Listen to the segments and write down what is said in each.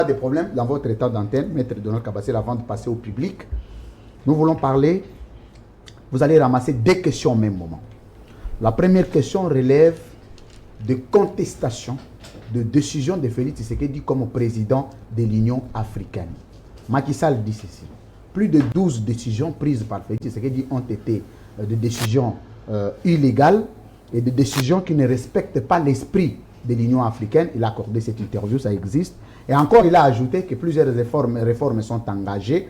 Pas de problème dans votre état d'antenne, maître Donald Kabasele, avant de passer au public. Nous voulons parler, vous allez ramasser 2 questions au même moment. La première question relève de contestation de décision de Félix Tshisekedi comme président de l'Union africaine. Macky Sall dit ceci. Plus de 12 décisions prises par Félix Tshisekedi ont été des décisions illégales et des décisions qui ne respectent pas l'esprit de l'Union africaine. Il a accordé cette interview, ça existe. Et encore, il a ajouté que plusieurs réformes sont engagées.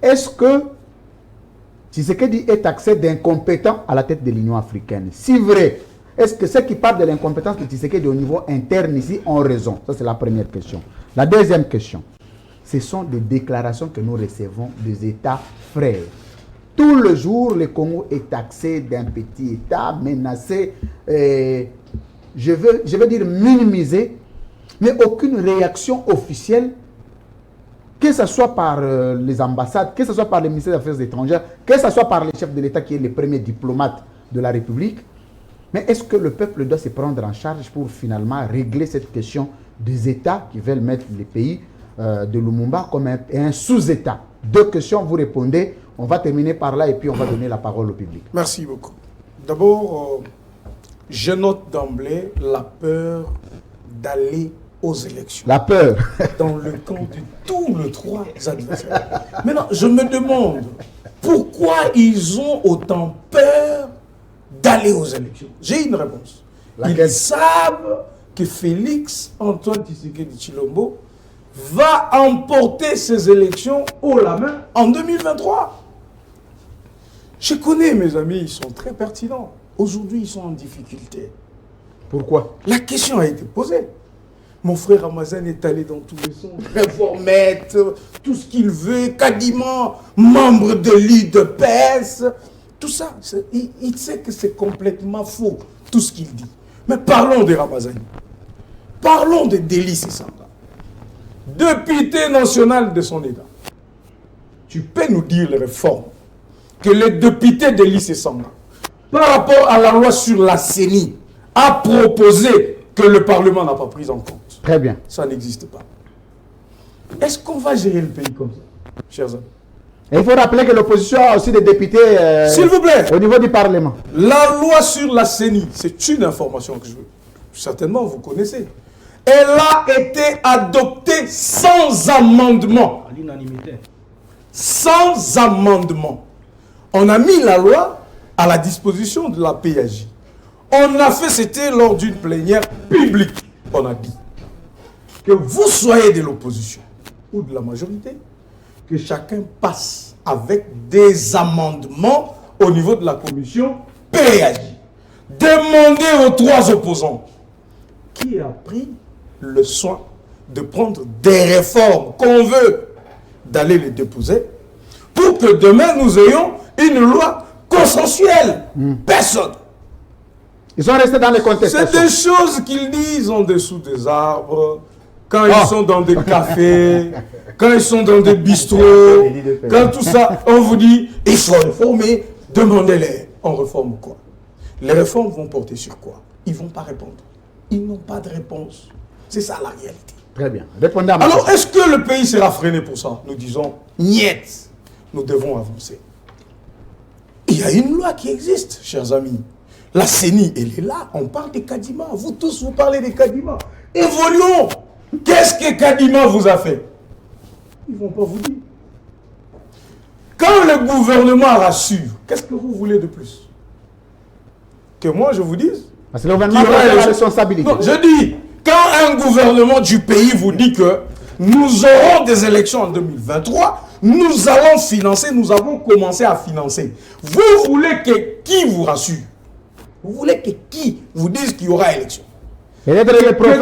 Est-ce que Tshisekedi est taxé d'incompétent à la tête de l'Union africaine? Si vrai, est-ce que ceux qui parlent de l'incompétence de Tshisekedi au niveau interne ici ont raison? Ça, c'est la première question. La deuxième question, ce sont des déclarations que nous recevons des États frères. Tout le jour, le Congo est taxé d'un petit État, menacé, je veux dire minimisé, mais aucune réaction officielle, que ce soit par les ambassades, que ce soit par le ministère des Affaires étrangères, que ce soit par le chef de l'État qui est le premier diplomate de la République. Mais est-ce que le peuple doit se prendre en charge pour finalement régler cette question des États qui veulent mettre les pays de Lumumba comme un sous-État? 2 questions, vous répondez. On va terminer par là et puis on va donner la parole au public. Merci beaucoup. D'abord, je note d'emblée la peur d'aller aux élections. La peur. Dans le camp de tous les 3 adversaires. Maintenant, je me demande pourquoi ils ont autant peur d'aller aux élections. J'ai une réponse. Ils savent que Félix Antoine Tshisekedi Tshilombo va emporter ces élections haut la main en 2023. Je connais mes amis, ils sont très pertinents. Aujourd'hui, ils sont en difficulté. Pourquoi? La question a été posée. Mon frère Ramazan est allé dans tous les sens, réformette, tout ce qu'il veut, quasiment membre de l'UDPS. Tout ça, il sait que c'est complètement faux, tout ce qu'il dit. Mais parlons de Ramazan. Parlons de Délice Sanga, député national de son État. Tu peux nous dire les réformes que le député Délice Sanga, par rapport à la loi sur la CENI, a proposé que le Parlement n'a pas pris en compte. Très bien. Ça n'existe pas. Est-ce qu'on va gérer le pays comme ça, chers amis? Et il faut rappeler que l'opposition a aussi des députés s'il vous plaît, au niveau du Parlement. La loi sur la CENI, c'est une information que je veux. Certainement, vous connaissez. Elle a été adoptée sans amendement. À l'unanimité. Sans amendement. On a mis la loi à la disposition de la PAJ. On a fait, c'était lors d'une plénière publique. On a dit que vous soyez de l'opposition ou de la majorité, que chacun passe avec des amendements au niveau de la commission PAJ. Demandez aux 3 opposants qui a pris le soin de prendre des réformes qu'on veut d'aller les déposer pour que demain nous ayons une loi consensuelle. Personne. Ils sont restés dans les contestations. C'est des choses qu'ils disent en dessous des arbres, quand ils sont dans des cafés, quand ils sont dans des bistrots, quand tout ça, on vous dit, il faut réformer, demandez-les. On réforme quoi? Les réformes vont porter sur quoi? Ils ne vont pas répondre. Ils n'ont pas de réponse. C'est ça la réalité. Très bien. Répondez à ma Alors, question. est-ce que le pays sera freiné pour ça? Nous disons, niet, nous devons avancer. Il y a une loi qui existe, chers amis. La CENI, elle est là. On parle des Kadima. Vous tous, vous parlez des Kadima. Évoluons. Qu'est-ce que Kadima vous a fait? Ils ne vont pas vous dire. Quand le gouvernement rassure, qu'est-ce que vous voulez de plus? Que moi, je vous dise? Parce que le gouvernement a la responsabilité. Non, je dis, quand un gouvernement du pays vous dit que nous aurons des élections en 2023, nous allons financer, nous avons commencé à financer. Vous voulez que qui vous rassure? Vous voulez que qui vous dise qu'il y aura élection? Que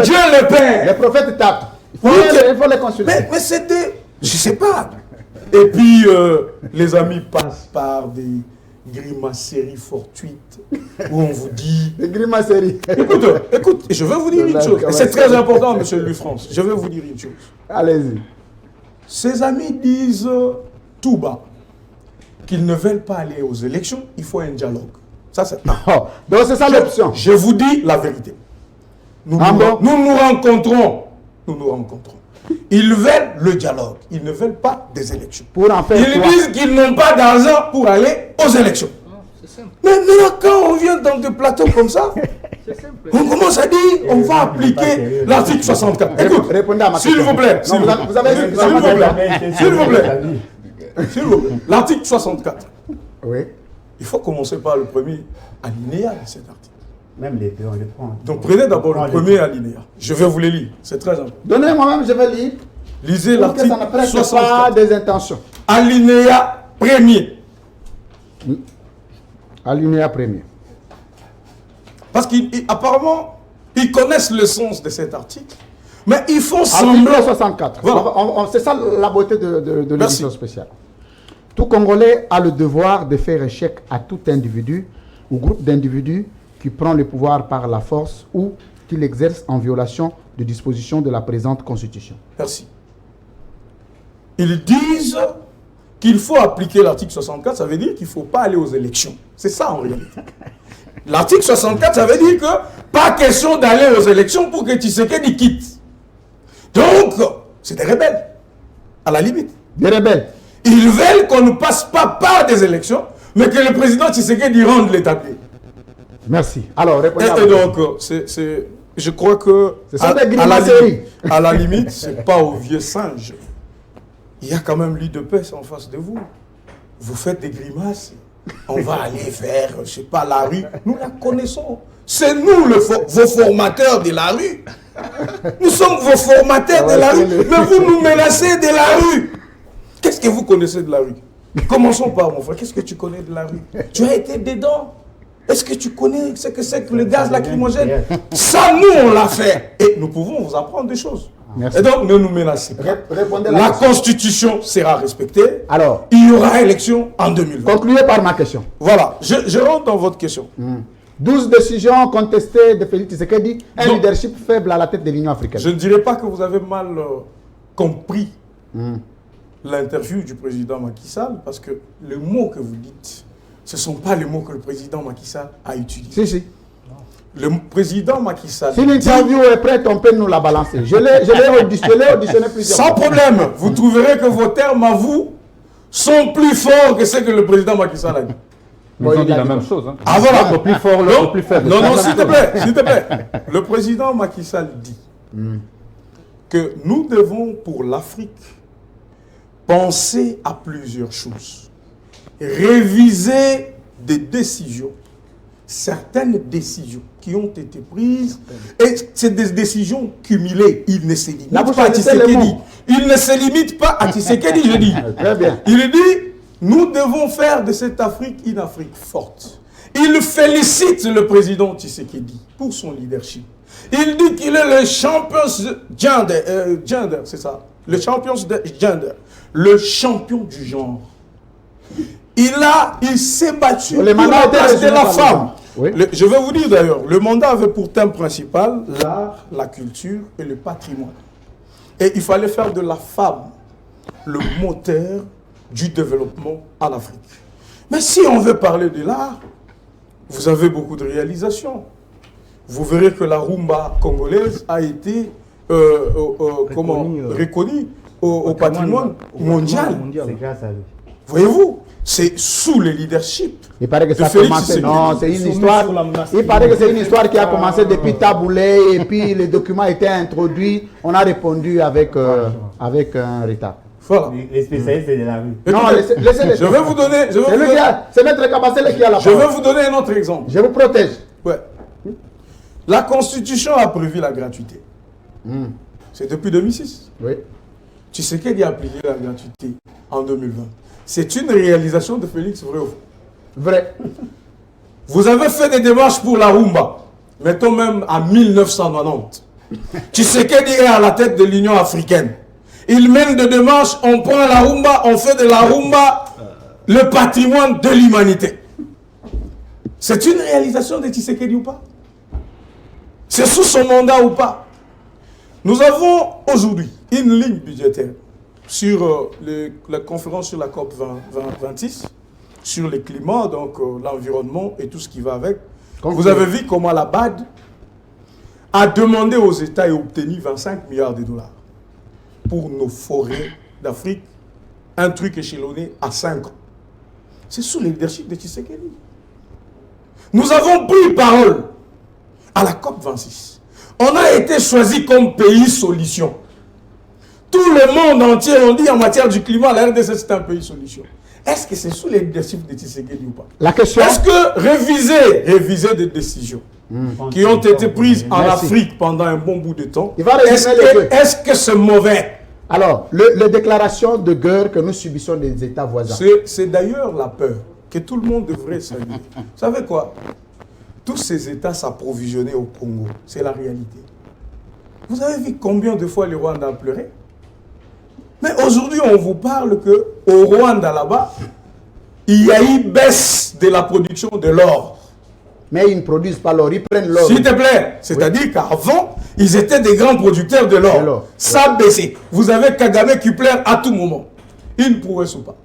Dieu le Père. Les prophètes tapent. Il faut les consulter. Mais c'est des... Je ne sais pas. Et puis, les amis passent par des grimaceries fortuites où on vous dit... Les grimaceries. Écoute, je vais vous dire une chose. Et c'est très important, monsieur Louis France. Je vais vous dire une chose. Allez-y. Ses amis disent tout bas qu'ils ne veulent pas aller aux élections, il faut un dialogue. Ça, c'est... Oh, donc c'est ça l'option. Je vous dis la vérité. Nous nous rencontrons. Nous nous rencontrons. Ils veulent le dialogue. Ils ne veulent pas des élections. Pour en faire Ils quoi? disent qu'ils n'ont pas d'argent pour aller aux élections. Mais maintenant, quand on vient dans des plateaux comme ça, on commence à dire on va appliquer l'article 64. Écoute, Répondez à ma s'il question. vous plaît. Non, vous avez S'il vous plaît. S'il vous plaît. L'article 64. Oui. Il faut commencer par le premier alinéa de cet article. Même les deux, on les prend. Donc prenez d'abord le premier alinéa. Je vais vous les lire. C'est très important. Donnez-moi-même, je vais lire. Lisez Pour que ça ne l'article prête pas 64. des intentions. Alinéa premier. Alinéa premier. Parce qu'apparemment, ils connaissent le sens de cet article, mais ils font semblant. Article 64. Voilà. C'est ça la beauté de l'édition spéciale. Tout Congolais a le devoir de faire échec à tout individu ou groupe d'individus qui prend le pouvoir par la force ou qui l'exerce en violation de dispositions de la présente Constitution. Merci. Ils disent qu'il faut appliquer l'article 64, ça veut dire qu'il ne faut pas aller aux élections. C'est ça en réalité. L'article 64, ça veut dire que pas question d'aller aux élections pour que Tshisekedi quitte. Donc, c'est des rebelles, à la limite. Des rebelles. Ils veulent qu'on ne passe pas par des élections, mais que le président Tshisekedi rende l'établi. Merci. Alors, répondez à Et donc, je crois que à la limite, c'est pas au vieux singe. Il y a quand même l'UDPS en face de vous. Vous faites des grimaces. On va aller faire, je sais pas, la rue. Nous la connaissons. C'est nous vos formateurs de la rue. Nous sommes vos formateurs de la rue. Mais vous nous menacez de la rue. Qu'est-ce que vous connaissez de la rue? Commençons par mon frère. Qu'est-ce que tu connais de la rue? Tu as été dedans. Est-ce que tu connais ce que c'est que le gaz lacrymogène? Ça, nous, on l'a fait. Et nous pouvons vous apprendre des choses. Merci. Et donc, ne nous menacez pas. La Constitution sera respectée. Alors, il y aura élection en 2020. Concluez par ma question. Voilà, je rentre dans votre question. 12 décisions contestées de Félix Tshisekedi, un leadership faible à la tête de l'Union africaine. Je ne dirais pas que vous avez mal compris l'interview du président Macky Sall, parce que les mots que vous dites, ce ne sont pas les mots que le président Macky Sall a utilisés. Si. Le président Macky Sall... Si l'interview est prête, on peut nous la balancer. Je l'ai auditionné plusieurs fois. Sans problème. Vous trouverez que vos termes à vous sont plus forts que ce que le président Macky Sall a dit. Ils ont dit la même chose. Hein. Ah voilà. Le plus fort, le plus faible. Non, s'il te plaît, s'il te plaît. Le président Macky Sall dit que nous devons, pour l'Afrique, penser à plusieurs choses. Réviser des décisions, certaines décisions qui ont été prises, et c'est des décisions cumulées. Il ne se limite pas à Tshisekedi. Il ne se limite pas à Tshisekedi, je dis. Très bien. Il dit, nous devons faire de cette Afrique une Afrique forte. Il félicite le président Tshisekedi pour son leadership. Il dit qu'il est le champion gender, c'est ça, le champion de gender, le champion du genre. Il s'est battu pour la place de la femme. Oui. Je vais vous dire d'ailleurs, le mandat avait pour thème principal l'art, la culture et le patrimoine. Et il fallait faire de la femme le moteur du développement en Afrique. Mais si on veut parler de l'art, vous avez beaucoup de réalisations. Vous verrez que la rumba congolaise a été reconnue au patrimoine mondial. C'est grâce à lui. Voyez-vous, c'est sous le leadership. Il paraît que ça a Félix commencé. Tshisekedi. Non, c'est une histoire. Il paraît que c'est une histoire qui a commencé depuis Taboulé et puis les documents étaient introduits. On a répondu avec un retard. Voilà. Les spécialistes de la rue. Non, laissez-les. Je vais vous donner. C'est Maître Kabasele qui a la Je vais parole. vous donner un autre exemple. Je vous protège. Ouais. La Constitution a prévu la gratuité. C'est depuis 2006. Oui. Tshisekedi a appliqué la gratuité en 2020. C'est une réalisation de Félix, vrai ou faux? Vrai. Vous avez fait des démarches pour la rumba, mettons même en 1990. Tshisekedi est à la tête de l'Union africaine. Il mène des démarches, on prend la rumba, on fait de la rumba le patrimoine de l'humanité. C'est une réalisation de Tshisekedi ou pas? C'est sous son mandat ou pas? Nous avons aujourd'hui une ligne budgétaire sur la conférence sur la COP 26, sur le climat, donc l'environnement et tout ce qui va avec. Vous avez vu comment la BAD a demandé aux États et obtenu 25 milliards de dollars pour nos forêts d'Afrique, un truc échelonné à 5 ans. C'est sous le leadership de Tshisekedi. Nous avons pris parole à la COP26. On a été choisi comme pays solution. Tout le monde entier, on dit en matière du climat, la RDC c'est un pays solution. Est-ce que c'est sous le leadership de Tshisekedi ou pas? La question... Est-ce que réviser des décisions qui ont été prises en Afrique pendant un bon bout de temps, est-ce que c'est mauvais? Alors, les déclarations de guerre que nous subissons des États voisins. C'est d'ailleurs la peur que tout le monde devrait saluer. Vous savez quoi? Tous ces États s'approvisionnaient au Congo. C'est la réalité. Vous avez vu combien de fois le Rwanda a pleuré? Mais aujourd'hui, on vous parle qu'au Rwanda, là-bas, il y a eu baisse de la production de l'or. Mais ils ne produisent pas l'or, ils prennent l'or. S'il te plaît, c'est-à-dire qu'avant, ils étaient des grands producteurs de l'or. Ça a baissé. Vous avez Kagame qui pleure à tout moment. Une prouesse ou pas.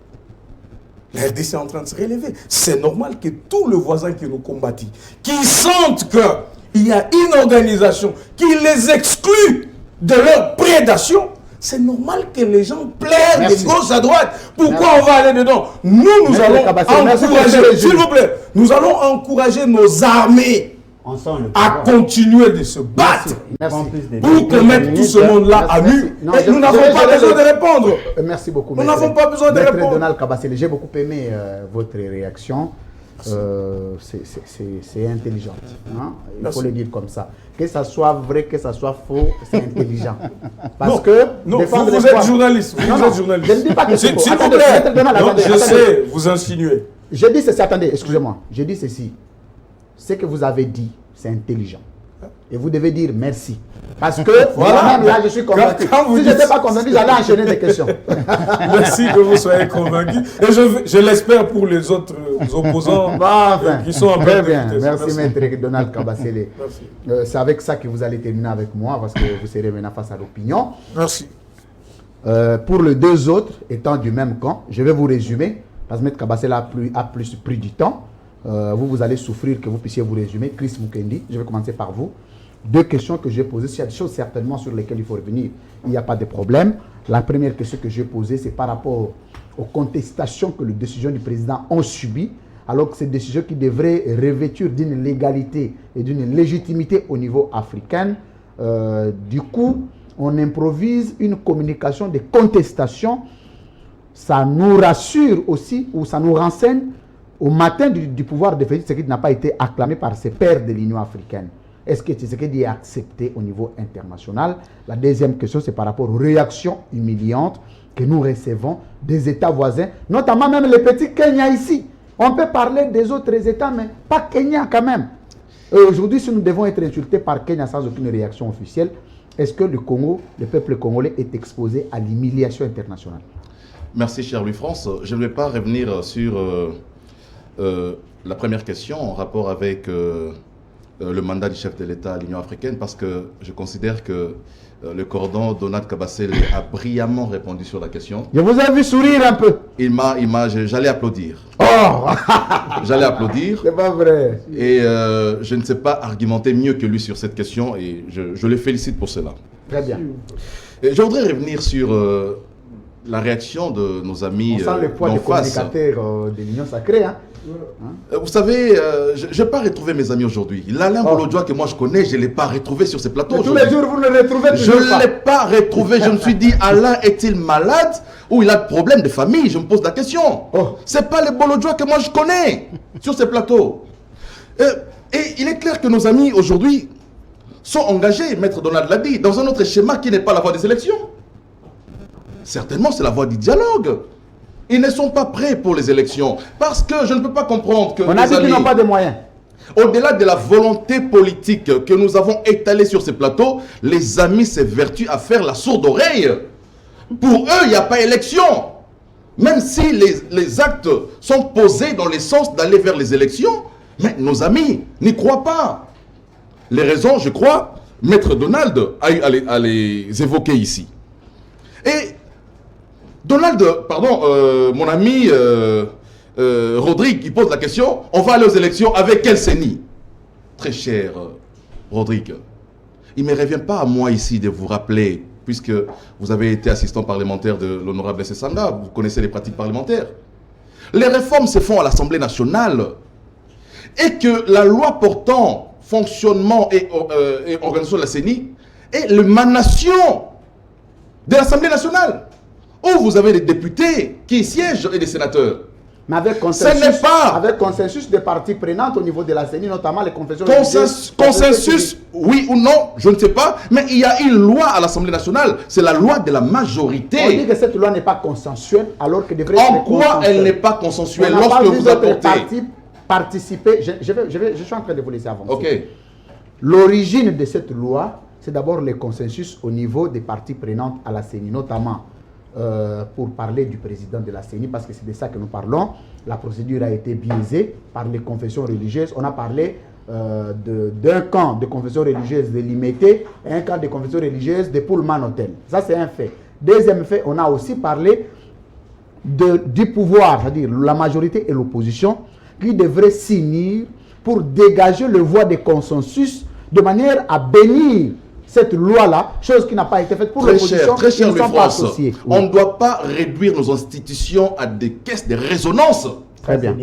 La RDC est en train de se relever. C'est normal que tous les voisins qui nous combattent, qui sentent qu'il y a une organisation qui les exclut de leur prédation, c'est normal que les gens plairent de gauche à droite. Pourquoi on va aller dedans? Nous allons encourager, s'il vous plaît, nous allons encourager nos armées à continuer de se battre pour qu'on mette tout ce monde-là à nu. Et nous n'avons pas besoin de répondre. Merci beaucoup. Nous n'avons pas besoin de répondre. Donald Kabasele, j'ai beaucoup aimé votre réaction. C'est intelligent. Hein? Il faut le dire comme ça. Que ça soit vrai, que ça soit faux, c'est intelligent. Parce que vous êtes journaliste. Vous êtes journaliste. Je ne dis pas que c'est faux. S'il vous plaît. Je sais, vous insinuez. Je dis ceci, attendez, excusez-moi. Je dis ceci. Ce que vous avez dit, c'est intelligent. Et vous devez dire merci. Parce que moi-même, là, je suis convaincu. Si je n'étais pas convaincu, j'allais enchaîner des questions. Merci que vous soyez convaincu. Et je l'espère pour les autres opposants qui sont en très bien. Merci, maître Donald Kabasele. C'est avec ça que vous allez terminer avec moi, parce que vous serez maintenant face à l'opinion. Merci. Pour les deux autres, étant du même camp, je vais vous résumer, parce que maître Kabasele a plus pris du temps. Vous allez souffrir que vous puissiez vous résumer. Chris Mukendi, je vais commencer par vous. Deux questions que j'ai posées. S'il y a des choses certainement sur lesquelles il faut revenir, il n'y a pas de problème. La première question que j'ai posée, c'est par rapport aux contestations que les décisions du président ont subies, alors que ces décisions qui devraient revêtir d'une légalité et d'une légitimité au niveau africain. Du coup, on improvise une communication de contestation. Ça nous rassure aussi, ou ça nous renseigne au matin du pouvoir de Félix Tshisekedi n'a pas été acclamé par ses pairs de l'Union africaine. Est-ce que Tshisekedi est accepté au niveau international? La deuxième question, c'est par rapport aux réactions humiliantes que nous recevons des États voisins, notamment même les petits Kenya ici. On peut parler des autres États, mais pas Kenya quand même. Aujourd'hui, si nous devons être insultés par Kenya sans aucune réaction officielle, est-ce que le Congo, le peuple congolais est exposé à l'humiliation internationale? Merci, cher Louis-France. Je ne vais pas revenir sur la première question en rapport avec le mandat du chef de l'État à l'Union africaine, parce que je considère que le cordon Donald Kabasele a brillamment répondu sur la question. Je vous ai vu sourire un peu. J'allais applaudir. Oh J'allais applaudir. C'est pas vrai. Et je ne sais pas argumenter mieux que lui sur cette question, et je le félicite pour cela. Très bien. Et je voudrais revenir sur la réaction de nos amis. On sent le poids des communicateurs de l'Union sacrée. Hein? Vous savez, je n'ai pas retrouvé mes amis aujourd'hui. L'Alain Bolodjoa que moi je connais, je ne l'ai pas retrouvé sur ces plateaux. Tous les jours, vous le retrouvez toujours pas. Je ne l'ai pas retrouvé. Je me suis dit, Alain est-il malade ou il a des problèmes de famille? Je me pose la question. Ce n'est pas les Bolodjoa que moi je connais sur ces plateaux. Et il est clair que nos amis aujourd'hui sont engagés, Maître Donald l'a dit, dans un autre schéma qui n'est pas la voie des élections. Certainement, c'est la voie du dialogue. Ils ne sont pas prêts pour les élections. Parce que je ne peux pas comprendre que... On a dit qu'ils n'ont pas de moyens. Au-delà de la volonté politique que nous avons étalée sur ces plateaux, les amis s'évertuent à faire la sourde oreille. Pour eux, il n'y a pas élection. Même si les actes sont posés dans le sens d'aller vers les élections, mais nos amis n'y croient pas. Les raisons, je crois, Maître Donald a eu à les évoquer ici. Et Donald, pardon, mon ami Rodrigue, qui pose la question, on va aller aux élections avec quel CENI? Très cher Rodrigue, il ne me revient pas à moi ici de vous rappeler puisque vous avez été assistant parlementaire de l'honorable Sessanga, vous connaissez les pratiques parlementaires. Les réformes se font à l'Assemblée nationale et que la loi portant fonctionnement et organisation de la CENI est l'émanation de l'Assemblée nationale, où vous avez des députés qui siègent et des sénateurs. Mais avec consensus des parties prenantes au niveau de la CENI, notamment les confessions religieuses. Consensus, oui ou non, je ne sais pas, mais il y a une loi à l'Assemblée nationale, c'est la loi de la majorité. On dit que cette loi n'est pas consensuelle, alors que devrait être consensuelle. En quoi elle n'est pas consensuelle lorsque vous apportez participer, je suis en train de vous laisser avancer. Ok. L'origine de cette loi, c'est d'abord le consensus au niveau des parties prenantes à la CENI, notamment pour parler du président de la CENI, parce que c'est de ça que nous parlons. La procédure a été biaisée par les confessions religieuses. On a parlé d'un camp de confessions religieuses de Limité et un camp de confessions religieuses de Pullman Hotel. Ça, c'est un fait. Deuxième fait, on a aussi parlé du pouvoir, c'est-à-dire la majorité et l'opposition, qui devraient s'unir pour dégager le voie de consensus de manière à bénir cette loi-là, chose qui n'a pas été faite pour l'opposition. Très cher Louis France, on ne doit pas réduire nos institutions à des caisses de résonance. Très bien.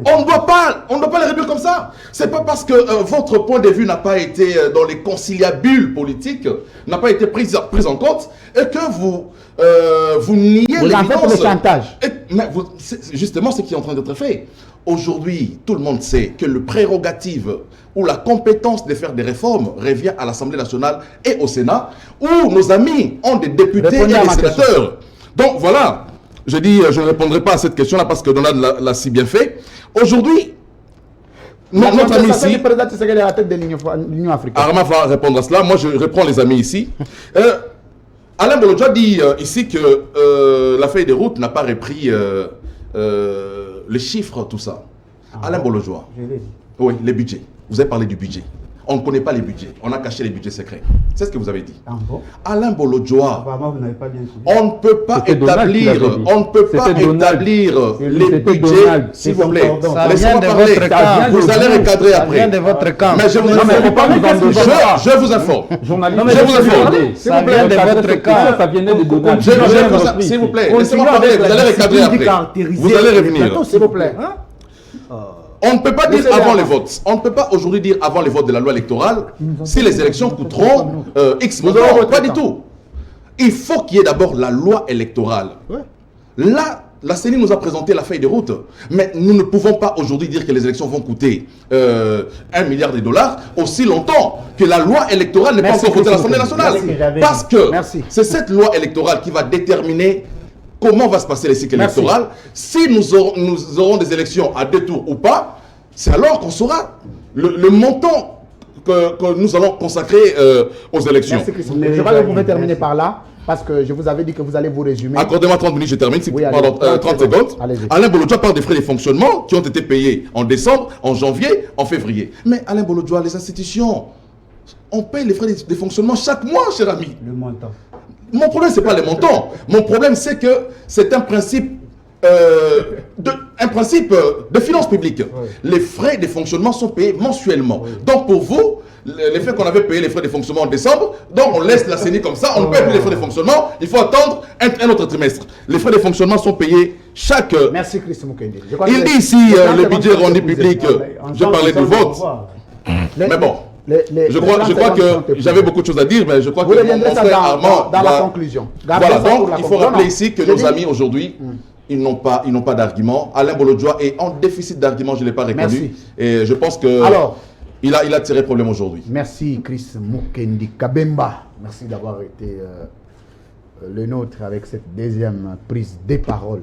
On ne doit pas les réduire comme ça. C'est pas parce que votre point de vue n'a pas été dans les conciliabules politiques, n'a pas été pris en compte, et que vous niez l'évidence. Le chantage. Mais c'est justement ce qui est en train d'être fait. Aujourd'hui, tout le monde sait que le prérogative ou la compétence de faire des réformes revient à l'Assemblée nationale et au Sénat, où nos amis ont des députés et des sénateurs. Donc voilà, je dis, je ne répondrai pas à cette question-là parce que Donald l'a si bien fait. Aujourd'hui, notre ami ici, Arma va répondre à cela. Moi, je reprends les amis ici. Alain Bolodja dit ici que la feuille de route n'a pas repris les chiffres, tout ça. Alain Bolodja. Oui, les budgets. Vous avez parlé du budget. On ne connaît pas les budgets. On a caché les budgets secrets. C'est ce que vous avez dit. Alain Bolodja, on ne peut pas établir les budgets, s'il vous plaît. Laissez-moi parler. Vous allez recadrer après. de votre camp. Mais je vous informe. S'il vous plaît, de votre camp. Ça venait de Donald. S'il vous plaît, laissez-moi parler. Vous allez recadrer après. Vous allez revenir. S'il vous plaît. On ne peut pas dire avant les votes. On ne peut pas aujourd'hui dire avant les votes de la loi électorale si les élections coûteront X montants. Pas du tout. Il faut qu'il y ait d'abord la loi électorale. Là, la CENI nous a présenté la feuille de route. Mais nous ne pouvons pas aujourd'hui dire que les élections vont coûter 1 milliard de dollars aussi longtemps que la loi électorale n'est pas encore votée à l'Assemblée nationale. Parce que c'est cette loi électorale qui va déterminer comment va se passer les cycles électoraux. Si nous aurons des élections à 2 tours ou pas, c'est alors qu'on saura le montant que nous allons consacrer aux élections. Merci Christophe. Je crois que vous pouvez terminer par là, parce que je vous avais dit que vous allez vous résumer. Accordez-moi 30 minutes, je termine. Oui, pendant 30 secondes. Alain Bolodja parle des frais de fonctionnement qui ont été payés en décembre, en janvier, en février. Mais Alain Bolodja, les institutions, on paye les frais de fonctionnement chaque mois, cher ami. Le montant. Mon problème, ce n'est pas les montants. Mon problème, c'est que c'est un principe de finances publiques. Oui. Les frais de fonctionnement sont payés mensuellement. Oui. Donc pour vous, les faits qu'on avait payé les frais de fonctionnement en décembre, donc on laisse la CENI comme ça, on ne paye plus les frais de fonctionnement, il faut attendre un autre trimestre. Les frais de fonctionnement sont payés chaque... Merci Christ Moukende. Il dit ici, le budget rendu public, je parlais du vote. Mais bon... Je crois que j'avais beaucoup de choses à dire, mais je crois que mon frère Armand dans la conclusion. Voilà, donc il faut rappeler ici que nos amis aujourd'hui, ils n'ont pas d'argument. Alain Bolodja est en déficit d'argument, je ne l'ai pas reconnu. Et je pense que il a tiré problème aujourd'hui. Merci Chris Mukendi Kabemba. Merci d'avoir été le nôtre avec cette deuxième prise de parole.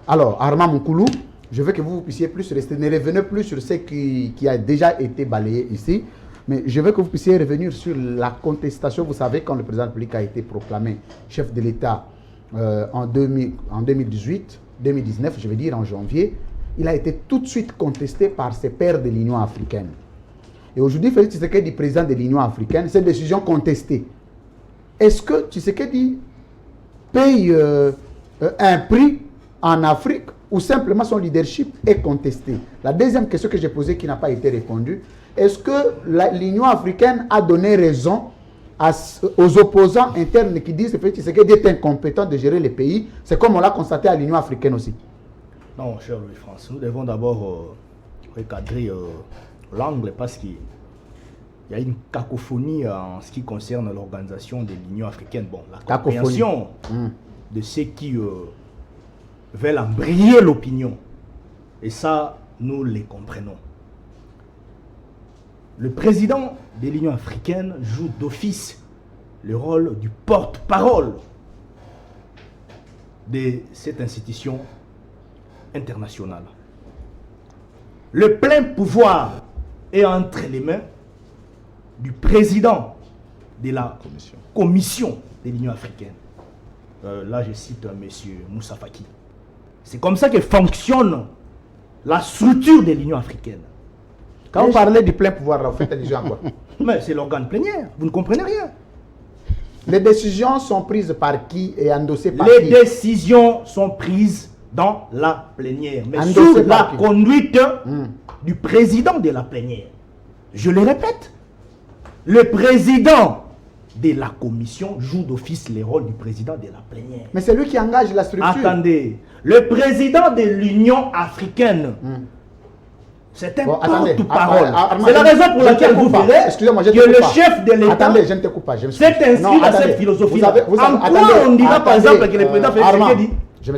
Alors, Armand Moukoulou, je veux que vous puissiez plus rester, ne revenez plus sur ce qui a déjà été balayé ici. Mais je veux que vous puissiez revenir sur la contestation. Vous savez, quand le président de la République a été proclamé chef de l'État en 2018, 2019, je veux dire en janvier, il a été tout de suite contesté par ses pairs de l'Union africaine. Et aujourd'hui, Félix Tshisekedi, président de l'Union africaine, cette décision contestée. Est-ce que Tshisekedi paye un prix en Afrique ou simplement son leadership est contesté? La deuxième question que j'ai posée qui n'a pas été répondue, est-ce que l'Union africaine a donné raison aux opposants internes qui disent que Tshisekedi est incompétent de gérer les pays. C'est comme on l'a constaté à l'Union africaine aussi. Non, cher Louis-France, nous devons d'abord recadrer l'angle parce qu'il y a une cacophonie en ce qui concerne l'organisation de l'Union africaine. Bon, la compréhension de ceux qui veulent embrayer l'opinion. Et ça, nous les comprenons. Le président de l'Union africaine joue d'office le rôle du porte-parole de cette institution internationale. Le plein pouvoir est entre les mains du président de la commission de l'Union africaine. Là, je cite M. Moussa Faki. C'est comme ça que fonctionne la structure de l'Union africaine. Quand vous parlez du plein pouvoir, vous faites allusion à quoi? Mais c'est l'organe plénière, vous ne comprenez rien. Les décisions sont prises par qui et endossées par qui? Les décisions sont prises dans la plénière, mais sous la conduite du président de la plénière. Je le répète, le président de la commission joue d'office le rôle du président de la plénière. Mais c'est lui qui engage la structure. Attendez, le président de l'Union africaine, c'est un porte-parole. C'est la raison pour laquelle vous verrez que le chef de l'État s'est inscrit dans cette philosophie-là. En quoi on dira par exemple que le président Tshisekedi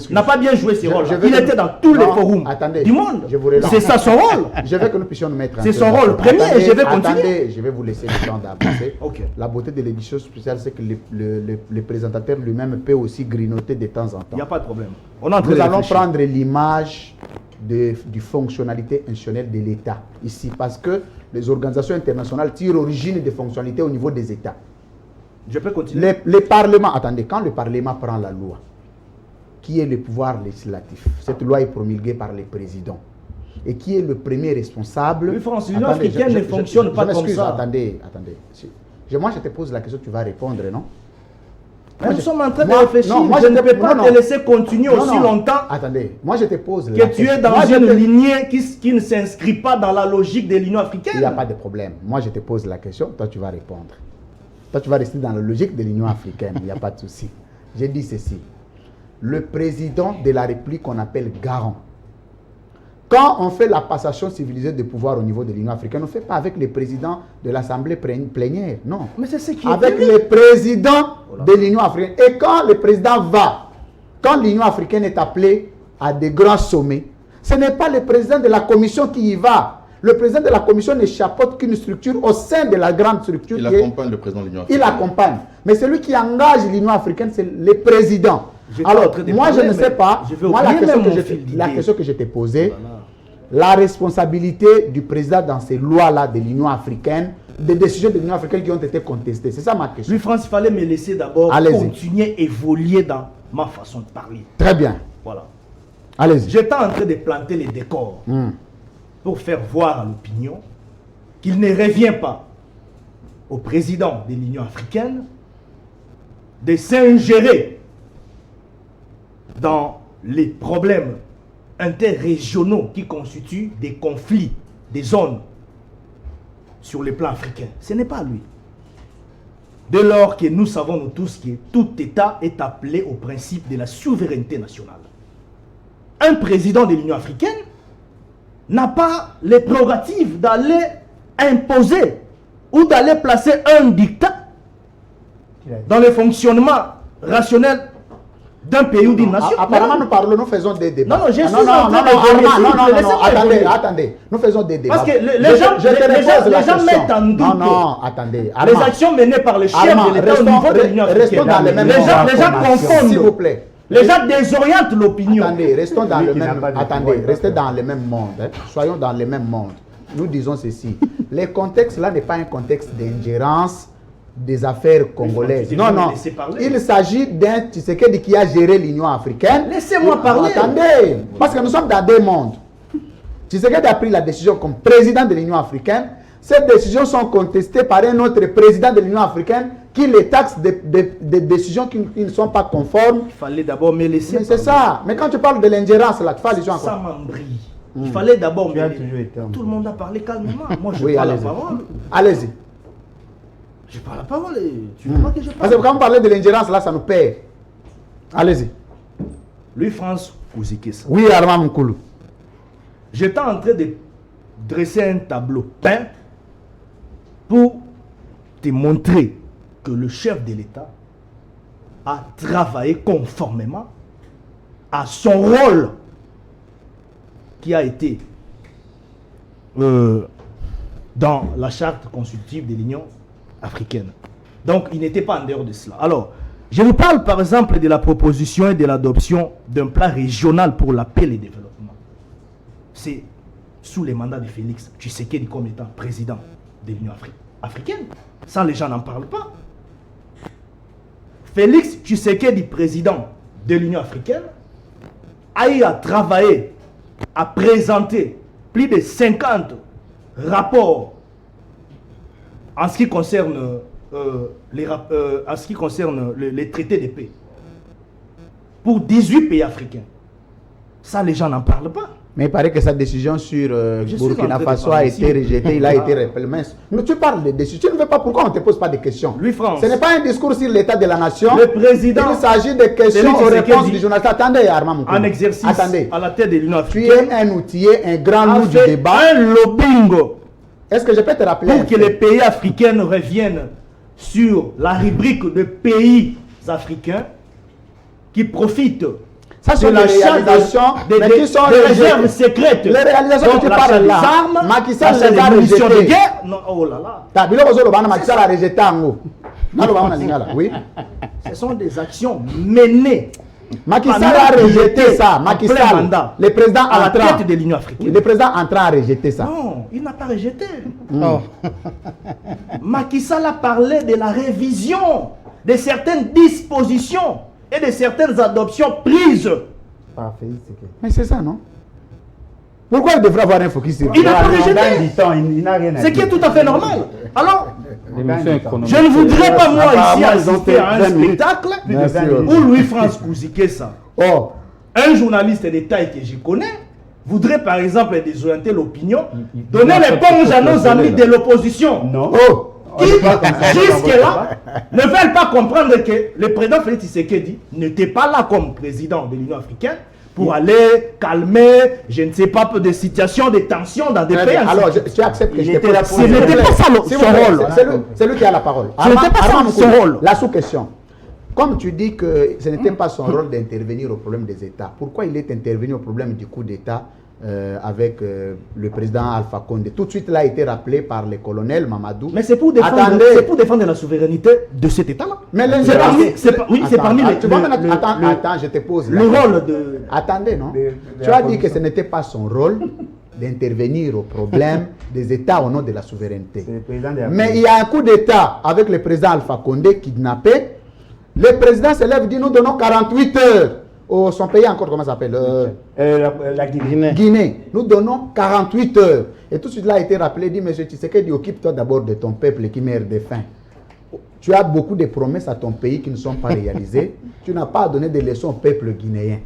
n'a pas bien joué ses rôles. Il était dans tous les forums du monde. C'est ça son rôle. Je veux que nous puissions nous mettre. C'est son rôle premier et je vais continuer. Attendez, je vais vous laisser le temps d'avancer. La beauté de l'édition spéciale, c'est que le présentateur lui-même peut aussi grignoter de temps en temps. Il n'y a pas de problème. Nous allons prendre l'image du fonctionnalité institutionnelle de l'État ici, parce que les organisations internationales tirent origine des fonctionnalités au niveau des États. Je peux continuer. Les parlements, attendez, quand le Parlement prend la loi, qui est le pouvoir législatif? Cette loi est promulguée par les présidents. Et qui est le premier responsable? L'Union africaine ne fonctionne pas comme ça. Attendez. Moi, je te pose la question, tu vas répondre, non? Nous sommes en train de réfléchir. Je ne peux pas te laisser continuer aussi longtemps. Attendez, moi je te pose la question. Que tu es dans une lignée qui ne s'inscrit pas dans la logique de l'Union africaine. Il n'y a pas de problème. Moi je te pose la question, toi tu vas répondre. Toi tu vas rester dans la logique de l'Union africaine, il n'y a pas de souci. J'ai dit ceci. Le président de la République qu'on appelle garant. Quand on fait la passation civilisée de pouvoir au niveau de l'Union africaine, on ne fait pas avec les présidents de l'Assemblée plénière, non. Mais c'est ce qui est avec les présidents de l'Union africaine. Et quand le président va, quand l'Union africaine est appelée à des grands sommets, ce n'est pas le président de la commission qui y va. Le président de la commission ne chapeaute qu'une structure au sein de la grande structure. Il accompagne le président de l'Union africaine. Il accompagne. Mais celui qui engage l'Union africaine, c'est le président. Alors, moi je ne sais pas, moi la question que je t'ai posée, la responsabilité du président dans ces lois-là de l'Union africaine, des décisions de l'Union africaine qui ont été contestées. C'est ça ma question. Louis-France, il fallait me laisser d'abord continuer, évoluer dans ma façon de parler. Très bien. Voilà. Allez-y. J'étais en train de planter les décors pour faire voir à l'opinion qu'il ne revient pas au président de l'Union africaine de s'ingérer dans les problèmes interrégionaux qui constituent des conflits, des zones sur le plan africain. Ce n'est pas lui. Dès lors que nous savons nous tous que tout État est appelé au principe de la souveraineté nationale. Un président de l'Union africaine n'a pas les prérogatives d'aller imposer ou d'aller placer un dictat dans le fonctionnement rationnel d'un pays ou d'une nation. Apparemment, nous faisons des débats. Non, je suis attendez. Nous faisons des débats. Parce que les gens mettent en doute attendez. les actions menées par les chefs de l'État au niveau de l'Union africaine. Les gens confondent. S'il vous plaît. Les gens désorientent l'opinion. Attendez, restons dans le même. Attendez, restez dans le même monde. Soyons dans le même monde. Nous disons ceci. Le contexte là n'est pas un contexte d'ingérence des affaires congolaises. Non. Il s'agit d'un Tshisekedi qui a géré l'Union africaine. Laissez-moi parler. Attendez, parce que nous sommes dans deux mondes. Tshisekedi a pris la décision comme président de l'Union africaine. Ces décisions sont contestées par un autre président de l'Union africaine qui les taxe des décisions qui ne sont pas conformes. Il fallait d'abord me laisser. Mais c'est ça. Mais quand tu parles de l'ingérence, là, tu fais allusion à quoi? Ça m'embrouille. Il fallait d'abord me laisser. Tout le monde a parlé calmement. Moi, je prends la parole. Allez-y. Je parle la parole et tu veux pas que je parle. Parce que quand vous parlez de l'ingérence, là, ça nous perd. Allez-y. Louis-France Kouzikessa. Oui, Armand Moukoulou. J'étais en train de dresser un tableau peint pour te montrer que le chef de l'État a travaillé conformément à son rôle qui a été dans la charte constitutive de l'Union africaine. Donc, il n'était pas en dehors de cela. Alors, je vous parle par exemple de la proposition et de l'adoption d'un plan régional pour la paix et le développement. C'est sous les mandats de Félix Tshisekedi comme étant président de l'Union africaine. Ça, les gens n'en parlent pas. Félix Tshisekedi, président de l'Union africaine, a eu à travailler, à présenter plus de 50 rapports en ce qui concerne les traités de paix pour 18 pays africains. Ça, les gens n'en parlent pas. Mais il paraît que sa décision sur Burkina Faso a été rejetée, il a été réclamé. Mais tu parles de décision, tu ne veux pas pourquoi on ne te pose pas de questions. Louis-France. Ce n'est pas un discours sur l'état de la nation. Le président. Il s'agit de questions aux réponses du journaliste. Attendez, Armand Moukoulou. En exercice Attendez. à la tête de l'Union Tu africaine. es un outillé, un grand loup du fait débat. un lobbying Est-ce que je peux te rappeler pour que les pays africains reviennent sur la rubrique de pays africains qui profitent ça sont de les l'achat réalisations, mais qui sont des rejetées. réserves secrètes. Les réalisations Donc, que tu l'achat parles des là, armes, Macky Sall l'achat les a des munitions de rejetées. guerre. Non, oh là là. Ta bilo bozo lobana Macky Sall a rejeté en oui. Ce sont des actions menées. Macky Sall pendant a qu'il rejeté était ça. en Macky plein Sall, mandat, le président à la entrant. tête de l'Union africaine. Le président entrant a rejeté ça. Non, il n'a pas rejeté. Macky Sall a parlé de la révision de certaines dispositions et de certaines adoptions prises. Mais c'est ça, non? Pourquoi il devrait avoir un focus sur Il n'a pas rejeté. Il n'a rien à Ce qui est tout à fait normal. Alors, L'émission économique. je ne voudrais pas moi ici Apparemment, ils ont assister fait à un 20 minutes. spectacle Merci, où Louis-France Kouzikessa, Oh, un journaliste de taille que je connais, voudrait par exemple désorienter l'opinion, donner l'éponge à nos amis de l'opposition. Non. oh, Qui, jusque-là, ne veulent pas comprendre que le président Félix Tshisekedi n'était pas là comme président de l'Union africaine pour aller calmer, je ne sais pas, des situations de tension dans des très pays. bien. Alors, tu acceptes que je te était pose là la pour- Ce n'était pas ça S'il son vous plaît, rôle. c'est lui qui a la parole. Ce n'était pas ça Armand son Moukoulou, rôle. La sous-question. Comme tu dis que ce n'était pas son rôle d'intervenir au problème des États, pourquoi il est intervenu au problème du coup d'État avec le président Alpha Condé? Tout de suite, il a été rappelé par le colonel Mamadou. Mais c'est pour défendre, Attendez. c'est pour défendre la souveraineté de cet État-là. Mais C'est parmi, oui, c'est parmi les. tu vois, attends, je te pose. le la rôle question. de. Attendez, non? De Tu la as dit que ce position. n'était pas son rôle d'intervenir au problème des États au nom de la souveraineté. C'est le président de la Mais il y a un coup d'État avec le président Alpha Condé kidnappé. Le président se lève, dit nous donnons 48 heures. Oh, son pays encore, comment ça s'appelle la Guinée. Guinée. Nous donnons 48 heures. Et tout de suite là a été rappelé, dit monsieur Tshisekedi, occupe-toi d'abord de ton peuple qui meurt de faim. Tu as beaucoup de promesses à ton pays qui ne sont pas réalisées. Tu n'as pas donné de leçons au peuple guinéen.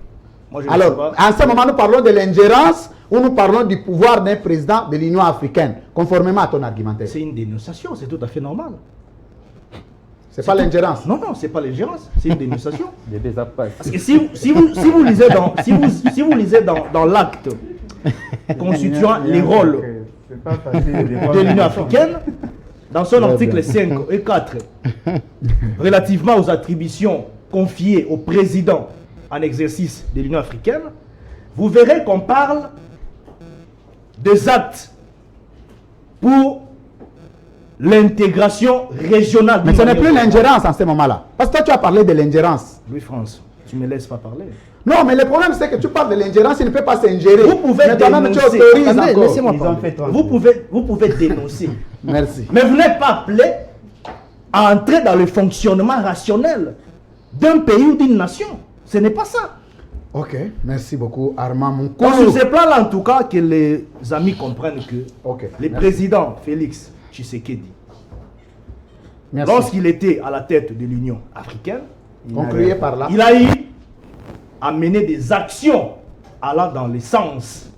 Moi, je ne sais Alors, pas. en ce moment, nous parlons de l'ingérence ou nous parlons du pouvoir d'un président de l'Union africaine, conformément à ton argumentaire. C'est une dénonciation, c'est tout à fait normal. C'est pas l'ingérence. Non, non, c'est pas l'ingérence, c'est une dénonciation. Des désappâts. Parce que si vous lisez dans l'acte constituant les rôles C'est pas facile de l'Union africaine, dans son article 5 et 4, relativement aux attributions confiées au président en exercice de l'Union africaine, vous verrez qu'on parle des actes pour l'intégration régionale. Mais ce n'est plus l'ingérence en ce moment-là. Parce que toi, tu as parlé de l'ingérence. Louis-France, tu me laisses pas parler. Non, mais le problème, c'est que tu parles de l'ingérence, il ne peut pas s'ingérer. Vous pouvez mais toi-même, tu dénoncer. autorises Attendez, encore. laissez-moi Ils ont parler. fait 30 Vous pouvez dénoncer. Merci. Mais vous n'êtes pas appelé à entrer dans le fonctionnement rationnel d'un pays ou d'une nation. Ce n'est pas ça. Ok, merci beaucoup, Armand Donc Moukoulou. sur ce plan-là, en tout cas, que les amis comprennent que Ok, le merci. président Félix Tshisekedi, Merci. lorsqu'il était à la tête de l'Union africaine, Concluez par là. il a eu à mener des actions allant dans le sens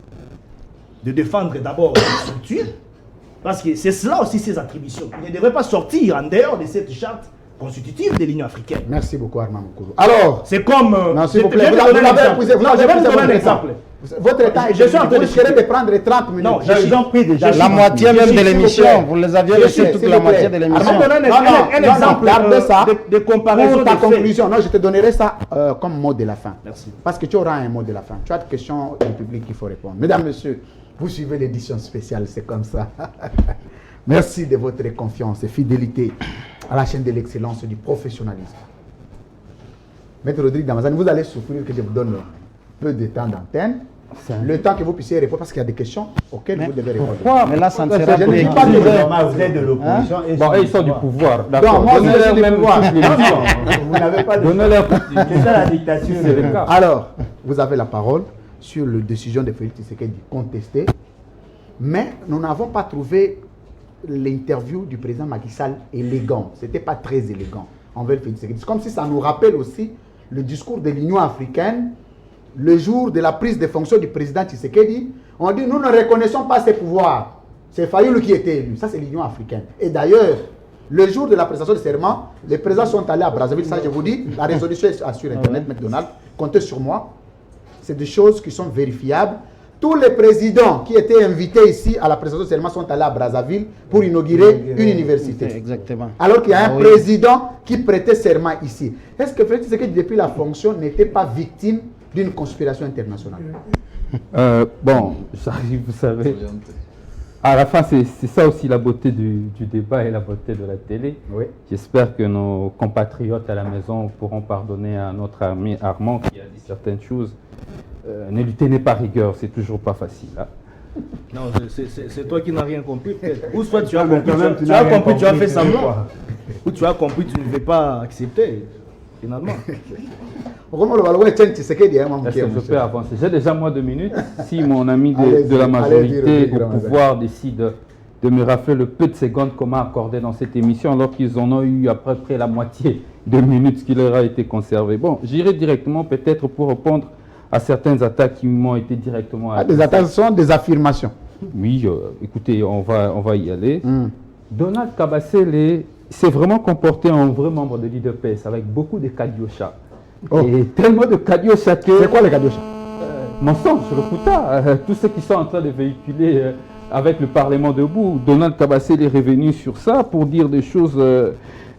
de défendre d'abord les structures Parce que c'est cela aussi ses attributions. Il ne devrait pas sortir en dehors de cette charte constitutive de l'Union africaine. Merci beaucoup, Armand Moukoulou. Alors, C'est comme... non, s'il vous je plaît, vais vous te donner un avez exemple. épousé, vous Non, avez je vais épousé te donner un votre exemple. Votre temps, Je suis en train de vous risquerez de prendre 30 minutes. Non, Ils ont pris déjà je la suis- moitié je même suis- de s'il vous l'émission. plaît. Vous les aviez Je laissé sais, toute s'il la vous plaît. moitié de l'émission. Armand, donne Non, un exemple gardez ça de comparaison pour ta de faits. conclusion. Non, je te donnerai ça comme mot de la fin. Merci. Parce que tu auras un mot de la fin. Tu as des questions du public qu'il faut répondre. Mesdames, messieurs, vous suivez l'édition spéciale, c'est comme ça. Merci de votre confiance et fidélité à la chaîne de l'excellence et du professionnalisme. Maître Rodrigue Damazani, vous allez souffrir que je vous donne peu de temps d'antenne. Le temps que vous puissiez répondre, parce qu'il y a des questions auxquelles vous devez répondre. Pourquoi? Mais là, ça ne sera Je plus ne dis pas équilibré. que Vous êtes de l'opposition. Bon, ils sont du pouvoir. Donc, D'accord. moi, je suis Donnez-leur du même pouvoir. toute l'émission. Vous n'avez pas de... Donnez-leur C'est ça la dictature. c'est le cas. Alors, vous avez la parole sur la décision de Félix Tshisekedi contestée, mais nous n'avons pas trouvé l'interview du président Macky Sall élégant. Ce n'était pas très élégant envers Félix Tshisekedi. C'est comme si ça nous rappelle aussi le discours de l'Union africaine le jour de la prise de fonction du président Tshisekedi. On dit nous ne reconnaissons pas ses pouvoirs. C'est Fayoulou qui était élu. Ça, c'est l'Union africaine. Et d'ailleurs, le jour de la prestation de serment, les présidents sont allés à Brazzaville. Ça, je vous dis, la résolution est sur Internet, M. Donald. Comptez sur moi. C'est des choses qui sont vérifiables. Tous les présidents qui étaient invités ici à la prestation de serment sont allés à Brazzaville pour inaugurer une université. Exactement. Alors qu'il y a un Ah oui. président qui prêtait serment ici. Est-ce que Félix Tshisekedi, depuis la fonction, n'était pas victime d'une conspiration internationale? Bon, j'arrive, vous savez. À la fin, c'est ça aussi la beauté du débat et la beauté de la télé. Oui. J'espère que nos compatriotes à la maison pourront pardonner à notre ami Armand qui a dit certaines choses. Ne lui tenez pas rigueur, c'est toujours pas facile. Hein. Non, c'est toi qui n'as rien compris peut-être. Ou soit tu as mais compris, quand même, tu tu n'as as rien compris, tu as compris, fait c'est semblant. quoi? Ou tu as compris, tu ne veux pas accepter, finalement. Est-ce que je peux avancer? J'ai déjà moins de minutes. Si mon ami Allez-y, de la majorité allez-y, au Rodrigue pouvoir décide de me rafler le peu de secondes qu'on m'a accordé dans cette émission, alors qu'ils en ont eu à peu près la moitié de minutes qui leur a été conservé. Bon, j'irai directement peut-être pour répondre à certaines attaques qui m'ont été directement Ah, des attaques sont des affirmations. Oui, écoutez, on va y aller. Donald Kabasele s'est vraiment comporté en vrai membre de l'IDPS avec beaucoup de kadiocha. Oh. Et tellement de kadiocha que... C'est quoi les cadeaux? Mensonge sur le Kouta, tous ceux qui sont en train de véhiculer avec le Parlement debout, Donald Kabasele est revenu sur ça pour dire des choses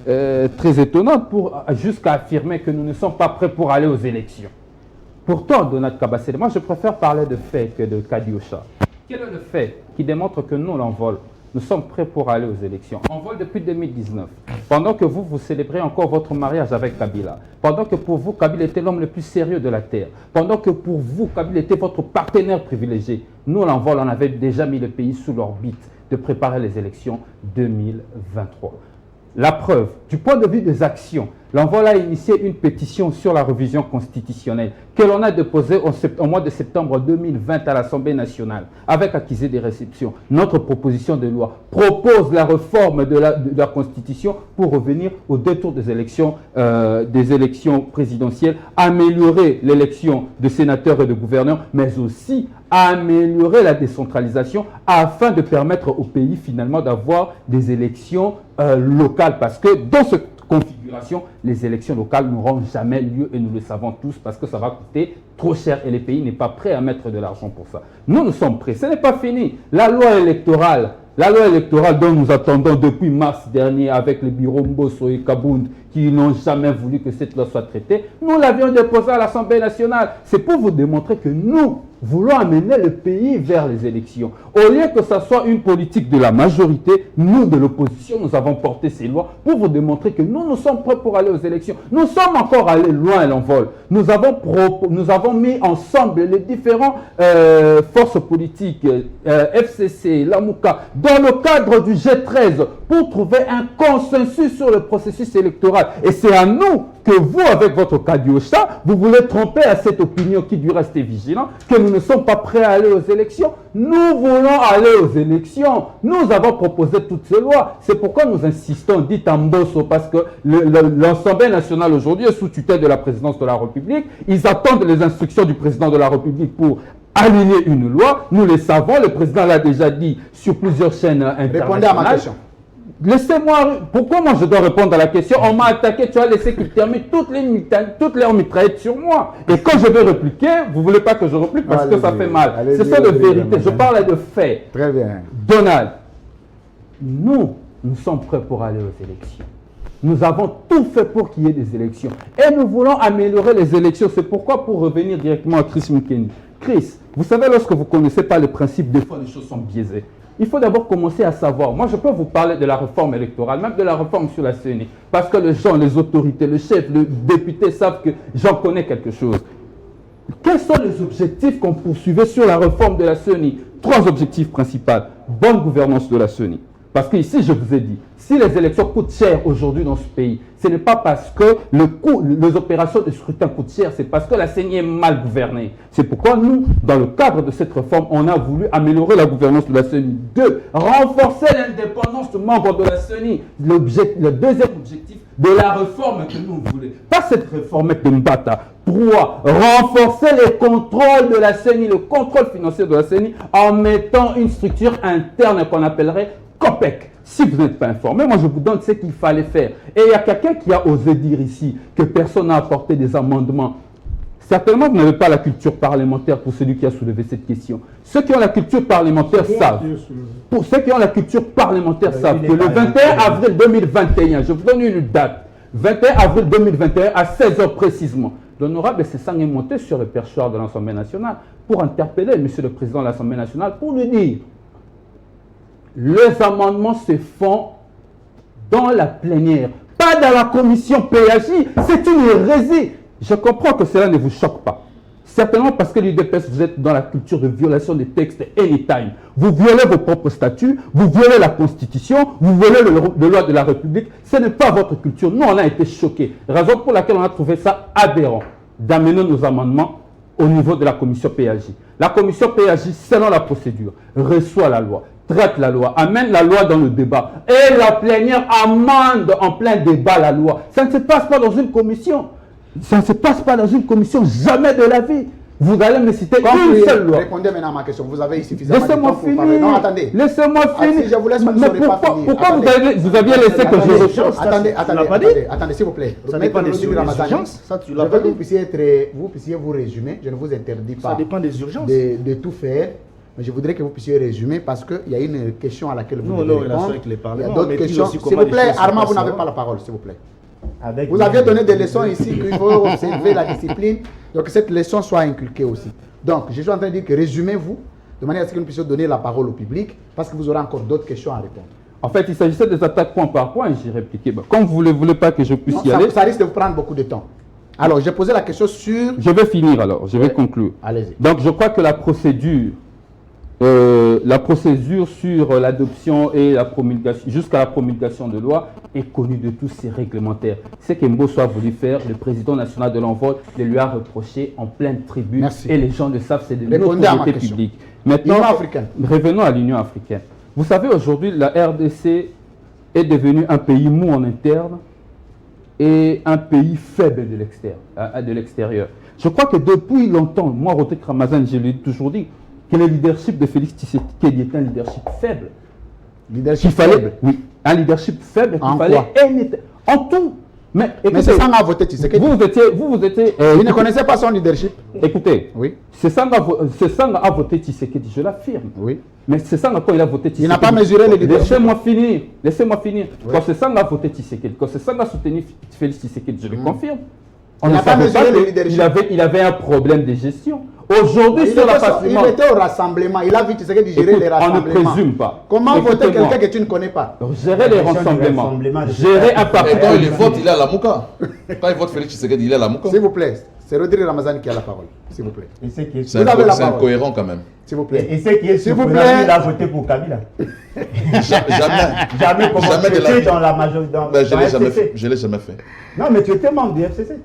très étonnantes, jusqu'à affirmer que nous ne sommes pas prêts pour aller aux élections. Pourtant, Donald Kabasele, moi je préfère parler de faits que de kadiocha. Quel est le fait qui démontre que nous, l'envol, nous sommes prêts pour aller aux élections? On vole depuis 2019. Pendant que vous célébrez encore votre mariage avec Kabila. Pendant que pour vous, Kabila était l'homme le plus sérieux de la terre. Pendant que pour vous, Kabila était votre partenaire privilégié. Nous, l'envol, on avait déjà mis le pays sous l'orbite de préparer les élections 2023. La preuve, du point de vue des actions, l'envol a initié une pétition sur la révision constitutionnelle que l'on a déposée au mois de septembre 2020 à l'Assemblée nationale avec accusé des réceptions. Notre proposition de loi propose la réforme de la Constitution pour revenir aux 2 tours des élections présidentielles, améliorer l'élection de sénateurs et de gouverneurs, mais aussi améliorer la décentralisation afin de permettre au pays finalement d'avoir des élections locales. Parce que dans cette configuration, les élections locales n'auront jamais lieu et nous le savons tous parce que ça va coûter trop cher et le pays n'est pas prêt à mettre de l'argent pour ça. Nous sommes prêts. Ce n'est pas fini. La loi électorale dont nous attendons depuis mars dernier avec les bureaux Mbosso et Kabound qui n'ont jamais voulu que cette loi soit traitée, nous l'avions déposée à l'Assemblée nationale. C'est pour vous démontrer que nous voulons amener le pays vers les élections. Au lieu que ce soit une politique de la majorité, nous de l'opposition, nous avons porté ces lois pour vous démontrer que nous sommes prêts pour aller aux élections. Nous sommes encore allés loin à l'envol. Nous avons mis ensemble les différentes forces politiques, FCC, l'AMUCA, dans le cadre du G13 pour trouver un consensus sur le processus électoral. Et c'est à nous que vous, avec votre Kadiocha, vous voulez tromper à cette opinion qui doit rester vigilant, que nous ne sommes pas prêts à aller aux élections. Nous voulons aller aux élections. Nous avons proposé toutes ces lois. C'est pourquoi nous insistons, dites en Mbosso, parce que l'Assemblée nationale aujourd'hui est sous tutelle de la présidence de la République. Ils attendent les instructions du président de la République pour aligner une loi. Nous le savons, le président l'a déjà dit sur plusieurs chaînes internationales. Répondez à ma question. Laissez-moi, pourquoi moi je dois répondre à la question? On m'a attaqué, tu as laissé qu'il termine toutes leurs mitraillettes sur moi. Et quand je vais répliquer, vous ne voulez pas que je réplique parce que ça fait mal. C'est ça de vérité, je parle de faits. Très bien. Donald, nous sommes prêts pour aller aux élections. Nous avons tout fait pour qu'il y ait des élections. Et nous voulons améliorer les élections. C'est pourquoi, pour revenir directement à Chris Mukendi. Chris, vous savez, lorsque vous ne connaissez pas le principe, des fois les choses sont biaisées. Il faut d'abord commencer à savoir. Moi, je peux vous parler de la réforme électorale, même de la réforme sur la CENI. Parce que les gens, les autorités, le chef, le député savent que j'en connais quelque chose. Quels sont les objectifs qu'on poursuivait sur la réforme de la CENI? 3 objectifs principaux. Bonne gouvernance de la CENI. Parce que ici, je vous ai dit, si les élections coûtent cher aujourd'hui dans ce pays, ce n'est pas parce que les opérations de scrutin coûtent cher, c'est parce que la CENI est mal gouvernée. C'est pourquoi nous, dans le cadre de cette réforme, on a voulu améliorer la gouvernance de la CENI. 2, renforcer l'indépendance des membres de la CENI. Le deuxième objectif de la réforme que nous voulons. Pas cette réforme de Mbata. 3, renforcer les contrôles de la CENI, le contrôle financier de la CENI, en mettant une structure interne qu'on appellerait COPEC. Si vous n'êtes pas informé, moi je vous donne ce qu'il fallait faire. Et il y a quelqu'un qui a osé dire ici que personne n'a apporté des amendements. Certainement, vous n'avez pas la culture parlementaire pour celui qui a soulevé cette question. Ceux qui ont la culture parlementaire savent. Pour ceux qui ont la culture parlementaire savent que le 21 avril 2021, je vous donne une date, 21 avril 2021 à 16h précisément, l'honorable Sessang est monté sur le perchoir de l'Assemblée nationale pour interpeller M. le Président de l'Assemblée nationale pour lui dire: les amendements se font dans la plénière, pas dans la commission PAJ. C'est une hérésie. Je comprends que cela ne vous choque pas. Certainement parce que l'UDPS, vous êtes dans la culture de violation des textes anytime. Vous violez vos propres statuts, vous violez la Constitution, vous violez le loi de la République. Ce n'est pas votre culture. Nous, on a été choqués. Raison pour laquelle on a trouvé ça aberrant d'amener nos amendements au niveau de la commission PAJ. La commission PAJ, selon la procédure, reçoit la loi, traite la loi, amène la loi dans le débat. Et la plénière amende en plein débat la loi. Ça ne se passe pas dans une commission. Ça ne se passe pas dans une commission, jamais de la vie. Vous allez me citer une seule loi. Répondez maintenant à ma question. Vous avez suffisamment de temps Laissez-moi pour parler. Non, attendez. Laissez-moi finir. Si je vous laisse, vous ne Mais saurez pas finir. pourquoi Attendez. vous aviez laissé que je réponde? Attendez, s'il vous plaît. Ça dépend des urgences. Ça, tu l'as Je pas veux que dit. vous puissiez vous résumer. Je ne vous interdis pas Ça dépend des urgences. de tout faire. Mais je voudrais que vous puissiez résumer parce qu'il y a une question à laquelle vous devez répondre. avec les Il y a parlements. d'autres questions. S'il vous plaît, Armand, vous n'avez pas la parole, s'il vous plaît. Vous aviez donné des leçons ici qu'il faut observer la discipline. Donc cette leçon soit inculquée aussi. Donc je suis en train de dire que résumez-vous de manière à ce que nous puissions donner la parole au public parce que vous aurez encore d'autres questions à répondre. En fait, il s'agissait des attaques point par point et j'ai répliqué. Comme vous ne voulez pas que je puisse Non, y aller, ça risque de vous prendre beaucoup de temps. Alors j'ai posé la question sur... je vais finir alors, je vais conclure. Allez-y. Donc je crois que la procédure sur l'adoption et la promulgation, jusqu'à la promulgation de loi, est connue de tous ces réglementaires. Ce que Mbosso a voulu faire, le président national de l'envol le lui a reproché en pleine tribune. Merci. Et les gens le savent, c'est de Répondez à ma notoriété question. publique. Maintenant, L'Union africaine. revenons à l'Union africaine. Vous savez, aujourd'hui, la RDC est devenue un pays mou en interne et un pays faible de l'extérieur. Je crois que depuis longtemps, moi, Rotek Ramazan, je l'ai toujours dit, que le leadership de Félix Tshisekedi est un leadership faible. Leadership Qu'il fallait, faible. oui, un leadership faible qu'il En fallait quoi? en tout. Mais Mais écoutez, c'est ça qu'on a voté Tshisekedi. vous étiez, Vous ne connaissez pas son leadership? écoutez, Oui. c'est Sanga a voté Tshisekedi, je l'affirme. Oui. Mais c'est Sanga quand il a voté Tshisekedi. Il n'a pas mesuré le leadership. Laissez-moi finir. Oui. Quand c'est Sanga a voté Tshisekedi, quand c'est Sanga a soutenu Félix Tshisekedi, je le confirme. On Il ne n'a pas savait mesuré que le leadership. il avait un problème de gestion. Aujourd'hui, Il sur la patrimoine, était au rassemblement. Il a vu Tshisekedi gérer écoute, les on ne rassemblements. présume pas. Comment voter Écoutez-moi. quelqu'un que tu ne connais pas? Gérer les rassemblements, gérer un parti Et quand il politique. vote, il est à la Mouka. Quand il vote Félix Tshisekedi, il est à la Mouka. S'il vous plaît, c'est Rodrigue Ramazan qui a la parole. S'il vous plaît. Et c'est qui est C'est Vous avez la c'est parole. incohérent quand même. S'il vous plaît. Et c'est qui est S'il vous surprenant, plaît. il a voté pour Kabila. Jamais. Jamais comment Jamais tu de la étais vie. dans la majorité. Ben, je l'ai jamais FCC. fait. Je l'ai jamais fait. Non, mais tu étais membre du FCC.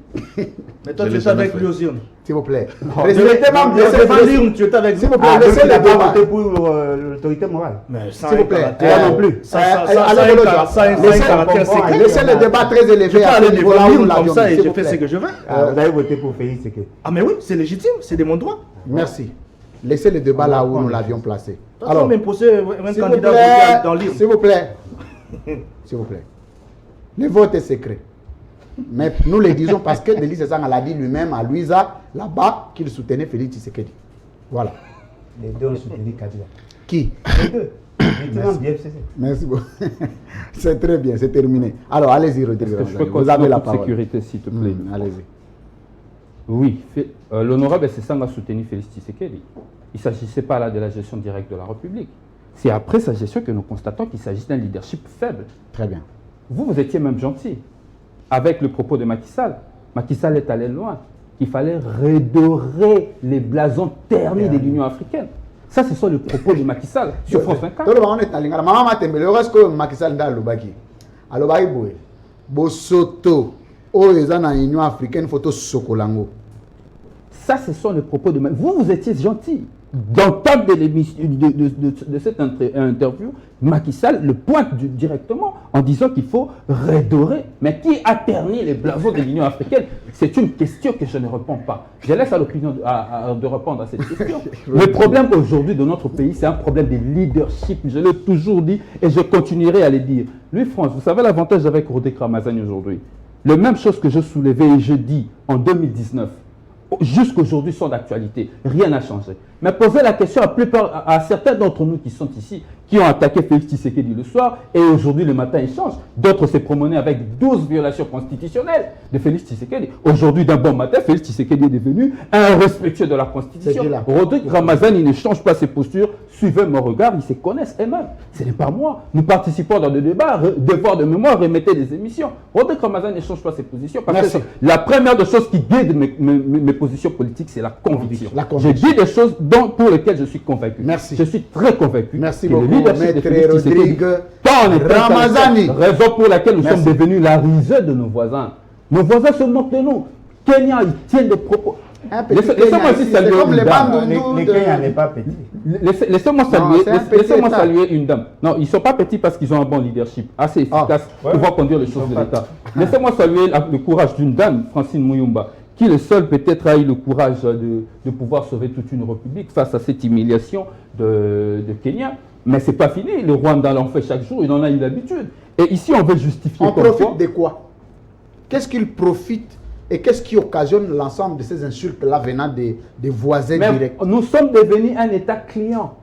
Mais toi, Je tu l'ai étais avec jamais lui fait. aux urnes. S'il vous plaît. Je l'étais membre du C'est pas FCC. l'urne, tu étais avec S'il lui. vous plaît, Ah, donc laissez il le a pas débat. voté pour l'autorité morale. Mais sans S'il vous un plaît. caractère non plus. Ça, allez, Bolo, un caractère comprends, secret. Laissez le débat très Je élevé peux à ce aller devant niveau-là où nous l'urne comme l'avions ça mis, et s'il je vous fais ce plaît. que je veux. Ah, vous avez voté pour Félix Tshisekedi. Ah mais oui, c'est légitime, c'est de mon droit. Merci. Laissez le débat là où nous l'avions placé. Alors, même poser un s'il vous candidat plaît, dans l'île. s'il vous plaît, s'il vous plaît. Le vote est secret. Mais nous le disons parce que Delis Sassang l'a dit lui-même à Louisa, là-bas, qu'il soutenait Félix Tshisekedi. Voilà. Les deux ont soutenu Kabila. Qui? Les deux. Les deux membres du FCC. Merci beaucoup. C'est très bien, c'est terminé. Alors, allez-y, Rodrigue. Je peux Vous avez la parole. sécurité, s'il te plaît. Allez-y. Oui, l'honorable Sessang a soutenu Félix Tshisekedi. Il ne s'agissait pas là de la gestion directe de la République. C'est après sa gestion que nous constatons qu'il s'agit d'un leadership faible. Très bien. Vous étiez même gentil avec le propos de Macky Sall. Macky Sall est allé loin. Il fallait redorer les blasons ternis de l'Union africaine. Ça, ce sont les propos de Macky Sall sur France 24. Tout le monde est allé. Maman m'a tembelé. Le reste que Macky Sall n'a pas dit. Alors, Bosoto, les dans l'Union africaine, photo Sokolango. Ça, ce sont les propos de Macky Sall. Vous étiez gentil. Dans le cadre de cette interview, Macky Sall le pointe directement en disant qu'il faut redorer. Mais qui a terni les blasons de l'Union africaine? C'est une question que je ne réponds pas. Je laisse à l'opinion de répondre à cette question. Le problème aujourd'hui de notre pays, c'est un problème de leadership. Je l'ai toujours dit et je continuerai à le dire. Lui, France, vous savez l'avantage avec Rodrigue Ramazani aujourd'hui. La même chose que je soulevais et je dis en 2019. Jusqu'aujourd'hui sont d'actualité. Rien n'a changé. Mais poser la question à certains d'entre nous qui sont ici, qui ont attaqué Félix Tshisekedi le soir, et aujourd'hui le matin ils changent. D'autres s'est promené avec 12 violations constitutionnelles de Félix Tshisekedi. Aujourd'hui, d'un bon matin, Félix Tshisekedi est devenu un respectueux de la Constitution. Rodrigue Ramazani ne change pas ses postures. Suivez mon regard, ils se connaissent eux-mêmes. Ce n'est pas moi. Nous participons dans des débats, devoir de mémoire, remettez des émissions. Rodrigue Ramazani ne change pas ses positions parce que la première des choses qui guide mes positions politiques, c'est la conviction. Je dis des choses pour lesquelles je suis convaincu. Merci. Je suis très convaincu. Merci beaucoup, Maître Rodrigue Ramazani. Raison pour laquelle nous sommes devenus la risée de nos voisins. Nos voisins se moquent de nous. Kenya, ils tiennent des propos. Laissez-moi aussi saluer une dame. Les Kenyans n'est pas petit. Laissez-moi saluer une dame. Non, ils ne sont pas petits parce qu'ils ont un bon leadership, assez efficace pour pouvoir conduire les choses de l'État. Laissez-moi saluer le courage d'une dame, Francine Muyumba, qui le seul peut-être a eu le courage de pouvoir sauver toute une république face à cette humiliation de Kenya. Mais ce n'est pas fini. Le Rwanda l'en fait chaque jour, il en a eu l'habitude. Et ici, on veut justifier. On profite de quoi? Qu'est-ce qu'il profite et qu'est-ce qui occasionne l'ensemble de ces insultes-là venant des voisins directs? Nous sommes devenus un État client.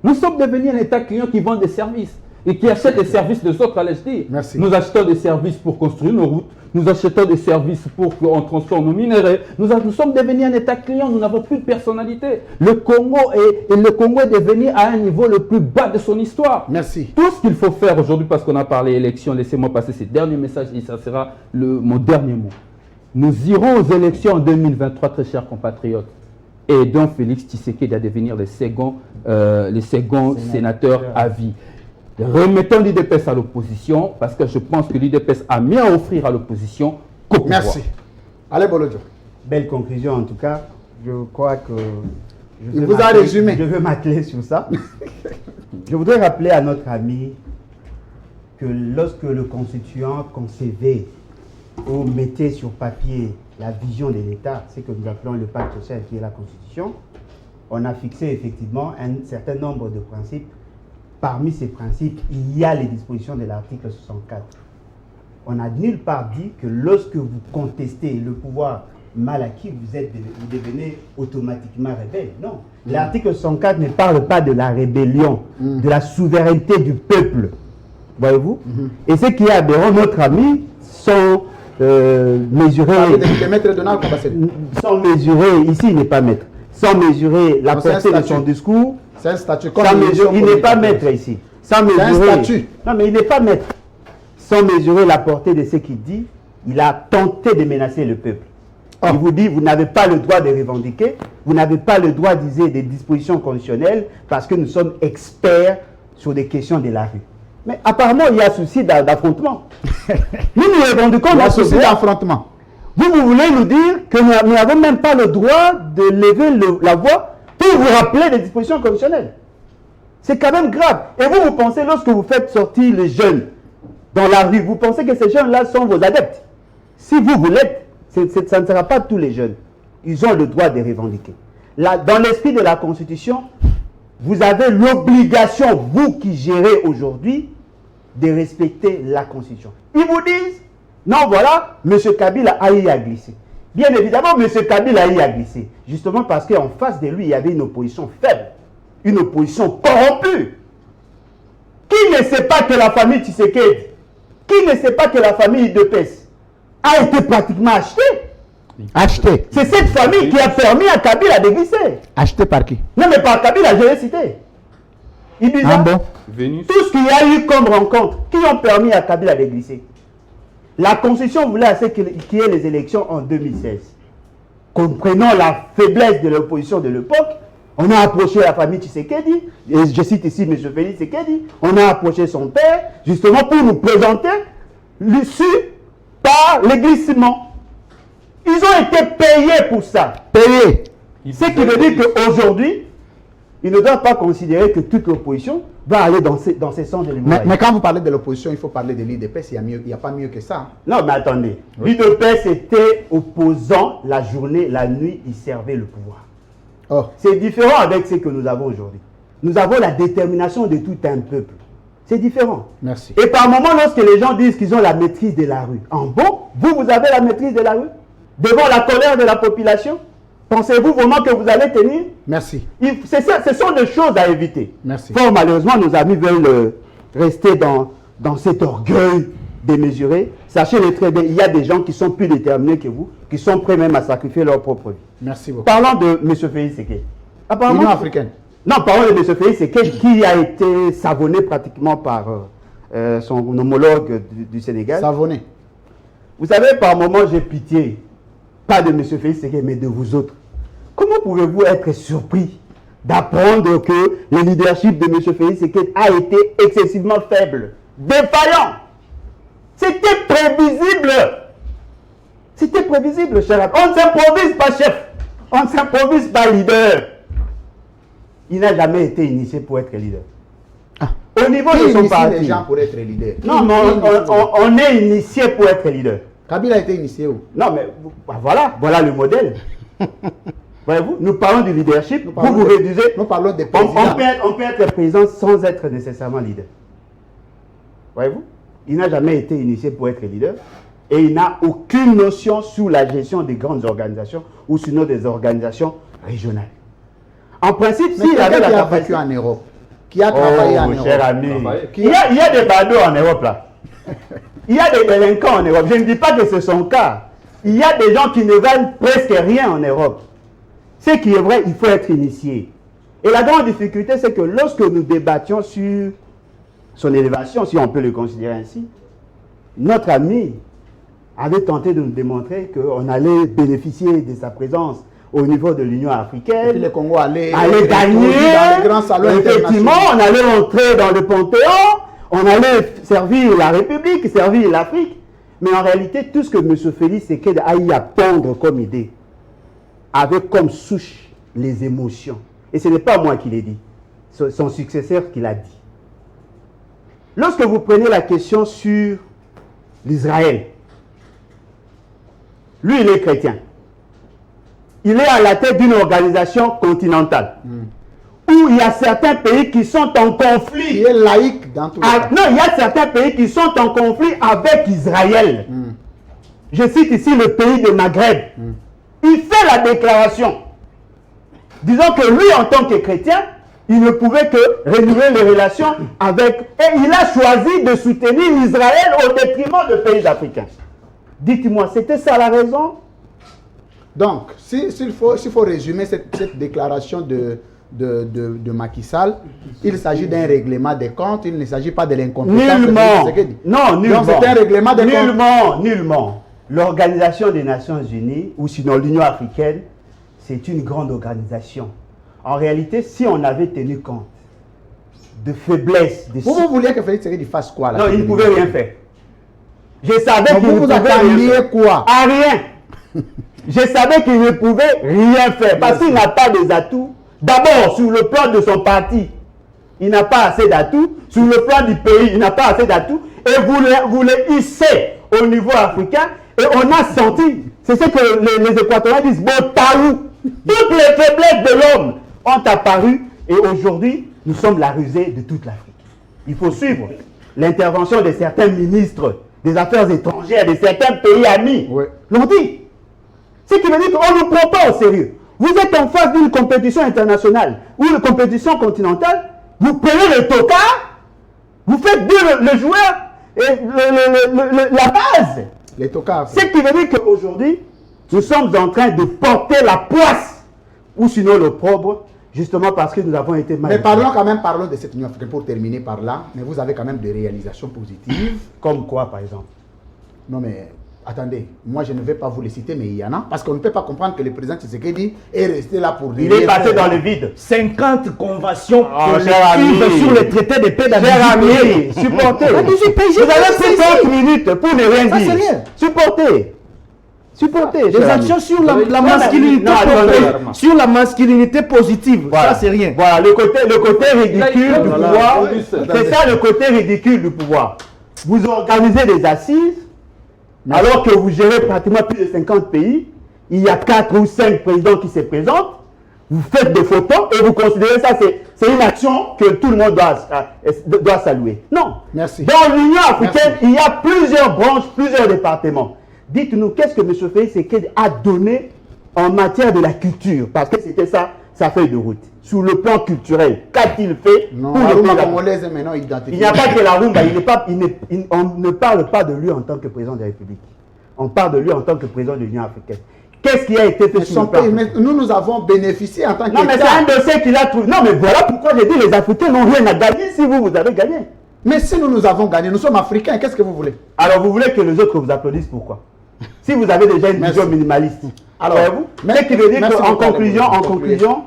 Nous sommes devenus un État client qui vend des services et qui achète des services des autres, allez-je dire. Merci. Nous achetons des services pour construire nos routes. Nous achetons des services pour qu'on transforme nos minéraux. Nous sommes devenus un État client, nous n'avons plus de personnalité. Le Congo est devenu à un niveau le plus bas de son histoire. Merci. Tout ce qu'il faut faire aujourd'hui, parce qu'on a parlé élections, laissez-moi passer ces derniers messages et ça sera mon dernier mot. Nous irons aux élections en 2023, très chers compatriotes. Et donc Félix Tshisekedi à devenir les seconds sénateurs à vie. Remettons l'IDPS à l'opposition parce que je pense que l'IDPS a mieux à offrir à l'opposition qu'au pouvoir. Merci. Allez, Bolodjo. Belle conclusion en tout cas. Je crois que... Il vous a résumé. Je veux m'atteler sur ça. Je voudrais rappeler à notre ami que lorsque le constituant concevait ou mettait sur papier la vision de l'État, c'est que nous appelons le pacte social qui est la Constitution, on a fixé effectivement un certain nombre de principes. Parmi ces principes, il y a les dispositions de l'article 64. On n'a nulle part dit que lorsque vous contestez le pouvoir mal acquis, vous devenez automatiquement rebelle. Non. L'article 64 ne parle pas de la rébellion, de la souveraineté du peuple. Voyez-vous? Et ce qui est aberrant, notre ami, sont mesurés... Sans mesurer, ici il n'est pas maître, sans mesurer la portée de son discours. C'est un statut. Il n'est pas maître ici. Sans mesurer, c'est un statut. Non, mais il n'est pas maître. Sans mesurer la portée de ce qu'il dit, il a tenté de menacer le peuple. Il vous dit, vous n'avez pas le droit de revendiquer, vous n'avez pas le droit d'user des dispositions constitutionnelles parce que nous sommes experts sur des questions de la rue. Mais apparemment, il y a souci d'affrontement. Nous nous revendiquons un souci d'affrontement. Vous voulez nous dire que nous n'avons même pas le droit de lever la voix pour vous rappeler les dispositions constitutionnelles. C'est quand même grave. Et vous pensez, lorsque vous faites sortir les jeunes dans la rue, vous pensez que ces jeunes-là sont vos adeptes. Si vous l'êtes, ça ne sera pas tous les jeunes. Ils ont le droit de revendiquer. dans l'esprit de la Constitution, vous avez l'obligation, vous qui gérez aujourd'hui, de respecter la Constitution. Ils vous disent, non, voilà, M. Kabila a y à glisser. Bien évidemment, M. Kabila a y à glisser. Justement parce qu'en face de lui, il y avait une opposition faible, une opposition corrompue. Qui ne sait pas que la famille Tshisekedi, qui ne sait pas que la famille Idepes a été pratiquement achetée? Acheté. C'est cette famille qui a permis à Kabila de glisser. Acheté par qui? Non, mais par Kabila, je l'ai cité. Il disait, Ah bon? tout ce qu'il y a eu comme rencontre, qui ont permis à Kabila de glisser. La Constitution voulait assez qu'il y ait les élections en 2016. Comprenant la faiblesse de l'opposition de l'époque, on a approché la famille Tshisekedi, et je cite ici M. Félix Tshisekedi, on a approché son père, justement pour nous présenter l'issue par les glissements. Ils ont été payés pour ça. Payé. Ce qui veut dire qu'aujourd'hui, ils ne doivent pas considérer que toute l'opposition va aller dans ces sens de l'hémorragie. Mais quand vous parlez de l'opposition, il faut parler de l'IDPS. Il n'y a pas mieux que ça. Non, mais attendez. L'IDPS était opposant la journée, la nuit, il servait le pouvoir. Oh. C'est différent avec ce que nous avons aujourd'hui. Nous avons la détermination de tout un peuple. C'est différent. Merci. Et par moment, lorsque les gens disent qu'ils ont la maîtrise de la rue, en bon, vous avez la maîtrise de la rue? Devant la colère de la population? Pensez-vous vraiment que vous allez tenir? Merci. Ce sont des choses à éviter. Merci. Fort malheureusement, nos amis veulent rester dans cet orgueil démesuré. Sachez-le très bien, il y a des gens qui sont plus déterminés que vous, qui sont prêts même à sacrifier leur propre vie. Merci beaucoup. Parlons de M. Félix Tshisekedi. L'Union africaine. Non, parlons de M. Félix Tshisekedi qui a été savonné pratiquement par son homologue du Sénégal. Savonné. Vous savez, par moment, j'ai pitié. Pas de M. Félix Tshisekedi, mais de vous autres. Comment pouvez-vous être surpris d'apprendre que le leadership de M. Félix Tshisekedi a été excessivement faible, défaillant? C'était prévisible. C'était prévisible, cher ami. On ne s'improvise pas chef. On ne s'improvise pas leader. Il n'a jamais été initié pour être leader. Ah. Au niveau de son parti. Les gens pour être leader. Non, mais on est initié pour être leader. Kabila a été initié où? Non, mais voilà le modèle. Voyez-vous, nous parlons du leadership. Vous réduisez. Nous parlons des présidents. On peut être président sans être nécessairement leader. Voyez-vous, il n'a jamais été initié pour être leader et il n'a aucune notion sur la gestion des grandes organisations ou sinon des organisations régionales. En principe, s'il avait la capacité en Europe, qui a travaillé en Europe, cher ami, il y a des badauds en Europe là. Il y a des délinquants en Europe. Je ne dis pas que c'est son cas. Il y a des gens qui ne valent presque rien en Europe. Ce qui est vrai, il faut être initié. Et la grande difficulté, c'est que lorsque nous débattions sur son élévation, si on peut le considérer ainsi, notre ami avait tenté de nous démontrer qu'on allait bénéficier de sa présence au niveau de l'Union africaine. Et le Congo allait gagner dans les grands salons effectivement, on allait rentrer dans le Panthéon, on allait servir la République, servir l'Afrique. Mais en réalité, tout ce que M. Félix Tshisekedi a eu à pondre comme idée, avait comme souche les émotions. Et ce n'est pas moi qui l'ai dit, c'est son successeur qui l'a dit. Lorsque vous prenez la question sur l'Israël, lui, il est chrétien. Il est à la tête d'une organisation continentale où il y a certains pays qui sont en conflit. Il est laïque dans tout le monde. Non, il y a certains pays qui sont en conflit avec Israël. Je cite ici le pays de Maghreb. Il fait la déclaration. Disons que lui, en tant que chrétien, il ne pouvait que renouer les relations avec... Et il a choisi de soutenir Israël au détriment des pays africains. Dites-moi, c'était ça la raison? Donc, s'il faut résumer cette déclaration de Macky Sall, il s'agit d'un règlement des comptes, il ne s'agit pas de l'incompétence. Nullement. Non, nullement. Donc, c'est un règlement des comptes. Nullement. L'Organisation des Nations Unies, ou sinon l'Union africaine, c'est une grande organisation. En réalité, si on avait tenu compte de faiblesse... Vous vouliez que Félix Tshisekedi fasse quoi là? Non, il ne pouvait rien faire. Je savais qu'il ne vous pouvait rien faire. Quoi? À rien. Je savais qu'il ne pouvait rien faire parce qu'il n'a pas des atouts. D'abord, sur le plan de son parti, il n'a pas assez d'atouts. Sur le plan du pays, il n'a pas assez d'atouts. Et vous les hissez au niveau africain. Et on a senti, c'est ce que les Équatoriens disent, Botaou. Toutes les faiblesses de l'homme ont apparu et aujourd'hui, nous sommes la rusée de toute l'Afrique. Il faut suivre l'intervention de certains ministres des Affaires étrangères de certains pays amis. Oui. L'ont dit. Ce qui veut dire qu'on ne nous prend pas au sérieux. Vous êtes en face d'une compétition internationale ou une compétition continentale, vous prenez le tocard, vous faites dire le joueur et la base. Les tocards. Ce qui veut dire qu'aujourd'hui, nous sommes en train de porter la poisse, ou sinon l'opprobre, justement parce que nous avons été mal. Mais parlons de cette Union africaine pour terminer par là. Mais vous avez quand même des réalisations positives. Comme quoi, par exemple? Non mais, attendez, moi je ne vais pas vous les citer, mais il y en a. Parce qu'on ne peut pas comprendre que le président Tshisekedi est resté là pour... Il est passé dans le vide. 50 conventions cher ami. sur le traité de paix Cher ami, supportez. Vous avez pris 30 minutes pour ne rien Ça, dire. c'est rien. Supportez. Supportez. Des actions sur la masculinité, sur la masculinité positive. Voilà. Ça, c'est rien. Voilà, le côté ridicule du Voilà. pouvoir. Voilà. C'est ça le côté ridicule du pouvoir. Vous organisez des assises, alors que vous gérez pratiquement plus de 50 pays. Il y a 4 ou 5 présidents qui se présentent. Vous faites des photos et vous considérez ça, c'est une action que tout le monde doit saluer. Non. Merci. Dans l'Union africaine, Merci. il y a plusieurs branches, plusieurs départements. Dites-nous, qu'est-ce que M. Félix Tshisekedi a donné en matière de la culture? Parce que c'était ça, sa feuille de route. Sur le plan culturel, qu'a-t-il fait Non, pour la le Rumba pays? congolaise est maintenant identifiée. Il n'y a pas que la rumba, on ne parle pas de lui en tant que président de la République. On parle de lui en tant que président de l'Union africaine. Qu'est-ce qui a été fait Mais sur le plan? mais nous avons bénéficié en tant Non, mais c'est qu'État. un dossier qu'il a trouvé. Non, mais voilà pourquoi j'ai dit les Africains n'ont rien à gagner si vous avez gagné. Mais si nous avons gagné, nous sommes africains, qu'est-ce que vous voulez? Alors vous voulez que les autres vous applaudissent, pourquoi? Si vous avez déjà une Merci. vision minimaliste. Alors, Voyez-vous? merci- Ce qui veut dire merci qu'en beaucoup, conclusion, Alain, en pour conclure. conclusion,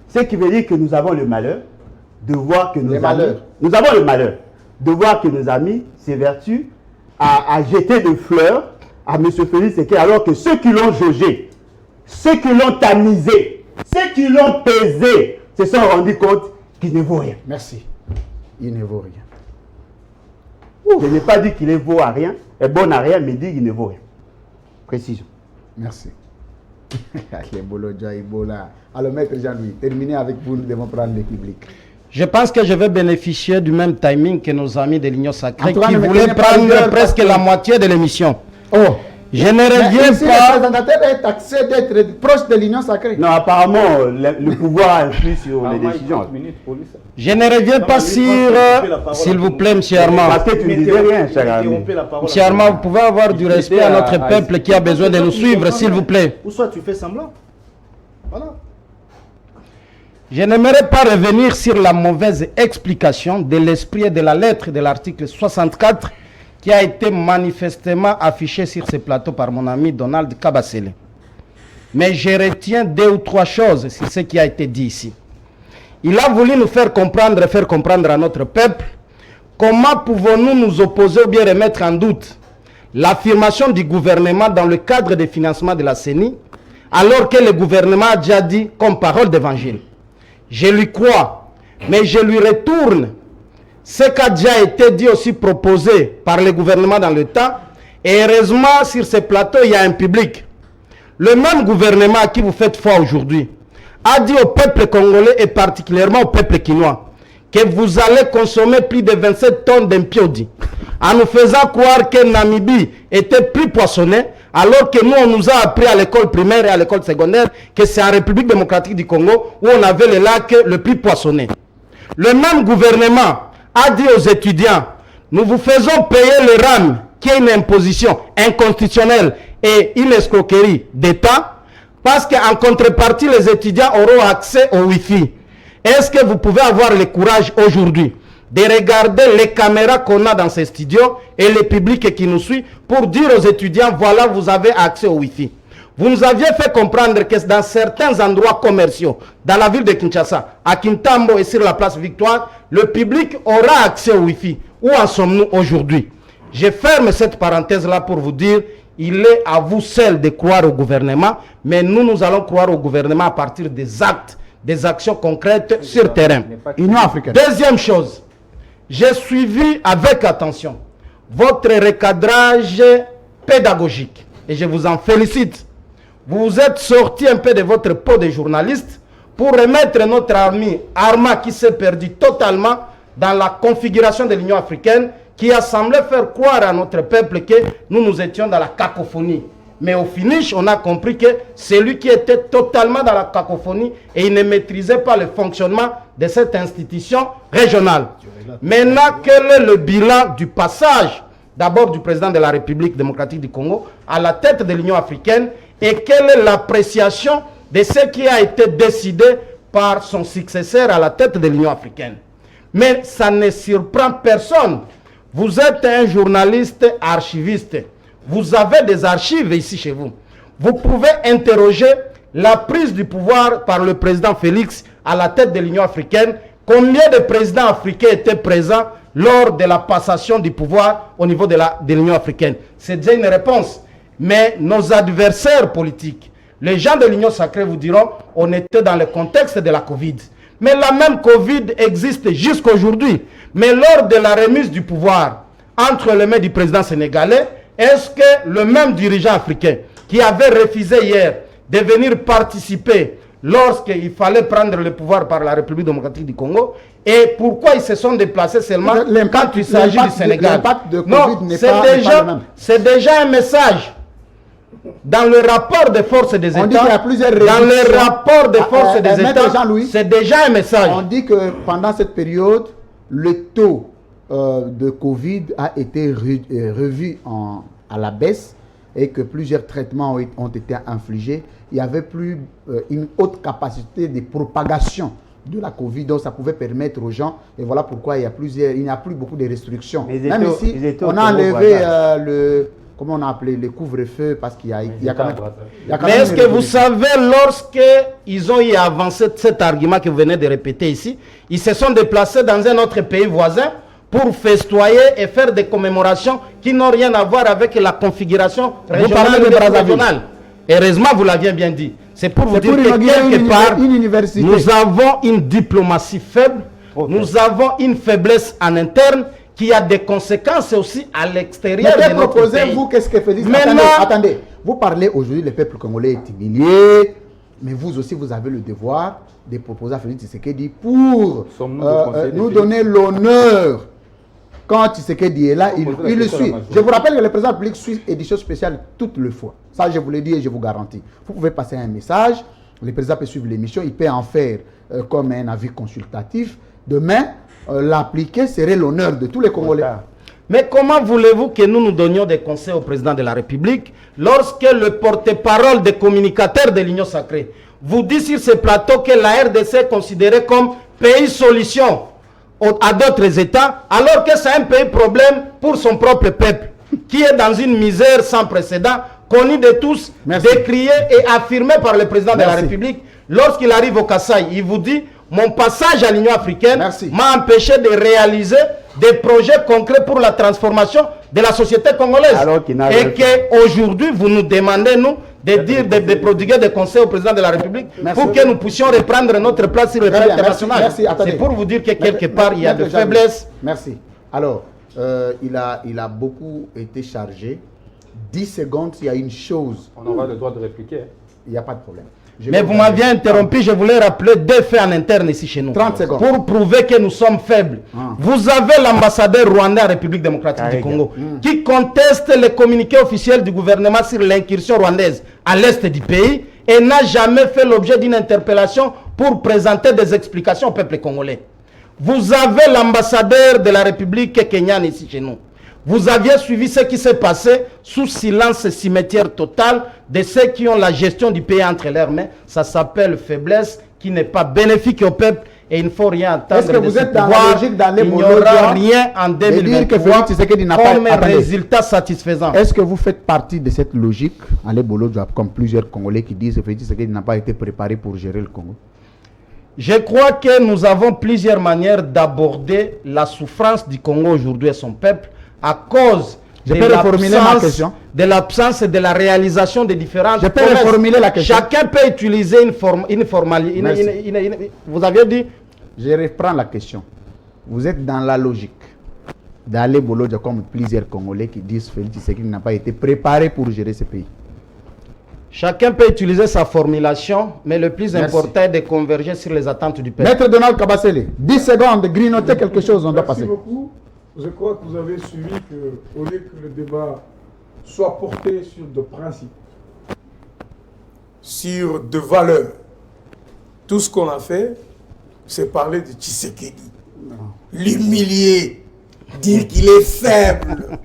ce qui veut dire que nous avons le malheur de voir que nos Les amis, malheurs. nous avons le malheur de voir que nos amis s'évertuent à jeter des fleurs à M. Félix Tshisekedi, alors que ceux qui l'ont jaugé, ceux qui l'ont tamisé, ceux qui l'ont pesé, se sont rendus compte qu'il ne vaut rien. Merci. Il ne vaut rien. Je n'ai pas dit qu'il est beau à rien, est bon à rien, mais dit qu'il ne vaut rien. Précision. Merci. Les Bolodja, Ibola. Alors, maître Jean-Louis, terminez avec vous, nous devons prendre le public. Je pense que je vais bénéficier du même timing que nos amis de l'Union Sacrée En tout cas, qui ne me voulaient tenez pas rigueur prendre parce presque que- la moitié de l'émission. Oh, Je ne mais reviens ici, le pas. présentateur est taxé d'être proche de l'Union sacrée. Non, apparemment, le pouvoir influe sur les décisions. Je ne reviens pas sur, s'il vous plaît, M. Armand. Parce que tu ne disais rien, cher ami. M. Armand, vous pouvez avoir du respect à notre peuple qui a besoin de nous suivre, s'il vous plaît. Ou soit tu fais semblant. Voilà. Je n'aimerais pas revenir sur la mauvaise explication de l'esprit et de la lettre de l'article 64 qui a été manifestement affiché sur ce plateau par mon ami Donald Kabasele. Mais je retiens 2 ou 3 choses sur ce qui a été dit ici. Il a voulu nous faire comprendre à notre peuple comment pouvons-nous nous opposer ou bien remettre en doute l'affirmation du gouvernement dans le cadre des financements de la CENI, alors que le gouvernement a déjà dit comme parole d'évangile. Je lui crois, mais je lui retourne ce qui a déjà été dit aussi proposé par le gouvernement dans le temps. Et heureusement, sur ce plateau, il y a un public. Le même gouvernement à qui vous faites foi aujourd'hui a dit au peuple congolais et particulièrement au peuple quinois que vous allez consommer plus de 27 tonnes d'impiodi, en nous faisant croire que Namibie était plus poissonnée, alors que nous, on nous a appris à l'école primaire et à l'école secondaire que c'est en République démocratique du Congo où on avait le lac le plus poissonné. Le même gouvernement a dit aux étudiants, nous vous faisons payer le RAM, qui est une imposition inconstitutionnelle et une escroquerie d'État, parce qu'en contrepartie, les étudiants auront accès au Wi-Fi. Est-ce que vous pouvez avoir le courage aujourd'hui de regarder les caméras qu'on a dans ces studios et le public qui nous suit pour dire aux étudiants, voilà, vous avez accès au Wi-Fi. Vous nous aviez fait comprendre que dans certains endroits commerciaux, dans la ville de Kinshasa, à Kintambo et sur la place Victoire, le public aura accès au Wi-Fi. Où en sommes-nous aujourd'hui? Je ferme cette parenthèse-là pour vous dire, il est à vous seul de croire au gouvernement, mais nous allons croire au gouvernement à partir des actes, des actions concrètes sur terrain. Union africaine. Deuxième chose, j'ai suivi avec attention votre recadrage pédagogique et je vous en félicite. vous êtes sorti un peu de votre peau de journaliste pour remettre notre armée, Arma, qui s'est perdue totalement dans la configuration de l'Union africaine, qui a semblé faire croire à notre peuple que nous étions dans la cacophonie. Mais au finish, on a compris que c'est lui qui était totalement dans la cacophonie et il ne maîtrisait pas le fonctionnement de cette institution régionale. Maintenant, quel est le bilan du passage d'abord du président de la République démocratique du Congo à la tête de l'Union africaine et quelle est l'appréciation de ce qui a été décidé par son successeur à la tête de l'Union africaine? Mais ça ne surprend personne. Vous êtes un journaliste archiviste. Vous avez des archives ici chez vous. Vous pouvez interroger la prise du pouvoir par le président Félix à la tête de l'Union africaine. Combien de présidents africains étaient présents lors de la passation du pouvoir au niveau de l'Union africaine? C'est déjà une réponse. Mais nos adversaires politiques, les gens de l'Union sacrée vous diront, on était dans le contexte de la Covid. Mais la même Covid existe jusqu'à aujourd'hui. Mais lors de la remise du pouvoir entre les mains du président sénégalais, est-ce que le même dirigeant africain qui avait refusé hier de venir participer lorsqu'il fallait prendre le pouvoir par la République démocratique du Congo, et pourquoi ils se sont déplacés seulement quand il s'agit du Sénégal? Non, c'est déjà un message. Dans le rapport des forces des États, dans le rapport des forces des États, c'est déjà un message. On dit que pendant cette période, le taux de Covid a été revu à la baisse et que plusieurs traitements ont été infligés. Il n'y avait plus une haute capacité de propagation de la Covid, donc ça pouvait permettre aux gens, et voilà pourquoi il n'y a plus beaucoup de restrictions. Même ici, on a enlevé comment on a appelé le couvre-feu parce qu'il y a quand même... Mais est-ce que vous savez, lorsqu'ils ont avancé cet argument que vous venez de répéter ici, ils se sont déplacés dans un autre pays voisin pour festoyer et faire des commémorations qui n'ont rien à voir avec la configuration régionale. Heureusement, vous l'aviez bien dit. C'est pour vous dire que quelque part, nous avons une diplomatie faible, nous avons une faiblesse en interne, qui a des conséquences aussi à l'extérieur de notre pays. Vous, qu'est-ce que Félix? Attendez, vous parlez aujourd'hui, le peuple congolais est humilié, mais vous aussi, vous avez le devoir de proposer à Félix Tshisekedi pour nous donner l'honneur. Quand Tshisekedi est là, il le suit. Je vous rappelle que le président public suit édition spéciale toutes les fois. Ça, je vous l'ai dit et je vous garantis. Vous pouvez passer un message, le président peut suivre l'émission, il peut en faire comme un avis consultatif. Demain, l'appliquer serait l'honneur de tous les Congolais. Mais comment voulez-vous que nous donnions des conseils au président de la République lorsque le porte-parole des communicateurs de l'Union sacrée vous dit sur ce plateau que la RDC est considérée comme pays solution à d'autres États, alors que c'est un pays problème pour son propre peuple, qui est dans une misère sans précédent, connu de tous, décrié et affirmé par le président de la République. Lorsqu'il arrive au Kasaï, il vous dit: mon passage à l'Union africaine m'a empêché de réaliser des projets concrets pour la transformation de la société congolaise. Et qu'aujourd'hui, vous nous demandez, nous, de prodiguer des conseils au président de la République pour que nous puissions reprendre notre place sur le plan international. C'est pour vous dire que quelque part, il y a de faiblesses. Merci. Alors, il a beaucoup été chargé. 10 secondes, il y a une chose. On aura le droit de répliquer. Il n'y a pas de problème. Mais vous m'aviez interrompu, je voulais rappeler 2 faits en interne ici chez nous. 30 secondes. Pour prouver que nous sommes faibles. Vous avez l'ambassadeur rwandais en République démocratique du Congo qui conteste les communiqués officiels du gouvernement sur l'incursion rwandaise à l'est du pays et n'a jamais fait l'objet d'une interpellation pour présenter des explications au peuple congolais. Vous avez l'ambassadeur de la République kenyane ici chez nous. Vous aviez suivi ce qui s'est passé sous silence et cimetière total de ceux qui ont la gestion du pays entre leurs mains. Ça s'appelle faiblesse qui n'est pas bénéfique au peuple et il ne faut rien attendre. Est-ce que vous êtes dans la logique d'aller il n'y aura rien en 2023 comme un résultat satisfaisant. Est-ce que vous faites partie de cette logique, Allez Bolo, comme plusieurs Congolais qui disent que Félix Tshisekedi n'a pas été préparé pour gérer le Congo? Je crois que nous avons plusieurs manières d'aborder la souffrance du Congo aujourd'hui et son peuple, à cause de l'absence de la réalisation des différentes promesses. Je peux reformuler la question. Chacun peut utiliser une formalité. Vous aviez dit? Je reprends la question. Vous êtes dans la logique d'aller Bolodja comme plusieurs Congolais qui disent que Félix Tshisekedi n'a pas été préparé pour gérer ce pays. Chacun peut utiliser sa formulation, mais le plus important est de converger sur les attentes du peuple. Maître Donald Kabasele, 10 secondes, grignoter quelque chose, on doit passer. Merci beaucoup. Je crois que vous avez suivi qu'au lieu que le débat soit porté sur de principes, sur de valeurs, tout ce qu'on a fait, c'est parler de Tshisekedi. L'humilier, dire qu'il est faible.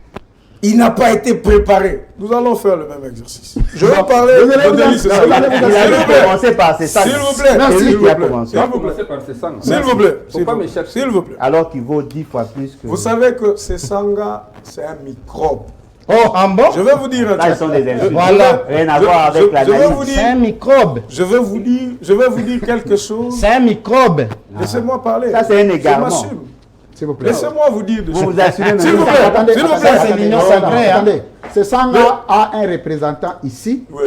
Il n'a pas été préparé. Nous allons faire le même exercice. Je vais parler de Denis Sassou. Il a commencé par ses sangs. S'il vous plaît. C'est lui qui a S'il vous commencé. plaît. S'il vous plaît. S'il vous plaît. Alors qu'il vaut 10 fois plus que... Vous savez que ces sangas, c'est un microbe. Oh, en bon? Je vais vous dire un Là, ils truc. sont des insultes. Voilà. Rien à voir avec la je vais naïve. vous C'est un dire, microbe. je vais vous dire quelque chose. C'est un microbe. Laissez-moi parler. Ça, c'est un Je égarement. m'assume. S'il vous plaît. Laissez-moi vous dire des Vous choses. vous assumez S'il vous maintenant. plaît. Attendez, S'il vous attendez, plaît. c'est l'union attendez, sacrée, hein. attendez. Ce sang-là a un représentant ici. Oui.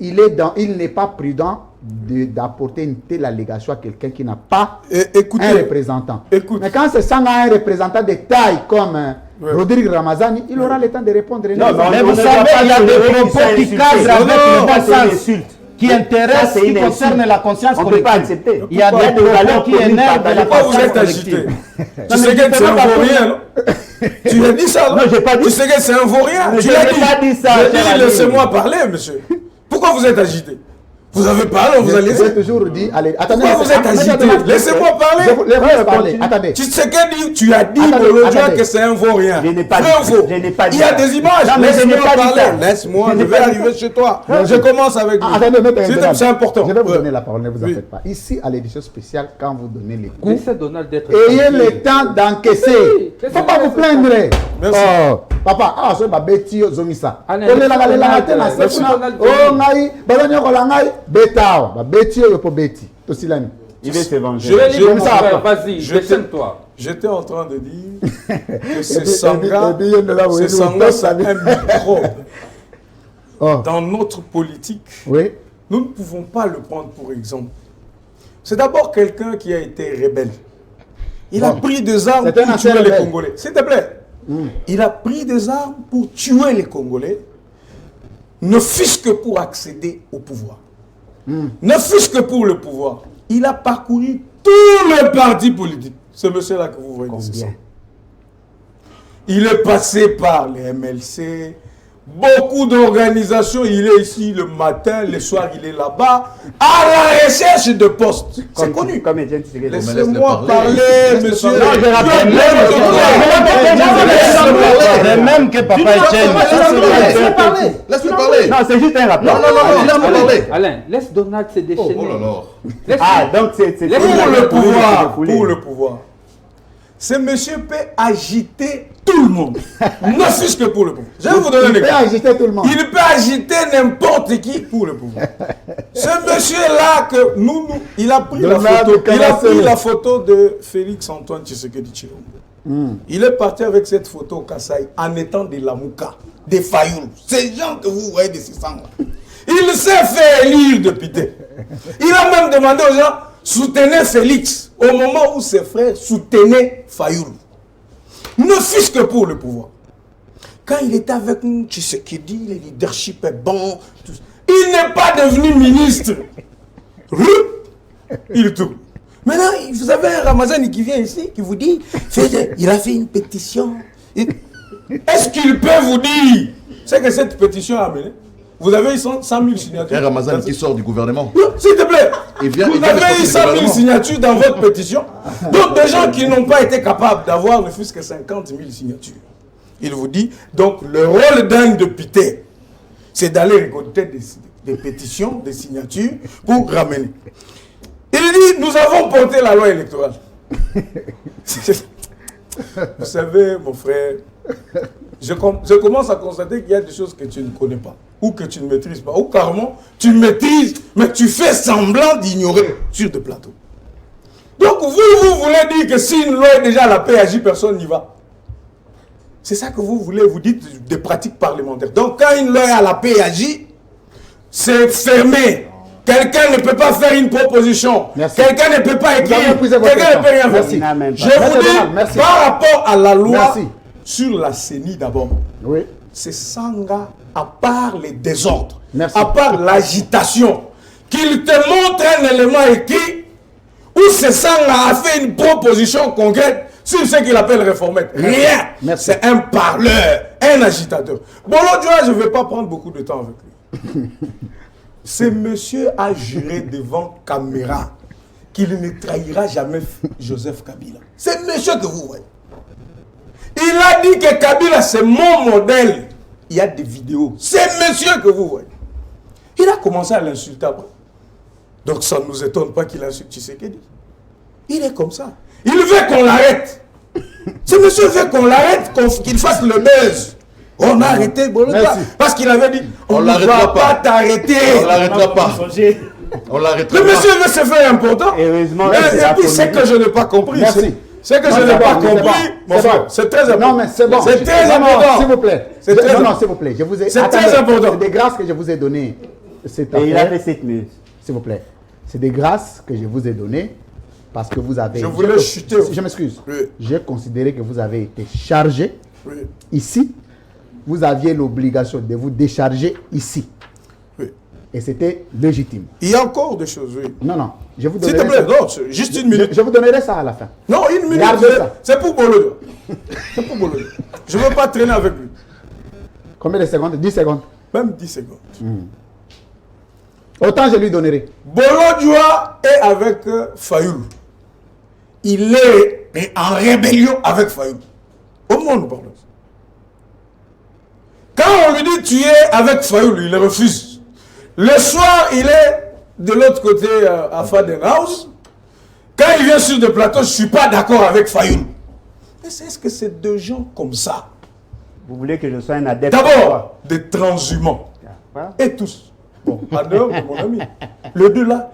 Il n'est pas prudent d'apporter une telle allégation à quelqu'un qui n'a pas Écoutez. un représentant. Écoute. Mais quand ce sang a un représentant de taille comme Ouais. Rodrigue Ramazani, il aura le temps de répondre. Non, Mais on vous ne savez, doit pas il y a dire des que propos c'est qui insulté. cadrent avec Non, le bon ça, c'est une sens, insulte. qui Ça, intéressent, c'est qui une insulte. concernent la conscience On ne peut pas collective. accepter. Il y a Il y a des des propos valeurs qui communes énervent partagées. la Pourquoi vous conscience êtes agité? collective. Tu sais que c'est un vaurien, non? Tu as dit ça, non? Non, j'ai pas dit. Tu sais que c'est un vaurien? Mais Tu je l'as n'ai dit. pas dit ça, J'ai cher dit, ami. laissez-moi parler, monsieur. Pourquoi vous êtes agité? Vous avez parlé, on vous a J'ai laissé. toujours dit, allez, attendez. Pourquoi vous êtes agité? Laissez-moi parler. Laissez-moi parler, attendez. Tu sais que tu as dit, Attendez, Bolodjoa, attendez. que c'est un vaurien. Je n'ai pas Vrai dit ou ça. faux? Je n'ai pas dit Il y a ça. des images. Non, mais je n'ai Laisse-moi pas dit parler. ça. Laisse-moi, Je je n'ai vais pas dit arriver ça. chez toi. Non, Je commence avec vous. Attendez, C'est important. Je vais vous Ouais. donner la parole, ne vous en Oui. faites pas. Ici, à l'édition spéciale, quand vous donnez les coups, Laissez Donald d'être ayez tranquille. le temps d'encaisser. Oui, Il ne faut pas vous laissez-le plaindre. Merci. Oh, papa, ah, ce babeti zomisa. Allez, On est là, laissez là, Donald, là, là, laissez là, Donald oh, ngai, bazani yokola ngai, beta, babeti yo po beti. Tosilani. Il veut se venger. Je- Je je- vais mon ça, frère, après. vas-y, Je déchaîne-toi. J'étais en train de dire que Et ces puis, sangas, et puis, il y en a là où ces ils nous sangas, tapent, c'est un ça. microbe. Oh, Dans notre politique, oui. nous ne pouvons pas le prendre pour exemple. C'est d'abord quelqu'un qui a été rebelle. Il a Bon. pris des armes C'est un pour ancien tuer les rebelle. Congolais. S'il te plaît. Il a pris des armes pour tuer les Congolais, ne fût-ce que pour accéder au pouvoir. Ne fût-ce que pour le pouvoir. Il a parcouru tous les partis politiques. Ce monsieur-là que vous voyez, c'est ça. Combien? Il est passé par les MLC, beaucoup d'organisations. Il est ici le matin, le soir, il est là-bas, à la recherche de postes. C'est connu. Comme Etienne Tshisekedi. Laissez-moi parler, monsieur. Non, je rappelle de même que Papa Etienne. Laisse-le parler. Laisse-le parler. Non, c'est juste un rappel. Laisse-le parler. Alain, laisse Donald se déchaîner. Oh là là. Laisse-le. Ah, donc c'est... Laisse- Pour le pouvoir, Foulé. pour le pouvoir. Ce monsieur peut agiter tout le monde. Ne fût-ce que pour le pouvoir. Je vais vous donner un Il peut exemple. agiter tout le monde. Il peut agiter n'importe qui pour le pouvoir. Ce monsieur-là que il a pris la photo de Félix Antoine Tshisekedi Tshilombo. Il est parti avec cette photo au Kasaï en étant des Lamouka, des Fayoul. Ces gens que vous voyez de ces sangs-là. Il s'est fait élire député. Il a même demandé aux gens, soutenez Félix au moment où ses frères soutenaient Fayoul. Ne fût-ce que pour le pouvoir. Quand il était avec nous, Tshisekedi, le leadership est bon. Tout ça. Il n'est pas devenu ministre. Il tourne. Maintenant, vous avez un Ramazani qui vient ici, qui vous dit, il a fait une pétition. Est-ce qu'il peut vous dire ce que cette pétition a amené? Vous avez eu 100 000 signatures. Un Ramazan qui sort du gouvernement. Non, s'il te plaît. Il vient- Vous il vient de avez eu sortir 100 du 000 gouvernement. signatures dans votre pétition. Donc, des gens qui n'ont pas été capables d'avoir ne fût-ce que 50 000 signatures. Il vous dit, donc, le rôle d'un député, c'est d'aller récolter des pétitions, des signatures pour ramener. Il dit, nous avons porté la loi électorale. Vous savez, mon frère, je commence à constater qu'il y a des choses que tu ne connais pas, ou que tu ne maîtrises pas, ou carrément, tu maîtrises, mais tu fais semblant d'ignorer sur des plateaux. Donc, vous voulez dire que si une loi est déjà à la PAJ, personne n'y va. C'est ça que vous voulez, vous dites des pratiques parlementaires. Donc, quand une loi est à la PAJ, c'est fermé. Quelqu'un ne peut pas faire une proposition. Merci. Quelqu'un ne peut pas avez écrire. épuisé votre Quelqu'un ne temps. peut rien faire. Merci. Il n'a même pas. Je vous Maître dis, Donald, merci. par rapport à la loi Merci. sur la CENI d'abord, Oui. c'est Sanga, à part les désordres, Merci. à part l'agitation, qu'il te montre un élément écrit où c'est Sanga a fait une proposition concrète sur ce qu'il appelle réformette. Rien. Merci. C'est un parleur, un agitateur. Bolo Dioula, je ne vais pas prendre beaucoup de temps avec lui. Ce monsieur a juré devant caméra qu'il ne trahira jamais Joseph Kabila. C'est monsieur que vous voyez. Il a dit que Kabila c'est mon modèle. Il y a des vidéos. C'est monsieur que vous voyez. Il a commencé à l'insulter après. Donc ça ne nous étonne pas qu'il insulte Tshisekedi. Il est comme ça. Il veut qu'on l'arrête. Ce monsieur veut qu'on l'arrête, qu'il fasse le buzz. On a arrêté Bolota parce qu'il avait dit on ne va pas t'arrêter. On l'arrêtera pas. On l'arrêtera Le pas. monsieur veut se faire important. Heureusement, Et puis c'est que je n'ai pas compris. Merci. C'est que je n'ai pas compris. Mon frère, c'est très important. Non, mais c'est bon. C'est très Non, non, important. s'il vous plaît. C'est très Non, non, important. s'il vous plaît. Je vous ai... C'est Attendez, très important. C'est des grâces que je vous ai données. Cette Et il a affaire. fait 7 minutes. S'il vous plaît. C'est des grâces que je vous ai données parce que vous avez... Je voulais chuter. Je m'excuse. Oui. J'ai considéré que vous avez été chargé Oui. ici. Vous aviez l'obligation de vous décharger ici. Oui. Et c'était légitime. Il y a encore des choses, oui. Non, non. Je vous S'il te donnerai plaît, ça. non, c'est juste une minute. Je vous donnerai ça à la fin. Non, une minute. Gardez ça. C'est pour Bolo. C'est pour Bolo. Je ne veux pas traîner avec lui. Combien de secondes? 10 secondes. Même 10 secondes. Autant je lui donnerai. Bolo Dioula est avec Fayoulou. Il est en rébellion avec Fayoulou. Au monde, pardon. Quand on lui dit tu es avec Fayoulou, il refuse. Le soir, il est de l'autre côté à Fadenhouse. Quand il vient sur le plateau, je ne suis pas d'accord avec Fayoulou. Mais est-ce que c'est deux gens comme ça? Vous voulez que je sois un adepte? D'abord, des transhumants. Voilà. Et tous. Bon, en dehors de mon ami. Le deux là,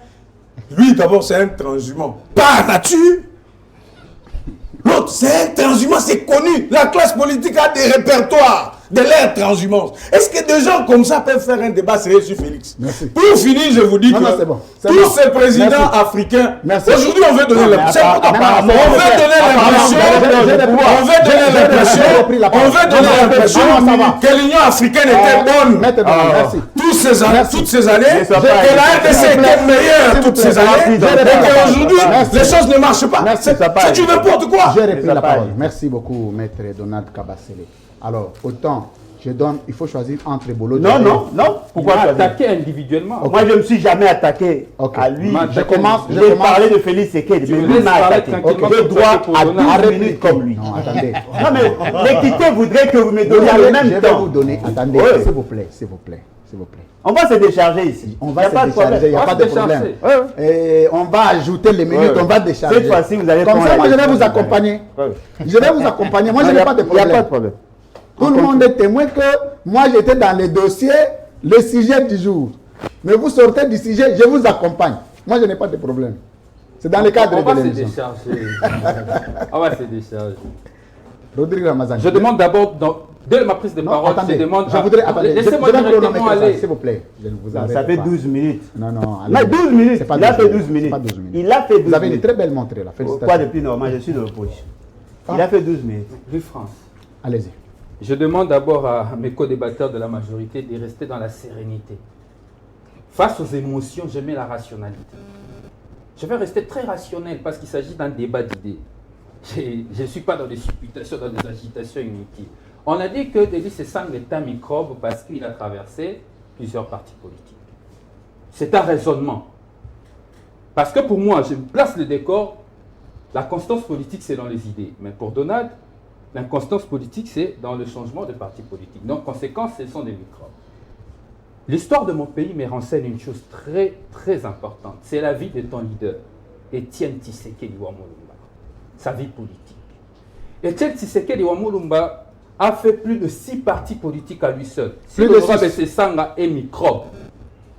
lui d'abord c'est un transhumant. Par nature. L'autre c'est un transhumant, c'est connu. La classe politique a des répertoires de leur transhumance. Est-ce que des gens comme ça peuvent faire un débat sérieux sur Félix? Merci. Pour finir, je vous dis Non, que non, c'est bon, c'est tous bon. ces présidents Merci. africains, Merci. aujourd'hui on veut donner Non, mais l'impression. apparemment, On veut donner l'impression. On veut donner l'impression. On veut donner l'impression que l'Union africaine était bonne. Maintenant, merci. Toutes ces années, Ne sois que pas la RDC était meilleure toutes ces années, et qu'aujourd'hui, Merci. les choses ne marchent pas. Merci. C'est du n'importe quoi. J'ai repris la pas parole. dit. Merci beaucoup, maître Donald Kabasele. Alors, autant, je donne, il faut choisir entre Bolo Non, Dioula- non, non. Pourquoi Il m'a choisir? attaqué individuellement. Moi, je ne me suis jamais attaqué Ok. à lui. Moi, Je commence. Je J'ai commence. parlé de Félix Sekedi, Tu mais me lui laisses m'a parler attaqué. tranquillement, J'ai comme droit ça, pour à donner 12 répliquer. minutes comme lui. Non, attendez. Non, mais l'équité voudrait que vous me Je donniez en vais même vous temps. donner. Attendez, Ouais. s'il vous plaît, s'il vous plaît, s'il vous plaît. On va se décharger ici. On Y va a se pas de problème. décharger, il n'y a On va pas se de décharger. problème. Et on va ajouter les minutes, Ouais. on va décharger. Cette fois-ci, vous allez Comme prendre ça, la moi, je vais décision. vous accompagner. Ouais. Je vais vous accompagner. Moi, je Non, n'ai y a- pas de y a pas de problème. problème. Tout le monde est témoin que moi, j'étais dans les dossiers, le sujet du jour. Mais vous sortez du sujet, je vous accompagne. Moi, je n'ai pas de problème. C'est dans le cadre On va de se l'émission. décharger. On va se décharger. Rodrigue Ramazan. Je demande d'abord, dès ma prise de Non, parole, attendez, je demande. je voudrais. Attendez, Laissez-moi je vais directement chronométrer ça, aller. s'il vous plaît. Je ne vous Ça arrête fait pas. 12 minutes. Non, non. Mais allez. 12 minutes. C'est pas Il a 12 fait minutes. 12 minutes. C'est pas 12 minutes. Il a fait 12 Vous avez une minutes. très belle montrée là. Quoi Félicitations. depuis normal, je suis de l'opposition. Ah. Il a fait 12 minutes. Vive France. Allez-y. Je demande d'abord à mes co-débatteurs de la majorité de rester dans la sérénité. Face aux émotions, je mets la rationalité. Je vais rester très rationnel parce qu'il s'agit d'un débat d'idées. Je ne suis pas dans des supputations, dans des agitations inutiles. On a dit que Denis Sassang est un microbe parce qu'il a traversé plusieurs partis politiques. C'est un raisonnement. Parce que pour moi, je place le décor, la constance politique, c'est dans les idées. Mais pour Donald, l'inconstance politique, c'est dans le changement de parti politique. Donc, conséquence, ce sont des microbes. L'histoire de mon pays me renseigne une chose très, très importante. C'est la vie de ton leader, Étienne Tshisekedi Wamulumba. Sa vie politique. Étienne Tshisekedi Wamulumba a fait plus de 6 partis politiques à lui seul. Si Plus de l'honorable 6. Sanga est microbe,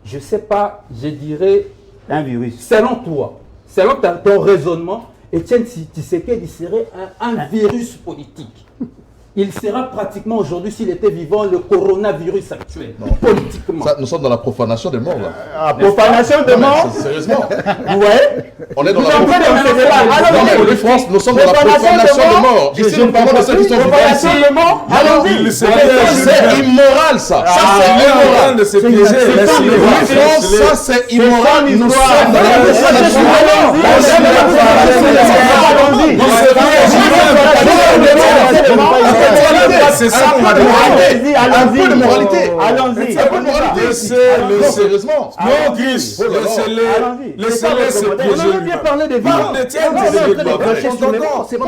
je ne sais pas, je dirais, Un virus. selon toi, selon ton raisonnement, Étienne Tshisekedi serait un virus politique. il sera pratiquement aujourd'hui, s'il était vivant, le coronavirus actuel, politiquement. Ça, nous sommes dans la profanation des morts, là. Profanation de Non, mais mort. sérieusement. Vous voyez? On est dans Vous la êtes en train de me faire là. Non, mais en France, nous sommes dans la profanation des morts. Ici, nous parlons de ceux qui sont vivants ici. Allons-y. C'est immoral, ça. Ça, c'est immoral. de se piéger. Ça, c'est immoral. Nous sommes dans la profanation des morts. C'est ça, on va demander. Un peu de moralité. Allons-y. Un peu de moralité. Sérieusement. Non, Chris, laissez-les se piéger. On a bien parlé des Pas de tiens, c'est pas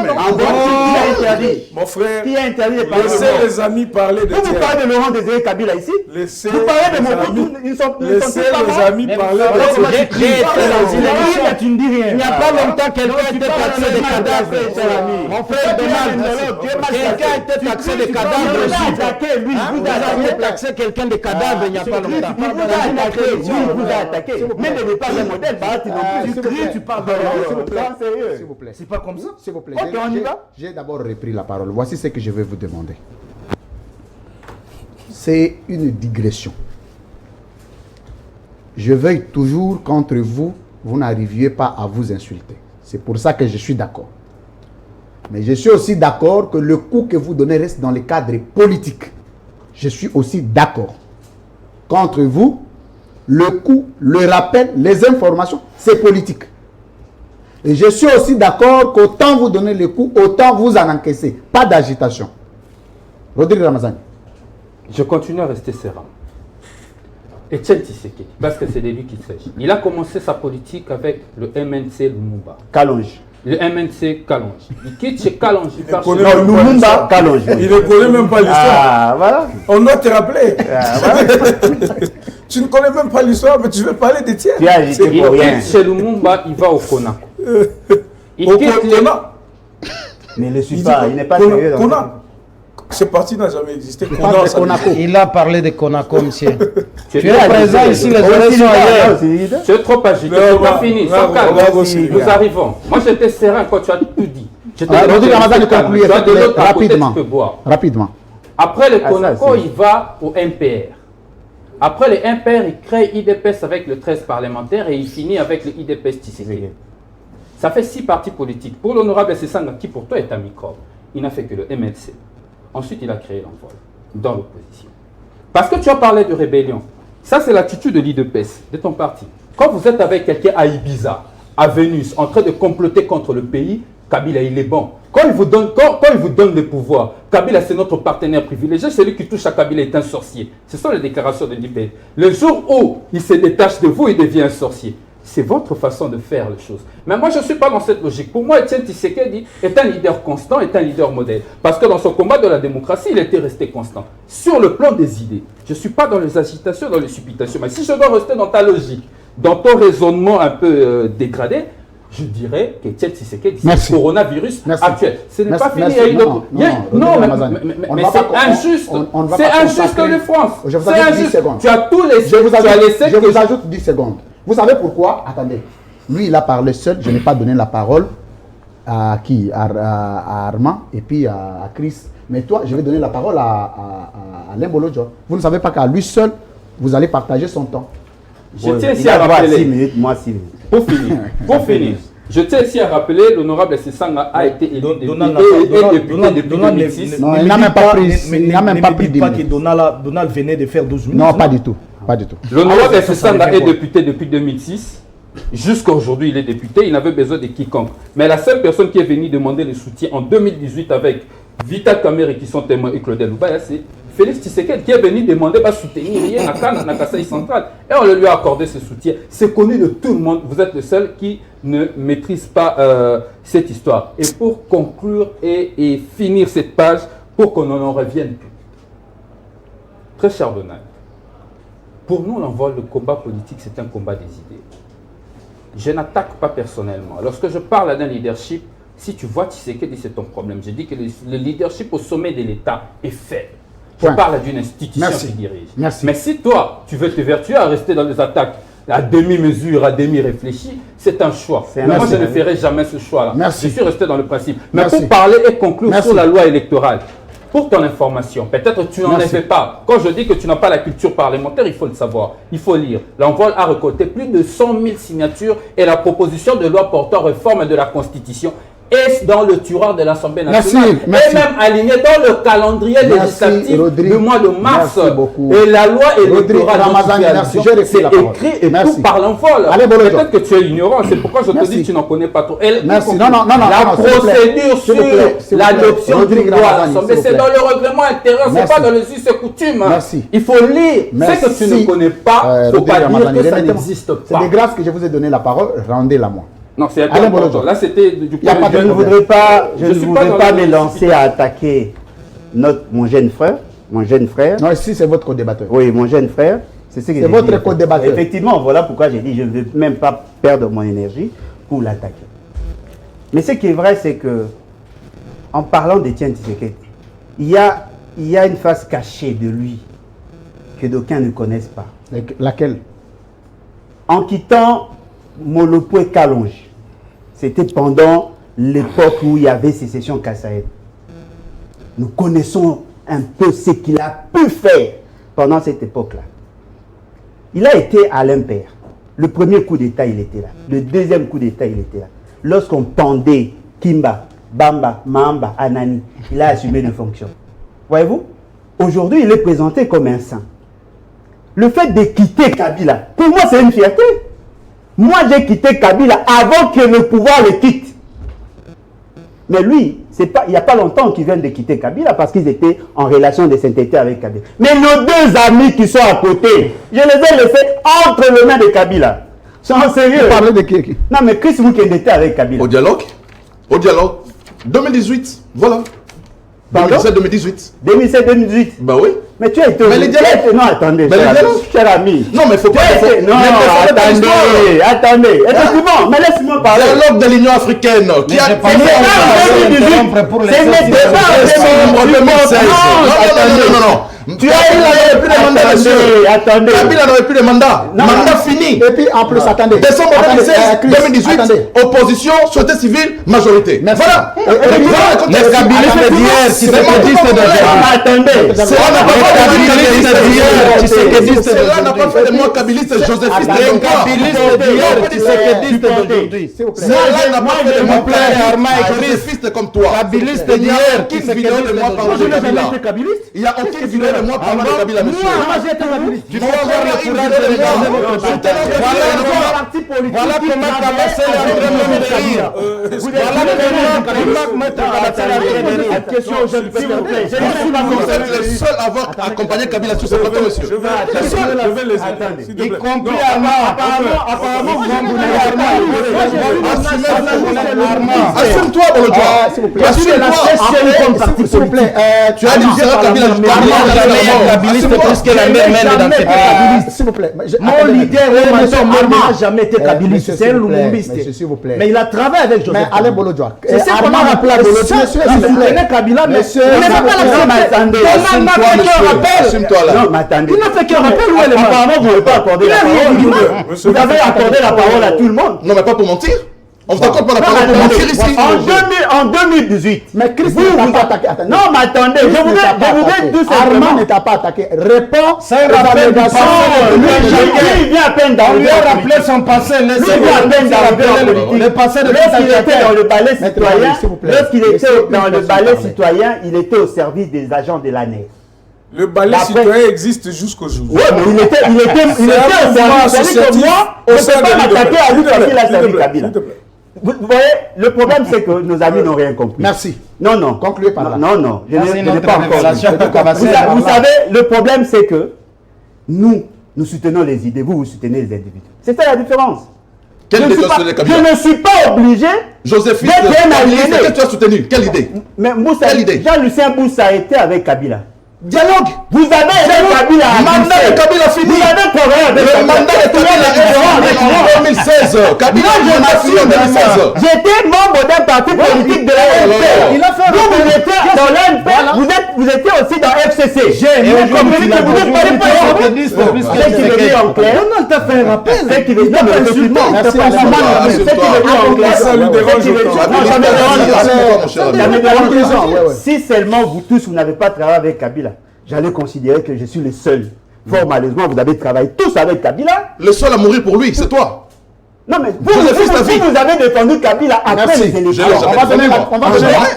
mon frère, Qui a interdit de parler de laissez mort? les amis parler de Vous tiens. parlez de Laurent Désiré Kabila ici? Laissez Vous parlez de les mon amis. ils sont Laissez pas les morts. amis parler Alors, de comment tiens. tu cries dans une émission, tu ne dis rien. Il n'y a pas longtemps, quelqu'un a été parles taxé de de mal cadavres. cher ami. Mon frère Donald, quelqu'un a été taxé de cadavres. Vous avez attaqué, lui, vous Vous avez avez attaqué. taxé quelqu'un de cadavres il n'y a pas longtemps. Il vous a attaqué, lui, il vous a attaqué. Même le départ d'un modèle, Bahati non plus. Tu cries, tu parles de Sérieux. S'il vous plaît. C'est pas comme ça. S'il vous plaît. Ok, on y va. J'ai d'abord repris la parole. Voici ce que je vais vous demander. C'est une digression. Je veuille toujours qu'entre vous, vous n'arriviez pas à vous insulter. C'est pour ça que je suis d'accord. Mais je suis aussi d'accord que le coup que vous donnez reste dans le cadre politique. Je suis aussi d'accord qu'entre vous, le coup, le rappel, les informations, c'est politique. Et je suis aussi d'accord qu'autant vous donnez le coup, autant vous en encaissez. Pas d'agitation. Rodrigue Ramazani. Je continue à rester serein. Etienne Tshisekedi, parce que c'est de lui qu'il s'agit. Il a commencé sa politique avec le MNC Lumumba. Kalonji. Le MNC Kalonji. Il quitte chez Kalonji. Il part chez connaît Non, Lumumba, Kalonji. Il ne connaît même pas l'histoire. Ah, voilà. On doit te rappeler. Tu ne connais même pas l'histoire, mais tu veux parler de tiens. Tu as agité Il pour rien. quitte chez Lumumba, il va au Konako. Il Au quitte les... Kona. Ne le suis pas, il n'est pas sérieux. dans Kona. Ce parti n'a jamais existé. Je parle de Konako. Il a parlé de Konako, monsieur. Tu Tu es présent ici, les ça. oreilles sont ailleurs. Tu es trop agité. Non, C'est pas non, fini. non, Sans calme. bravo, Sylvia. Nous arrivons. Moi, j'étais serein quand tu as tout dit. Rodrigue Ramazani, concluez rapidement. Rapidement. Rapidement. Après le Ah, Konako, ça, c'est- il va au MPR. Après le MPR, il crée IDPS avec le 13 parlementaire et il finit avec le IDPS Tshisekedi. Ça fait 6 partis politiques. Pour l'honorable Sessanga, qui pour toi est un microbe, il n'a fait que le MLC. Ensuite, il a créé l'envol dans l'opposition. Parce que tu as parlé de rébellion. Ça, c'est l'attitude de l'IDPS, de ton parti. Quand vous êtes avec quelqu'un à Ibiza, à Vénus, en train de comploter contre le pays, Kabila, il est bon. Quand il vous donne le pouvoir, Kabila, c'est notre partenaire privilégié. Celui qui touche à Kabila est un sorcier. Ce sont les déclarations de l'IDPS. Le jour où il se détache de vous, il devient un sorcier. C'est votre façon de faire les choses. Mais moi, je ne suis pas dans cette logique. Pour moi, Etienne Tshisekedi est un leader constant, est un leader modèle. Parce que dans son combat de la démocratie, il était resté constant. Sur le plan des idées, je ne suis pas dans les agitations, dans les supputations. Mais si je dois rester dans ta logique, dans ton raisonnement un peu dégradé, je dirais qu'Etienne Tshisekedi, c'est le coronavirus actuel. Ce n'est pas fini. Non, mais c'est injuste. C'est injuste de France. Je vous C'est ajoute 10 injuste. secondes. Tu as tous les... Je vous que... ajoute 10 secondes. Vous savez pourquoi? Attendez. Lui, il a parlé seul. Je n'ai pas donné la parole à qui? À Armand et puis à Chris. Mais toi, je vais donner la parole à Limbolo Diop. Vous ne savez pas qu'à lui seul, vous allez partager son temps. Je tiens ici Il à a droit à 6 rappeler... minutes, moi 6 minutes. Pour finir, je tiens ici à rappeler, l'honorable Sessanga a été élu député depuis 2006. Non, il n'a même pas pris. Il n'a même pas pris 10 pas que minutes. Donald venait de faire 12 minutes. Non, pas du tout. Pas du tout. L'honorable ça Sessanga revient est quoi? député depuis 2006. Jusqu'à aujourd'hui, il est député. Il n'avait besoin de quiconque. Mais la seule personne qui est venue demander le soutien en 2018 avec Vital Kamerhe qui sont témoins et Claudel Loubaya, c'est Félix Tshisekedi qui est venu demander de soutenir rien à Kasaï central. Et on lui a accordé ce soutien. C'est connu de tout le monde. Vous êtes le seul qui ne maîtrise pas cette histoire. Et pour conclure et finir cette page, pour qu'on n'en revienne plus. Très cher Donald, pour nous, l'envol, le combat politique, c'est un combat des idées. Je n'attaque pas personnellement. Lorsque je parle d'un leadership, si tu vois Tshisekedi, c'est ton problème. Je dis que le leadership au sommet de l'État est faible. Je Point. parle d'une institution Merci. qui dirige. Merci. Mais si toi, tu veux te vertuer à rester dans des attaques à demi-mesure, à demi-réfléchi, c'est un choix. C'est un Mais moi, merci. je ne ferai jamais ce choix-là. Merci. Je suis resté dans le principe. Mais Merci. pour parler et conclure Merci. sur la loi électorale, pour ton information, peut-être tu n'en avais pas. Quand je dis que tu n'as pas la culture parlementaire, il faut le savoir, il faut lire. L'envol a récolté plus de 100 000 signatures et la proposition de loi portant réforme de la Constitution est dans le tiroir de l'Assemblée nationale. Merci. Et même aligné dans le calendrier législatif du mois de mars. Merci beaucoup. Et la loi électorale c'est écrit et tout par l'envol. Peut-être que tu es ignorant, c'est pourquoi je te dis que tu n'en connais pas trop. Merci. La procédure sur l'adoption d'une loi à l'Assemblée, c'est dans le règlement intérieur, c'est pas dans les us et coutumes. Il faut lire. Ce que tu ne connais pas, il ne faut pas dire que ça n'existe pas. C'est de grâce que je vous ai donné la parole, rendez-la moi. Non, c'est important. Là, c'était du point de vue. Je ne voudrais pas me lancer à attaquer mon jeune frère. Non, ici, c'est votre co-débatteur. Oui, mon jeune frère. C'est votre co-débatteur. Effectivement, voilà pourquoi j'ai dit je ne veux même pas perdre mon énergie pour l'attaquer. Mais ce qui est vrai, c'est que, en parlant d'Étienne Tshisekedi, il y a une face cachée de lui que d'aucuns ne connaissent pas. Laquelle? En quittant Molopo et Kalonji, c'était pendant l'époque où il y avait sécession Kassaïd. Nous connaissons un peu ce qu'il a pu faire pendant cette époque-là. Il a été à l'impair. Le premier coup d'État, il était là. Le deuxième coup d'État, il était là. Lorsqu'on pendait Kimba, Bamba, Mahamba, Anani, il a assumé les fonctions. Voyez-vous? Aujourd'hui, il est présenté comme un saint. Le fait de quitter Kabila, pour moi, c'est une fierté. Moi, j'ai quitté Kabila avant que le pouvoir le quitte. Mais lui, il n'y a pas longtemps qu'il vient de quitter Kabila parce qu'ils étaient en relation de sainteté avec Kabila. Mais nos deux amis qui sont à côté, je les ai laissés entre les mains de Kabila. Sont sérieux. Vous parlez de qui? Non, mais Chris Moukende était avec Kabila. Au dialogue 2018, voilà. 2017-2018. 2017-2018. Bah oui. Mais tu as été... Mais les dialogues... Non, attendez, cher ami. Non, mais il faut pas... Non, attendez. Effectivement, mais laisse-moi parler. Dialogue de l'Union africaine qui a... C'est pas en 2018. C'est le débat en 2016. Non. Tu as eu plus de mandat, monsieur. Attendez. Kabila n'avait plus de mandat. Mandat fini. Et puis, en plus, attendez. Décembre 2016, 2018, opposition, société civile, majorité. Voilà. Les kabilistes d'hier, si c'est attendez. Cela n'a pas fait de moi kabiliste joséphiste de Cela n'a pas fait de moi joséphiste comme toi. Kabiliste d'hier, qui vidéo de moi parlant de Kabila. Il n'y a aucune vidéo de moi parlant de Kabila, monsieur. Tu dois avoir le courage de regarder votre parti. Voilà comment Kabassi est en train de me rire. Voilà comment Kabassi est en train de rire. Question, s'il vous plaît. Vous êtes le seul à avoir accompagné Kabila sur ce plateau, monsieur. Je vais les attendre. Y compris apparemment, assume-toi, Bolodjoa. Assume-toi. S'il vous plaît. Tu as dit que c'est Kabila. S'il vous plaît. Mon leader, n'a jamais été kabiliste. C'est un lumumbiste. Mais il a travaillé avec Joseph. Mais allez, Bolodjoa. C'est ça qu'on a rappelé à Bolodjoa. C'est Kabila, mais vous n'avez pas Assume-toi là. Non, mais attendez. Il n'a fait qu'un rappel ou elle est morte? Apparemment, vous ne pouvez pas accorder la parole. Vous avez accordé la parole à tout le monde. Non, mais pas pour mentir. On vous accorde pas la parole pour mentir ici. En 2018. Mais Christ ne t'a pas attaqué. Non, mais attendez, je voudrais tout simplement. Armand ne t'a pas attaqué. Réponds. C'est un rappel du passé. Il vient à peine d'arriver. On lui a rappelé son passé. Laissez-moi à peine d'arriver en politique. Le passé de Lorsqu'il était dans le palais citoyen, lorsqu'il était dans le palais citoyen, il était au service des agents de l'ANER. Le ballet citoyen existe jusqu'aujourd'hui. Oui, mais il était au service. C'est-à-dire que moi, on ne peut pas m'attaquer à lui parce qu'il a servi Kabila. Vous voyez, le problème c'est que nos amis n'ont rien compris. Merci. Non. Concluez par là. Non. Je n'ai pas encore. Vous savez, le problème c'est que nous soutenons les idées, vous soutenez les individus. C'est ça la différence. Quelle idée je ne suis pas obligé Joséphine, qu'est-ce que tu as soutenu? Quelle idée? Mais quelle idée? Jean-Lucien Boussa a été avec Kabila. Dialogue. Vous avez Kabila. Mandat de Kabila fini. Vous avez travaillé avec le mandat de Kabila en 2016. Kabila a fini en 2016. J'étais membre d'un parti politique de l'ANP. Il a fait vous étiez dans l'ANP. Vous étiez aussi dans FCC. J'ai Et aujourd'hui, vous ne parlez pas ce qui veut dire en clair. Non, t'as fait un rappel. Ce qui veut dire si seulement vous tous, vous n'avez pas travaillé avec Kabila, j'allais considérer que je suis le seul. Fort malheureusement, vous avez travaillé tous avec Kabila. Le seul à mourir pour lui, c'est toi. Non mais vous avez défendu Kabila après les élections. On va donner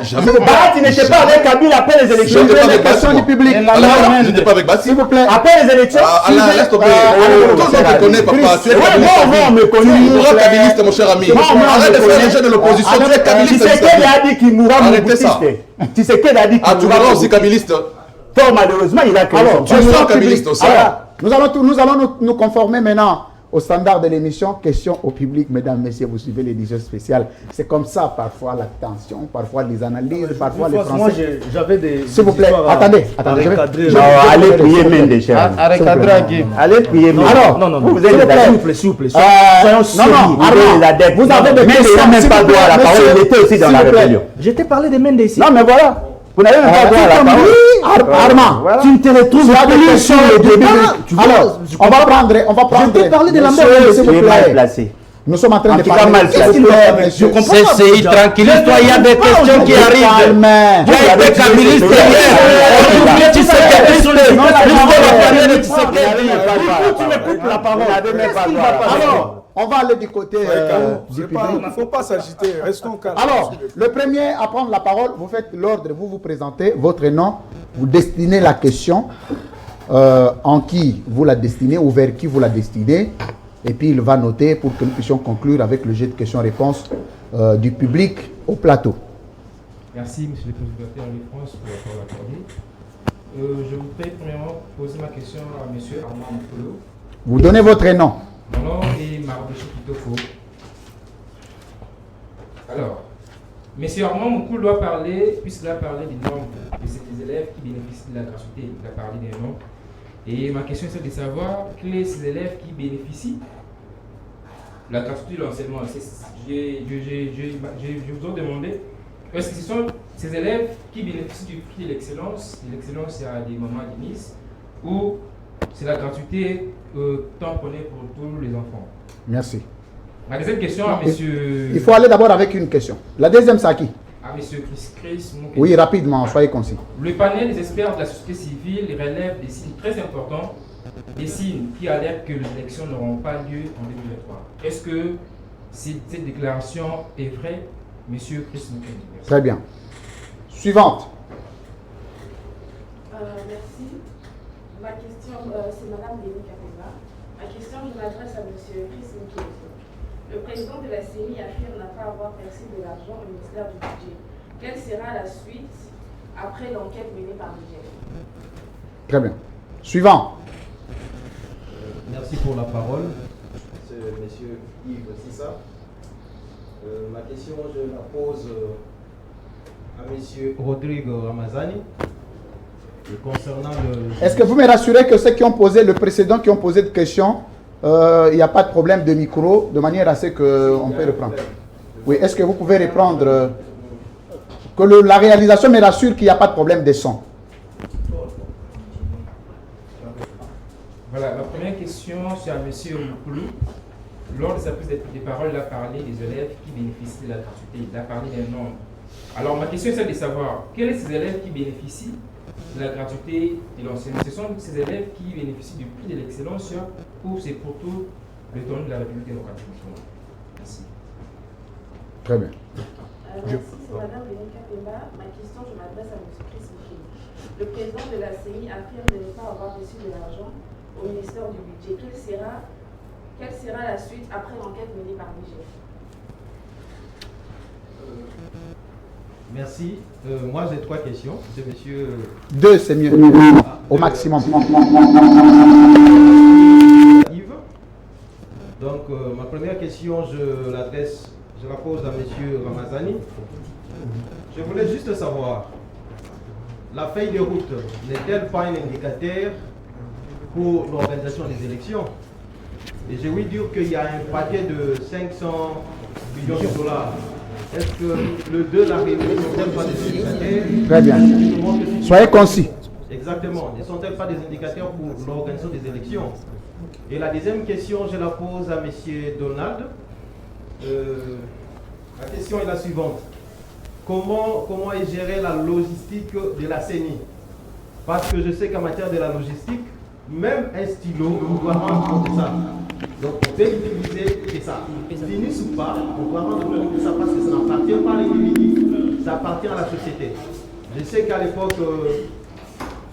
jamais. Tu n'étais pas avec Kabila après les élections. Je n'étais pas avec Bati du public. Je n'étais pas avec Bati. S'il vous plaît. Après les élections. Alain, laisse tomber. Tout le monde te connaît, papa. Tu es kabiliste. Tu mourras kabiliste, mon cher ami. Arrête de faire les jeux de l'opposition. Tu es kabiliste. Tu sais qu'elle a dit qu'il mourra moubutiste. Tu sais qu'elle a dit qu'il mourra. Ah, tu mourras aussi kabiliste. Fort malheureusement, il a créé son tu es kabiliste aussi. Nous allons nous conformer maintenant au standard de l'émission. Question au public, mesdames, messieurs, vous suivez l'édition spéciale. C'est comme ça, parfois la tension, parfois les analyses, parfois les Français. Moi, j'avais des. S'il vous plaît, attendez. Allez prier Mendes, cher. Allez prier Mendes. Alors, non, vous êtes des S'il vous plaît. Vous avez des questions, même pas droit à la parole. Il était aussi dans la rébellion. J'étais parlé des Mendes ici. Non, mais voilà. Vous n'avez même pas droit à la parole. Armand, tu ne te retrouves plus sur le débat. Alors, on va prendre. Je t'ai parlé de la merde, s'il vous mal plaît. placé. Nous sommes en train de tout cas, parler. mal placé. Je comprends pas. CCI, tranquille-toi, il y a des questions qui arrivent. Tu as été kabiliste hier. Aujourd'hui, tu sais que sur les Tu me coupes la parole. Alors, on va aller du côté du public. Il ne faut pas s'agiter, restons calmes. Alors, le premier à prendre la parole, vous faites l'ordre, vous vous présentez, votre nom, vous destinez la question, en qui vous la destinez ou vers qui vous la destinez, et puis il va noter pour que nous puissions conclure avec le jet de questions-réponses du public au plateau. Merci, monsieur le président de France, pour la parole accordée. Je voudrais premièrement poser ma question à monsieur Armand Moukolo. Vous donnez votre nom. Mon nom est Mardouchi Kitoko. Alors, monsieur Armand Moukolo doit parler, puisqu'il a parlé du nombre de ces élèves qui bénéficient de la gratuité, il a parlé des noms. Et ma question est de savoir quels sont ces élèves qui bénéficient de la gratuité de l'enseignement. Je vous ai demandé, est-ce que ce sont ces élèves qui bénéficient du prix de l'excellence? L'excellence, c'est à des moments de Nice, ou c'est la gratuité tamponnée pour tous les enfants? Merci. Ma deuxième question à monsieur... Il faut aller d'abord avec une question. La deuxième, c'est à qui? À monsieur Chris Moukele. Oui, rapidement, soyez concis. Le panel des experts de la société civile relève des signes très importants, des signes qui alertent que les élections n'auront pas lieu en 2023. Est-ce que cette déclaration est vraie, monsieur Chris Moukele? Très bien. Suivante. Merci. Ma question, c'est Madame Denis Kapemba. Ma question, je m'adresse à monsieur Chris Moukele. Le président de la CENI affirme n'a pas avoir versé de l'argent au ministère du Budget. Quelle sera la suite après l'enquête menée par l'IGF? Très bien. Suivant. Merci pour la parole. C'est monsieur Yves Sissa. Ma question, je la pose à monsieur Rodrigo Ramazani. Concernant le... Est-ce que vous me rassurez que ceux qui ont posé, le précédent qui ont posé de questions, il n'y a pas de problème de micro, de manière à ce qu'on peut reprendre? Oui, est-ce que vous pouvez reprendre que la réalisation me rassure qu'il n'y a pas de problème de son? Voilà, la première question, c'est à M. Moukolo. Lors de sa prise de parole, il a parlé des élèves qui bénéficient de la gratuité. Il a parlé des nombres. Alors, ma question est de savoir, quels sont ces élèves qui bénéficient de la gratuité de l'enseignement? Ce sont ces élèves qui bénéficient du prix de l'excellence ou c'est pour tout le temps de la République démocratique? Merci. Très bien. Merci, c'est Madame Denis Kapemba. Ma question, je m'adresse à M. Chris Moukele. Le président de la CENI affirme de ne pas avoir reçu de l'argent au ministère du Budget. Quelle sera la suite après l'enquête menée par l'IGF? Merci. Moi, j'ai 3 questions. C'est monsieur... 2, c'est mieux. Au maximum. Yves. Donc, ma première question, je la pose à monsieur Ramazani. Je voulais juste savoir, la feuille de route n'est-elle pas un indicateur pour l'organisation des élections? Et j'ai ouï dire qu'il y a un paquet de 500 millions de dollars est-ce que le 2, la réunion, ne sont-elles pas des indicateurs? Très bien. Soyez concis. Exactement. Ne sont-elles pas des indicateurs pour l'organisation des élections? Et la deuxième question, je la pose à M. Donald. La question est la suivante. Comment est gérée la logistique de la CENI? Parce que je sais qu'en matière de la logistique, même un stylo, on doit rendre compte de ça. Donc on peut utiliser ça. Finisse ou pas, on doit rendre compte de ça parce que ça n'appartient pas à l'individu, ça appartient à la société. Je sais qu'à l'époque,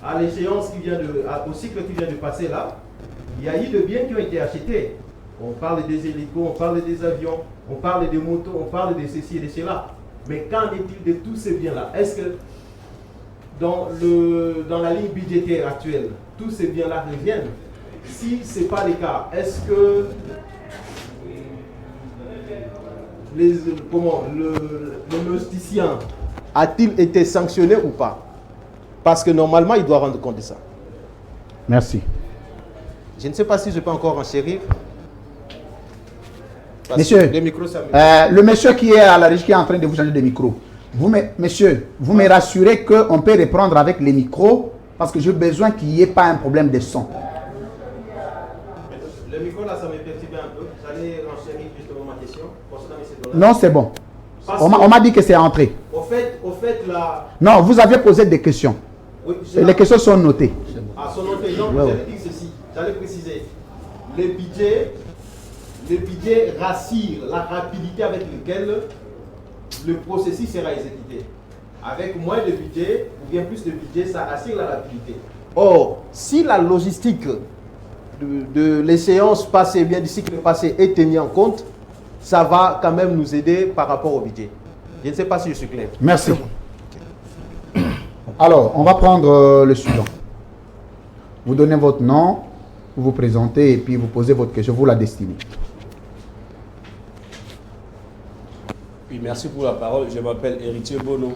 à l'échéance qui vient au cycle qui vient de passer là, il y a eu de biens qui ont été achetés. On parle des hélicos, on parle des avions, on parle des motos, on parle de ceci et de cela. Mais qu'en est-il de tous ces biens-là? Est-ce que dans la ligne budgétaire actuelle, tous ces biens-là reviennent? Si ce n'est pas le cas, est-ce que le logisticien a-t-il été sanctionné ou pas? Parce que normalement, il doit rendre compte de ça. Merci. Je ne sais pas si je peux encore enchérir. Monsieur, le monsieur qui est à la régie qui est en train de vous changer de micro, monsieur, vous me rassurez qu'on peut reprendre avec les micros parce que j'ai besoin qu'il n'y ait pas un problème de son. Le micro là, ça me perturbe un peu. J'allais enchérir justement ma question. Non, c'est bon. On m'a dit que c'est entré. Au fait, là... Non, vous avez posé des questions. Oui, les questions sont notées. Ah, sont notées. Donc, j'allais dire ceci. J'allais préciser. Le budget rassure la rapidité avec laquelle le processus sera exécuté. Avec moins de budget ou bien plus de budget, ça assure la rapidité. Or, si la logistique de l'échéance passée, bien du cycle passé, est tenue en compte, ça va quand même nous aider par rapport au budget. Je ne sais pas si je suis clair. Merci. Alors, on va prendre le suivant. Vous donnez votre nom, vous vous présentez et puis vous posez votre question, vous la destinez. Oui, merci pour la parole. Je m'appelle Héritier Bono.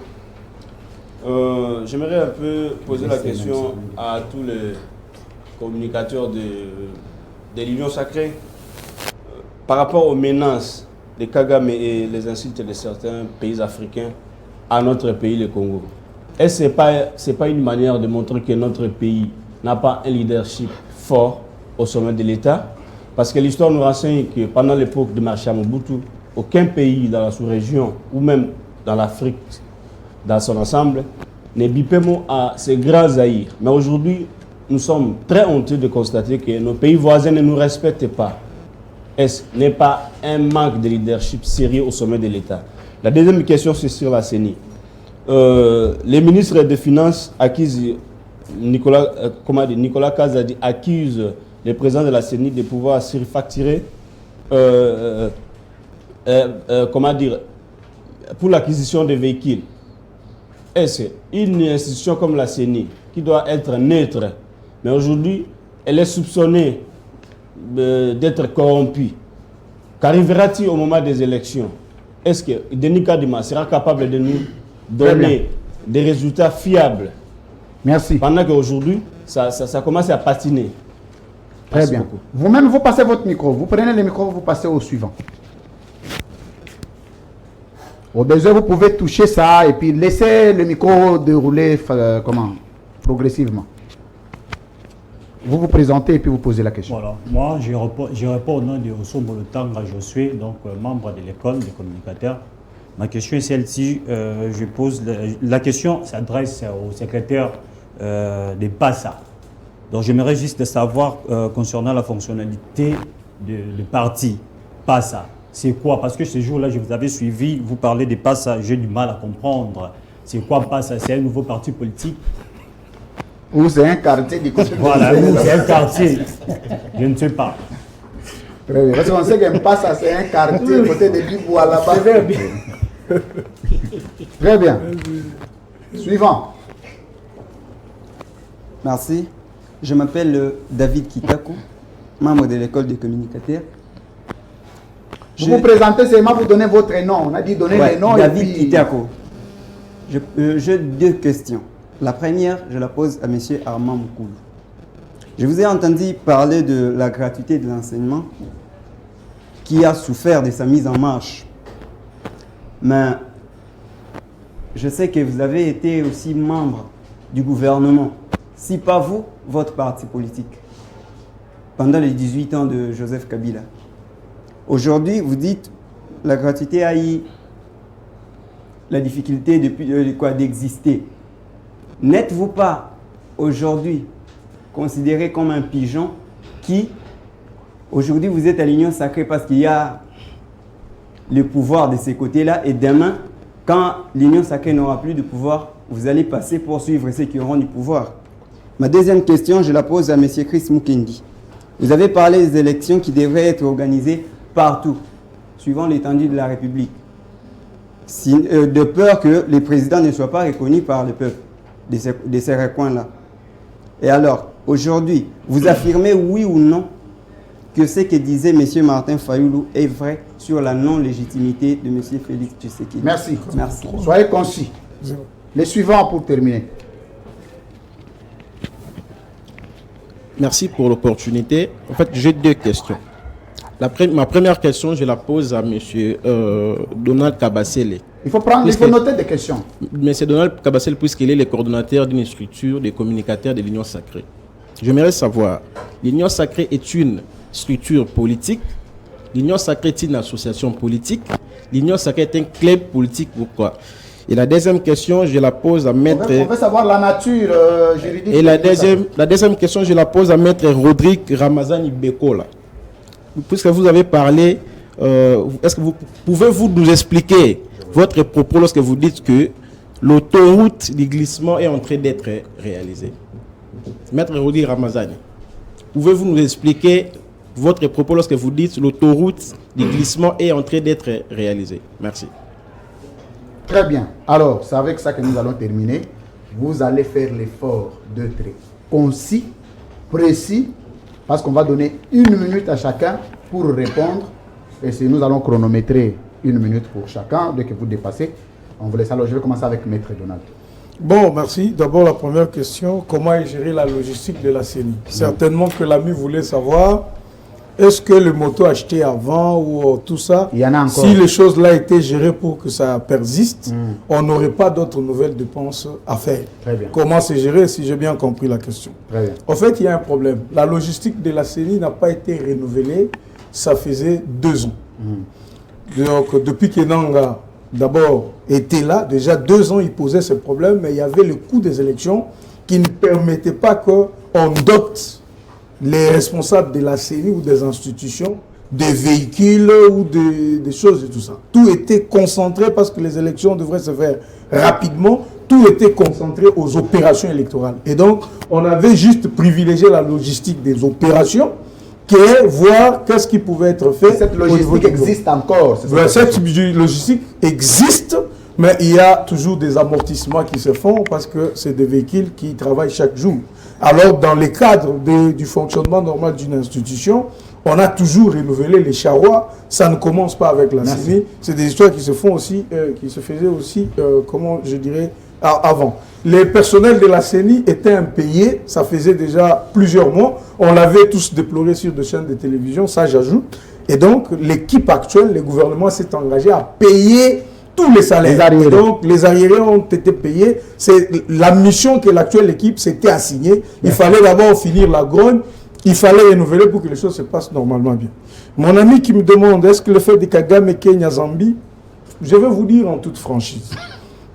J'aimerais un peu poser la question à tous les communicateurs de l'Union sacrée par rapport aux menaces de Kagame et les insultes de certains pays africains à notre pays, le Congo. Est-ce que ce n'est pas une manière de montrer que notre pays n'a pas un leadership fort au sommet de l'État? Parce que l'histoire nous renseigne que pendant l'époque de Marshal Mobutu, aucun pays dans la sous-région ou même dans l'Afrique dans son ensemble n'est bipémo à ces grands Zaïre. Mais aujourd'hui, nous sommes très honteux de constater que nos pays voisins ne nous respectent pas. Est-ce n'est pas un manque de leadership sérieux au sommet de l'État? La deuxième question, c'est sur la CENI. Les ministres des Finances accusent Nicolas Kazadi accuse le président de la CENI de pouvoir surfacturer pour l'acquisition de véhicules. Est-ce une institution comme la CENI, qui doit être neutre, mais aujourd'hui, elle est soupçonnée d'être corrompue, qu'arrivera-t-il au moment des élections? Est-ce que Denis Kadima sera capable de nous donner des résultats fiables? Merci. Pendant qu'aujourd'hui, ça commence à patiner. Très bien. Vous-même, vous passez votre micro. Vous prenez le micro, vous passez au suivant. Au besoin, vous pouvez toucher ça et puis laisser le micro dérouler progressivement. Vous vous présentez et puis vous posez la question. Voilà. Moi, je réponds au nom de Osombo Tanga Josué, donc membre de l'école des communicateurs. Ma question est celle-ci. Je pose la question s'adresse au secrétaire des PASA. Donc, j'aimerais juste savoir concernant la fonctionnalité du parti PASA. C'est quoi? Parce que ce jour-là, je vous avais suivi, vous parlez des PASA, j'ai du mal à comprendre. C'est quoi PASA? C'est un nouveau parti politique? Ou c'est un quartier du côté de Voilà, ou c'est un quartier. Je ne sais pas. Très bien. Parce qu'on sait qu'un PASA, c'est un quartier côté de Biboua là-bas. Très bien. Suivant. Merci. Je m'appelle David Kitako, membre de l'école des communicateurs. Vous présentez seulement, vous donnez votre nom. On a dit donner les noms. David Kitako. J'ai deux questions. La première, je la pose à M. Armand Moukoulou. Je vous ai entendu parler de la gratuité de l'enseignement qui a souffert de sa mise en marche. Mais je sais que vous avez été aussi membre du gouvernement. Si pas vous, votre parti politique. Pendant les 18 ans de Joseph Kabila. Aujourd'hui, vous dites la gratuité a eu la difficulté d'exister. N'êtes-vous pas aujourd'hui considéré comme un pigeon qui, aujourd'hui, vous êtes à l'Union sacrée parce qu'il y a le pouvoir de ces côtés-là et demain, quand l'Union sacrée n'aura plus de pouvoir, vous allez passer pour suivre ceux qui auront du pouvoir. Ma deuxième question, je la pose à M. Chris Mukendi. Vous avez parlé des élections qui devraient être organisées partout, suivant l'étendue de la République, de peur que les présidents ne soient pas reconnus par le peuple de ces recoins-là. Et alors, aujourd'hui, vous affirmez oui ou non que ce que disait M. Martin Fayoulou est vrai sur la non-légitimité de M. Félix Tshisekedi? Merci. Merci. Soyez concis. Les suivants pour terminer. Merci pour l'opportunité. En fait, j'ai deux questions. Ma première question, je la pose à M. Donald Kabasele. Il faut noter des questions. M. Donald Kabasele, puisqu'il est le coordonnateur d'une structure des communicateurs de l'Union sacrée. J'aimerais savoir, l'Union sacrée est une structure politique, l'Union sacrée est une association politique, l'Union sacrée est un club politique, pourquoi? Et la deuxième question, je la pose à Maître... On veut savoir la nature juridique. Et la deuxième question, je la pose à Maître Rodrigue Ramazani Bekola. Puisque vous avez parlé, est-ce que pouvez-vous nous expliquer votre propos lorsque vous dites que l'autoroute du glissement est en train d'être réalisée? Maître Rodrigue Ramazani, pouvez-vous nous expliquer votre propos lorsque vous dites l'autoroute du glissement est en train d'être réalisée? Merci. Très bien. Alors, c'est avec ça que nous allons terminer. Vous allez faire l'effort d'être concis, précis, parce qu'on va donner 1 minute à chacun pour répondre. Et si nous allons chronométrer 1 minute pour chacun, dès que vous dépassez, on vous laisse. Alors, je vais commencer avec Maître Donald. Bon, merci. D'abord, la première question, comment est gérée la logistique de la CENI? Certainement que l'ami voulait savoir, est-ce que le moto acheté avant ou tout ça, il y en a encore. Si les choses là étaient gérées pour que ça persiste, on n'aurait pas d'autres nouvelles dépenses à faire. Très bien. Comment c'est géré, si j'ai bien compris la question? Très bien. En fait, il y a un problème. La logistique de la CENI n'a pas été renouvelée, ça faisait 2 ans. Donc, depuis qu'Enanga, d'abord, était là, déjà 2 ans, il posait ce problème, mais il y avait le coût des élections qui ne permettait pas qu'on dote les responsables de la CENI ou des institutions, des véhicules ou des choses et tout ça. Tout était concentré parce que les élections devraient se faire rapidement. Tout était concentré aux opérations électorales. Et donc, on avait juste privilégié la logistique des opérations que voir qu'est-ce qui pouvait être fait. Cette logistique existe encore. Cette logistique existe, mais il y a toujours des amortissements qui se font parce que c'est des véhicules qui travaillent chaque jour. Alors, dans le cadre du fonctionnement normal d'une institution, on a toujours renouvelé les charrois. Ça ne commence pas avec la CENI. C'est des histoires qui se font aussi, qui se faisaient aussi, comment je dirais, avant. Les personnels de la CENI étaient impayés. Ça faisait déjà plusieurs mois. On l'avait tous déploré sur des chaînes de télévision. Ça, j'ajoute. Et donc, l'équipe actuelle, le gouvernement s'est engagé à payer tous les salaires. Donc, les arriérés ont été payés. C'est la mission que l'actuelle équipe s'était assignée. Il fallait d'abord finir la grogne. Il fallait renouveler pour que les choses se passent normalement bien. Mon ami qui me demande, est-ce que le fait de Kagame Kenya Zambie, je vais vous dire en toute franchise,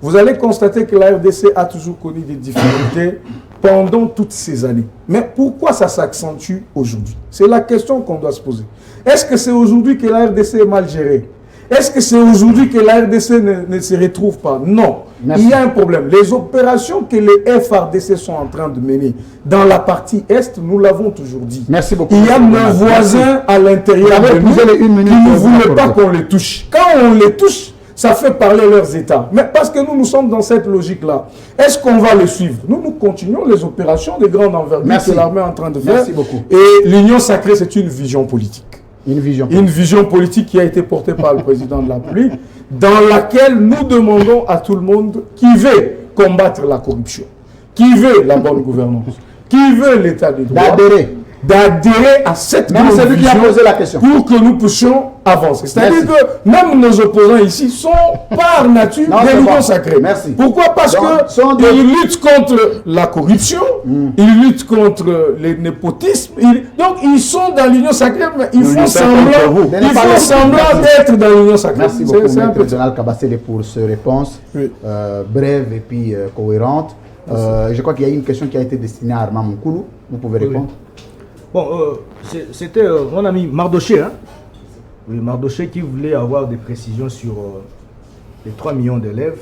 vous allez constater que la RDC a toujours connu des difficultés pendant toutes ces années. Mais pourquoi ça s'accentue aujourd'hui? C'est la question qu'on doit se poser. Est-ce que c'est aujourd'hui que la RDC est mal gérée? Est-ce que c'est aujourd'hui que la RDC ne se retrouve pas? Non. Merci. Il y a un problème. Les opérations que les FRDC sont en train de mener dans la partie Est, nous l'avons toujours dit. Merci beaucoup. Il y a nos voisins à l'intérieur de nous qui ne voulaient pas qu'on les touche. Quand on les touche, ça fait parler leurs États. Mais parce que nous sommes dans cette logique-là. Est-ce qu'on va les suivre? Nous continuons les opérations de grande envergure que l'armée est en train de faire. Merci beaucoup. Et l'Union sacrée, c'est une vision politique. Une vision politique qui a été portée par le président de la République, dans laquelle nous demandons à tout le monde qui veut combattre la corruption, qui veut la bonne gouvernance, qui veut l'état de droit, d'adhérer à cette Même celui qui a vision posé la question. pour que nous puissions avancer. C'est-à-dire que même nos opposants ici sont par nature des lions sacrés. Merci. Pourquoi? Parce qu'ils luttent contre la corruption, ils luttent contre les népotismes. Donc ils sont dans l'union sacrée, mais ils font semblant d'être dans l'union sacrée. Merci beaucoup, Maître Donald Kabasele, pour cette réponse brève et puis cohérente. Je crois qu'il y a une question qui a été destinée à Armand Moukoulou. Vous pouvez répondre. Bon, c'était mon ami Mardoché, hein? Oui, Mardoché qui voulait avoir des précisions sur les 3 millions d'élèves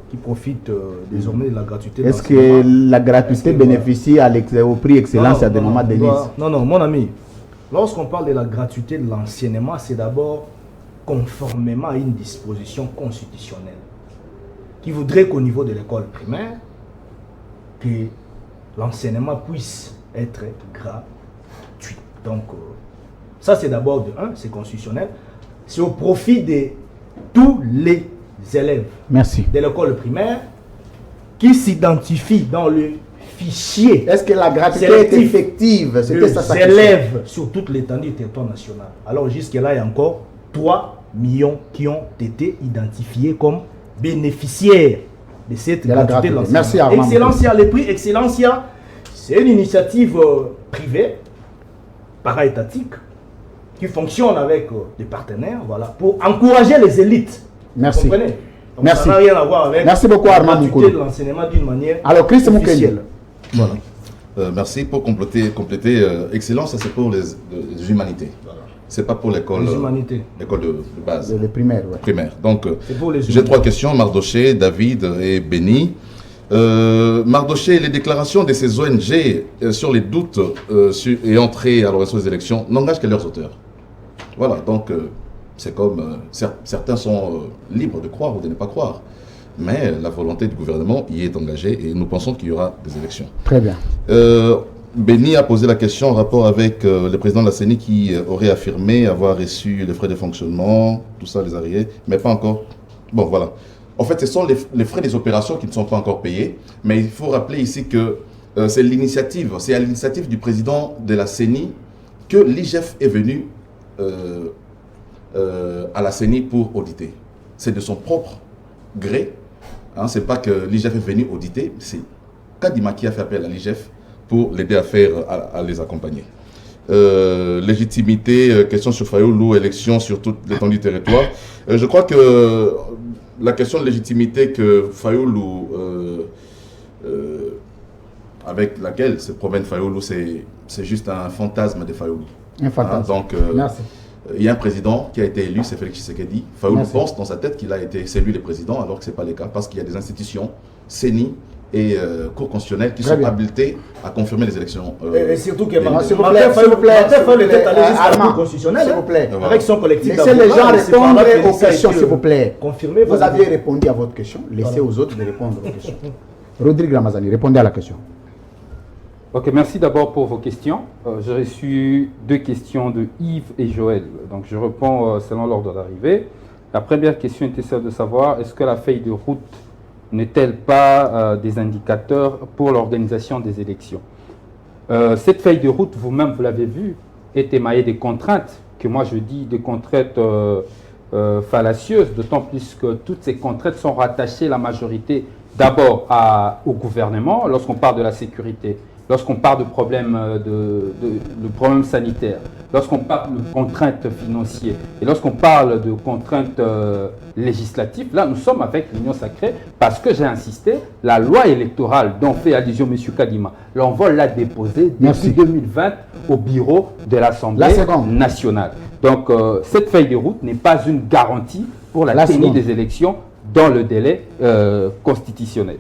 qui profitent désormais de la gratuité. Est-ce que la gratuité bénéficie au prix excellence à des moments d'Élise? Non, mon ami. Lorsqu'on parle de la gratuité de l'enseignement, c'est d'abord conformément à une disposition constitutionnelle qui voudrait qu'au niveau de l'école primaire, que l'enseignement puisse être gratuit. Donc, ça c'est d'abord c'est constitutionnel. C'est au profit de tous les élèves de l'école primaire qui s'identifient dans le fichier. Est-ce que la gratuité est effective? C'était ça sa élèves sur toute l'étendue du territoire national. Alors jusque-là, il y a encore 3 millions qui ont été identifiés comme bénéficiaires de cette gratuité de l'enseignement. Merci Armand. Excellencia, le prix Excellencia, c'est une initiative privée, para-étatique, qui fonctionne avec des partenaires, voilà, pour encourager les élites. Merci. Vous comprenez? Donc, merci. Ça n'a rien à voir avec merci beaucoup, Armand la gratuité de l'enseignement d'une manière officielle. Voilà. Merci pour compléter. Excellence, ça c'est pour les humanités. Voilà. C'est pas pour l'école de base. Les primaires, ouais. Primaire. Donc, j'ai 3 questions, Mardoché, David et Béni. Mardoché, les déclarations de ces ONG sur les doutes et entrées à l'organisation des élections n'engagent que leurs auteurs. Voilà, donc c'est comme certains sont libres de croire ou de ne pas croire, mais la volonté du gouvernement y est engagée et nous pensons qu'il y aura des élections. Très bien. Béni a posé la question en rapport avec le président de la CENI qui aurait affirmé avoir reçu les frais de fonctionnement, tout ça, les arriérés, mais pas encore. Bon, voilà. En fait, ce sont les frais des opérations qui ne sont pas encore payés, mais il faut rappeler ici que c'est à l'initiative du président de la CENI que l'IGF est venu à la CENI pour auditer. C'est de son propre gré. Hein, c'est pas que l'IGF est venu auditer, c'est Kadima qui a fait appel à l'IGF pour l'aider à les accompagner. Légitimité, question sur Fayoulou, élection sur toute l'étendue du territoire. Je crois que la question de légitimité que Fayoulou, avec laquelle se promène Fayoulou, c'est juste un fantasme de Fayoulou. Un fantasme. Donc, merci. Il y a un président qui a été élu, c'est Félix Tshisekedi. Fayoulou pense dans sa tête qu'il a été lui le président, alors que ce n'est pas le cas, parce qu'il y a des institutions, CENI et Cour constitutionnelle qui sont habilitées à confirmer les élections. Et surtout que Martin Fayoulou était allé jusqu'à la Cour constitutionnelle, s'il vous plaît, avec son collectif. Laissez les gens répondre aux questions, s'il vous plaît. Confirmez. Vous aviez répondu à votre question, laissez aux autres de répondre aux questions. Rodrigue Ramazani, répondez à la question. Ok, merci d'abord pour vos questions. J'ai reçu 2 questions de Yves et Joël. Donc je réponds selon l'ordre d'arrivée. La première question était celle de savoir est-ce que la feuille de route n'est-elle pas des indicateurs pour l'organisation des élections? Cette feuille de route, vous-même, vous l'avez vu, est émaillée des contraintes, que moi je dis des contraintes fallacieuses, d'autant plus que toutes ces contraintes sont rattachées la majorité d'abord au gouvernement, lorsqu'on parle de la sécurité, lorsqu'on parle de problèmes sanitaires, lorsqu'on parle de contraintes financières et lorsqu'on parle de contraintes législatives, là nous sommes avec l'Union sacrée parce que j'ai insisté, la loi électorale dont fait allusion M. Kadima, on va la déposer depuis 2020 au bureau de l'Assemblée nationale. Donc cette feuille de route n'est pas une garantie pour la tenue des élections dans le délai constitutionnel.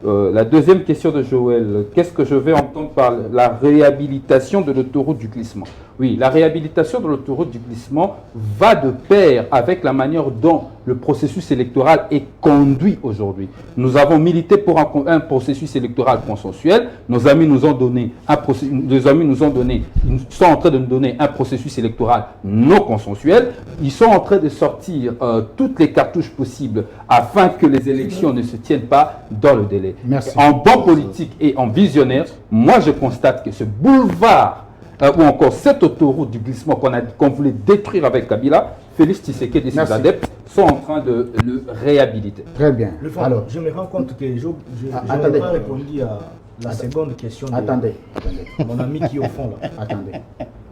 La deuxième question de Joël, qu'est-ce que je vais entendre par la réhabilitation de l'autoroute du glissement? Oui, la réhabilitation de l'autoroute du glissement va de pair avec la manière dont le processus électoral est conduit aujourd'hui. Nous avons milité pour un processus électoral consensuel. Nos amis nous ont donné ils sont en train de nous donner un processus électoral non consensuel. Ils sont en train de sortir toutes les cartouches possibles afin que les élections ne se tiennent pas dans le délai. Merci. En bon politique et en visionnaire, moi je constate que ce boulevard ou encore cette autoroute du glissement qu'on voulait détruire avec Kabila, Félix Tshisekedi et ses adeptes sont en train de le réhabiliter. Très bien. Alors, je me rends compte que je n'ai pas répondu à la seconde question attendez. Mon ami qui est au fond là. Attendez.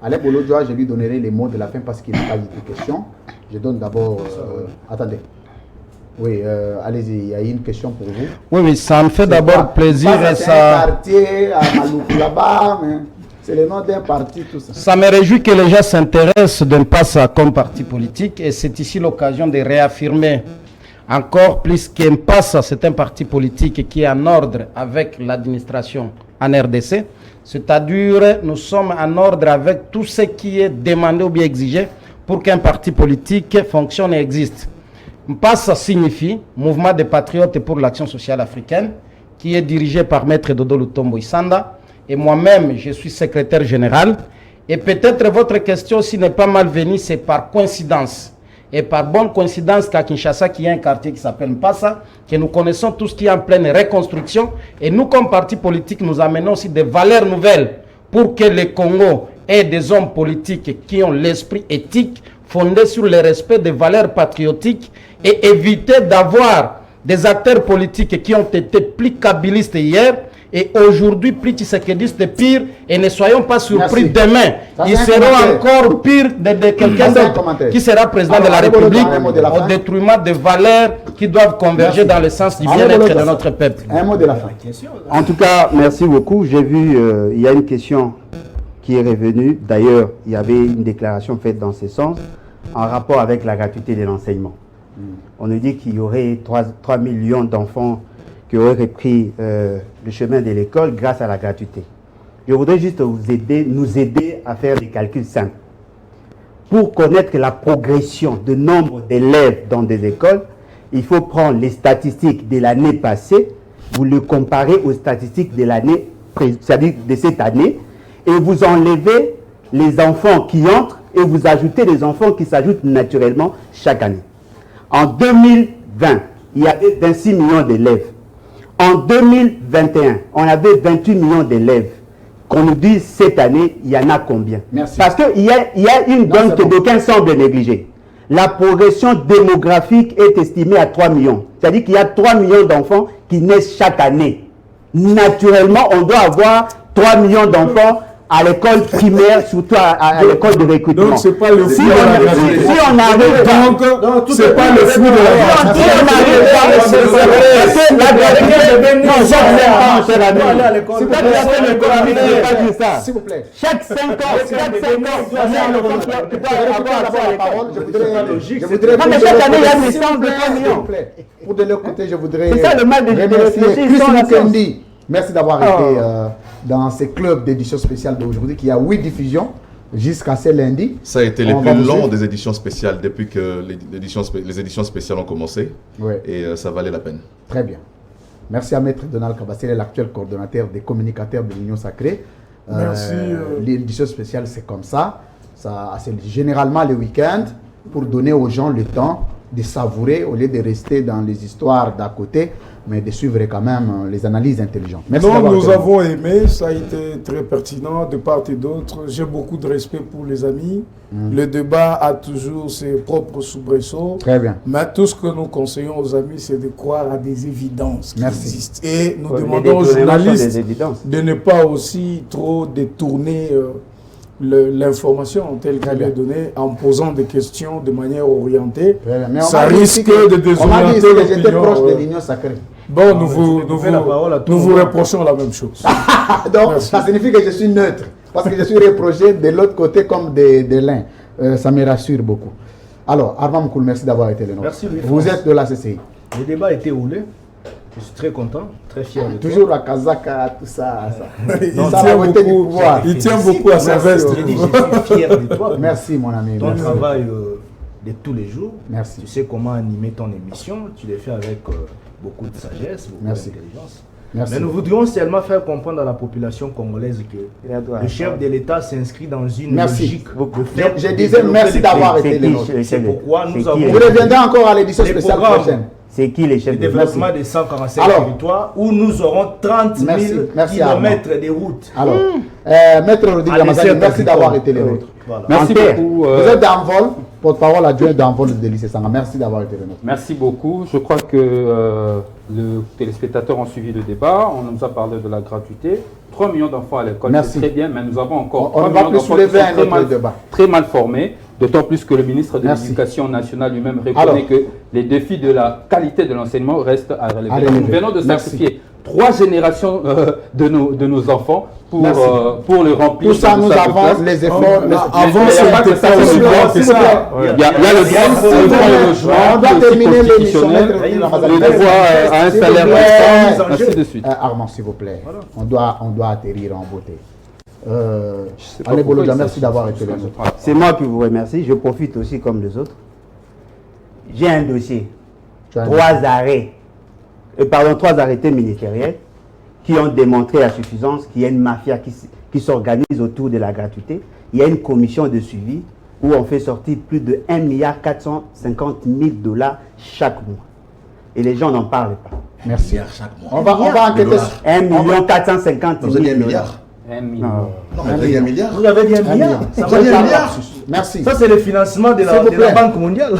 Alain Bolodjoa, je lui donnerai les mots de la fin parce qu'il n'a pas eu de questions. Je donne d'abord... attendez. Oui, allez-y, il y a une question pour vous. Oui, ça me fait d'abord plaisir et ça... C'est un quartier à Maloukou là-bas, mais c'est le nom d'un parti, tout ça. Ça me réjouit que les gens s'intéressent d'un PASA comme parti politique et c'est ici l'occasion de réaffirmer encore plus qu'un PASA, c'est un parti politique qui est en ordre avec l'administration en RDC. C'est-à-dire, nous sommes en ordre avec tout ce qui est demandé ou bien exigé pour qu'un parti politique fonctionne et existe. PASA signifie Mouvement des Patriotes pour l'Action Sociale Africaine, qui est dirigé par Maître Dodo Lutombo Isanda. Et moi-même, je suis secrétaire général. Et peut-être votre question, s'il n'est pas malvenue, c'est par coïncidence. Et par bonne coïncidence qu'à Kinshasa, il y a un quartier qui s'appelle Mpassa, que nous connaissons tous, qui est en pleine reconstruction. Et nous, comme parti politique, nous amenons aussi des valeurs nouvelles pour que le Congo ait des hommes politiques qui ont l'esprit éthique, fondé sur le respect des valeurs patriotiques et éviter d'avoir des acteurs politiques qui ont été plus kabylistes hier et aujourd'hui plus tshisekidistes de pire, et ne soyons pas surpris. Demain, ils seront encore pire de quelqu'un d'autre qui sera président de la République au détriment des valeurs qui doivent converger dans le sens du bien-être de notre peuple. Un mot de la fin. En tout cas, merci beaucoup. J'ai vu, il y a une question qui est revenue. D'ailleurs, il y avait une déclaration faite dans ce sens en rapport avec la gratuité de l'enseignement. On nous dit qu'il y aurait 3 millions d'enfants qui auraient repris le chemin de l'école grâce à la gratuité. Je voudrais juste nous aider à faire des calculs simples. Pour connaître la progression de nombre d'élèves dans des écoles, il faut prendre les statistiques de l'année passée, vous le comparez aux statistiques de l'année, c'est-à-dire de cette année, et vous enlevez les enfants qui entrent et vous ajoutez les enfants qui s'ajoutent naturellement chaque année. En 2020, il y avait 26 millions d'élèves. En 2021, on avait 28 millions d'élèves. Qu'on nous dise cette année, il y en a combien? Merci. Parce qu'il y a une donne que d'aucuns semblent négliger. La progression démographique est estimée à 3 millions. C'est-à-dire qu'il y a 3 millions d'enfants qui naissent chaque année. Naturellement, on doit avoir 3 millions d'enfants à l'école primaire, surtout à l'école de recrutement. Donc, c'est pas le fruit de la gratuité. Si on arrive donc, c'est pas le fruit de la gratuité. Si on arrive dans la gratuité, non, s'il vous plaît. Chaque 5 ans, non, mais chaque année, il y a une licence de 3 millions. Pour de l'autre côté, je voudrais remercier Chris Mukendi. Merci d'avoir été dans ces clubs d'édition spéciale d'aujourd'hui, qui a 8 diffusions jusqu'à ce lundi. Ça a été le plus long des éditions spéciales depuis que les éditions spéciales ont commencé. Ouais. Et ça valait la peine. Très bien. Merci à Maître Donald Kabassele, l'actuel coordonnateur des communicateurs de l'Union Sacrée. Merci. L'édition spéciale, c'est comme ça. C'est généralement le week-end pour donner aux gens le temps de savourer au lieu de rester dans les histoires d'à côté, mais de suivre quand même les analyses intelligentes. Merci. Non, nous avons aimé, ça a été très pertinent de part et d'autre. J'ai beaucoup de respect pour les amis. Le débat a toujours ses propres soubresauts. Très bien. Mais tout ce que nous conseillons aux amis, c'est de croire à des évidences qui existent. Et nous Ouais, demandons aux journalistes de ne pas aussi trop détourner l'information telle qu'elle est donnée en posant des questions de manière orientée. Ça risque de désorienter l'opinion. J'étais proche de l'Union Sacrée. Bon, nous vous reprochons la même chose. Donc, ça signifie que je suis neutre, parce que je suis reproché de l'autre côté comme de l'un. Ça me rassure beaucoup. Alors, Armand Moukoul, merci d'avoir été le nôtre. Merci, Louis. Vous êtes de la CCI. Le débat a été roulé. Je suis très content, très fier de toi. Toujours la Kazaka, tout ça. Il tient beaucoup à sa veste. Je suis fier de toi. Merci, mon ami. Ton travail de tous les jours. Merci. Tu sais comment animer ton émission. Tu l'as fait avec beaucoup de sagesse, beaucoup d'intelligence. Merci. Mais nous voudrions seulement faire comprendre à la population congolaise que le chef de l'État s'inscrit dans une logique. Je disais merci d'avoir été le nôtre. C'est pourquoi nous avons... Vous reviendrez encore à l'édition spéciale prochaine. C'est qui les chefs Le de développement des 145 Alors, territoires où nous aurons 30 000 kilomètres de routes. Alors, Maître Rodrigue Allez, Ramazani, c'est merci un d'avoir territoire. été le nôtre. Voilà. Merci Ante, beaucoup. Vous êtes d'envol, porte-parole adjoint d'envol de lycée Sanga. Merci d'avoir été le nôtre. Merci beaucoup. Je crois que les téléspectateurs ont suivi le débat. On nous a parlé de la gratuité. 3 millions d'enfants à l'école, c'est très bien, mais nous avons encore 3 millions d'enfants qui sont très mal formés. D'autant plus que le ministre de l'Éducation nationale lui-même reconnaît que les défis de la qualité de l'enseignement restent à relever. Nous venons de sacrifier 3 générations de nos enfants pour le remplir. Tout ça, nous avons les efforts. Avant, c'était pas aussi grand que ça. Il y a le droit au logement, on doit terminer l'émission. Le droit à un salaire décent, ainsi de suite. Armand, s'il vous plaît, on doit atterrir en beauté. Allez, Bolodia, merci d'avoir été là. C'est moi qui vous remercie. Je profite aussi comme les autres. J'ai un dossier. 3 arrêtés ministériels qui ont démontré à suffisance qu'il y a une mafia qui s'organise autour de la gratuité. Il y a une commission de suivi où on fait sortir plus de 1,450 milliard chaque mois. Et les gens n'en parlent pas. Merci. Chaque mois. On va enquêter. 1,450 Vous avez un milliard. 1 milliard. Non, mais vous avez un milliard. Vous avez dit 1 milliard. Ça va être un milliard. Merci. Ça, c'est le financement de la Banque mondiale.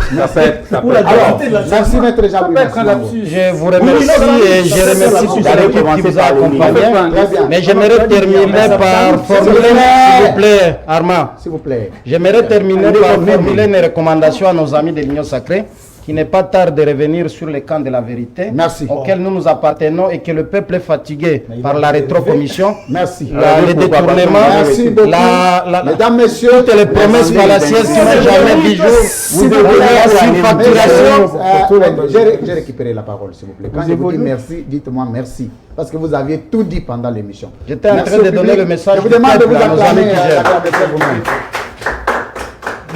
Pour la gratuité de la merci, Maître Jean-Louis. Je vous remercie et je remercie toute l'équipe qui vous a accompagné. Mais j'aimerais terminer par formuler, s'il vous plaît, Armand. S'il vous plaît. J'aimerais terminer par formuler une recommandation à nos amis de l'Union sacrée. Qu'il n'est pas tard de revenir sur le camp de la vérité auquel nous appartenons et que le peuple est fatigué par la rétrocommission, le détournement, mesdames, messieurs, toutes les promesses fallacieuses qui n'ont jamais vu jour, vous devez surfacturation. J'ai récupéré la parole, s'il vous plaît. Quand je vous dis merci, dites-moi merci. Parce que vous aviez tout dit pendant l'émission. J'étais en train de donner le message. Je vous demande de vous à nos amis acclamer.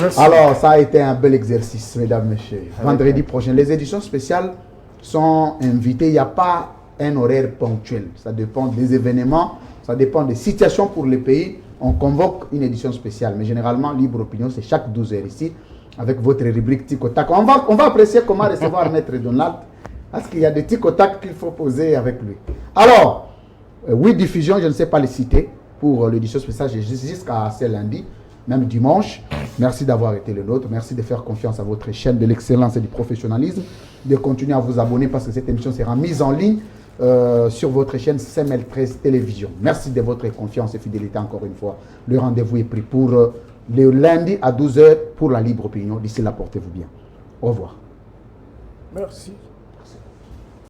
Merci. Alors, ça a été un bel exercice, mesdames, messieurs. Vendredi prochain, les éditions spéciales sont invitées. Il n'y a pas un horaire ponctuel. Ça dépend des événements, ça dépend des situations pour le pays. On convoque une édition spéciale. Mais généralement, Libre Opinion, c'est chaque 12 heures ici, avec votre rubrique Tic-Tac. On va apprécier comment recevoir Maître Donald, parce qu'il y a des Tic-Tac qu'il faut poser avec lui. Alors, 8 diffusions, je ne sais pas les citer, pour l'édition spéciale jusqu'à ce lundi. Même dimanche. Merci d'avoir été le nôtre. Merci de faire confiance à votre chaîne de l'excellence et du professionnalisme. De continuer à vous abonner parce que cette émission sera mise en ligne sur votre chaîne CML 13 Télévision. Merci de votre confiance et fidélité encore une fois. Le rendez-vous est pris pour le lundi à 12 h pour la Libre Opinion. D'ici là, portez-vous bien. Au revoir. Merci.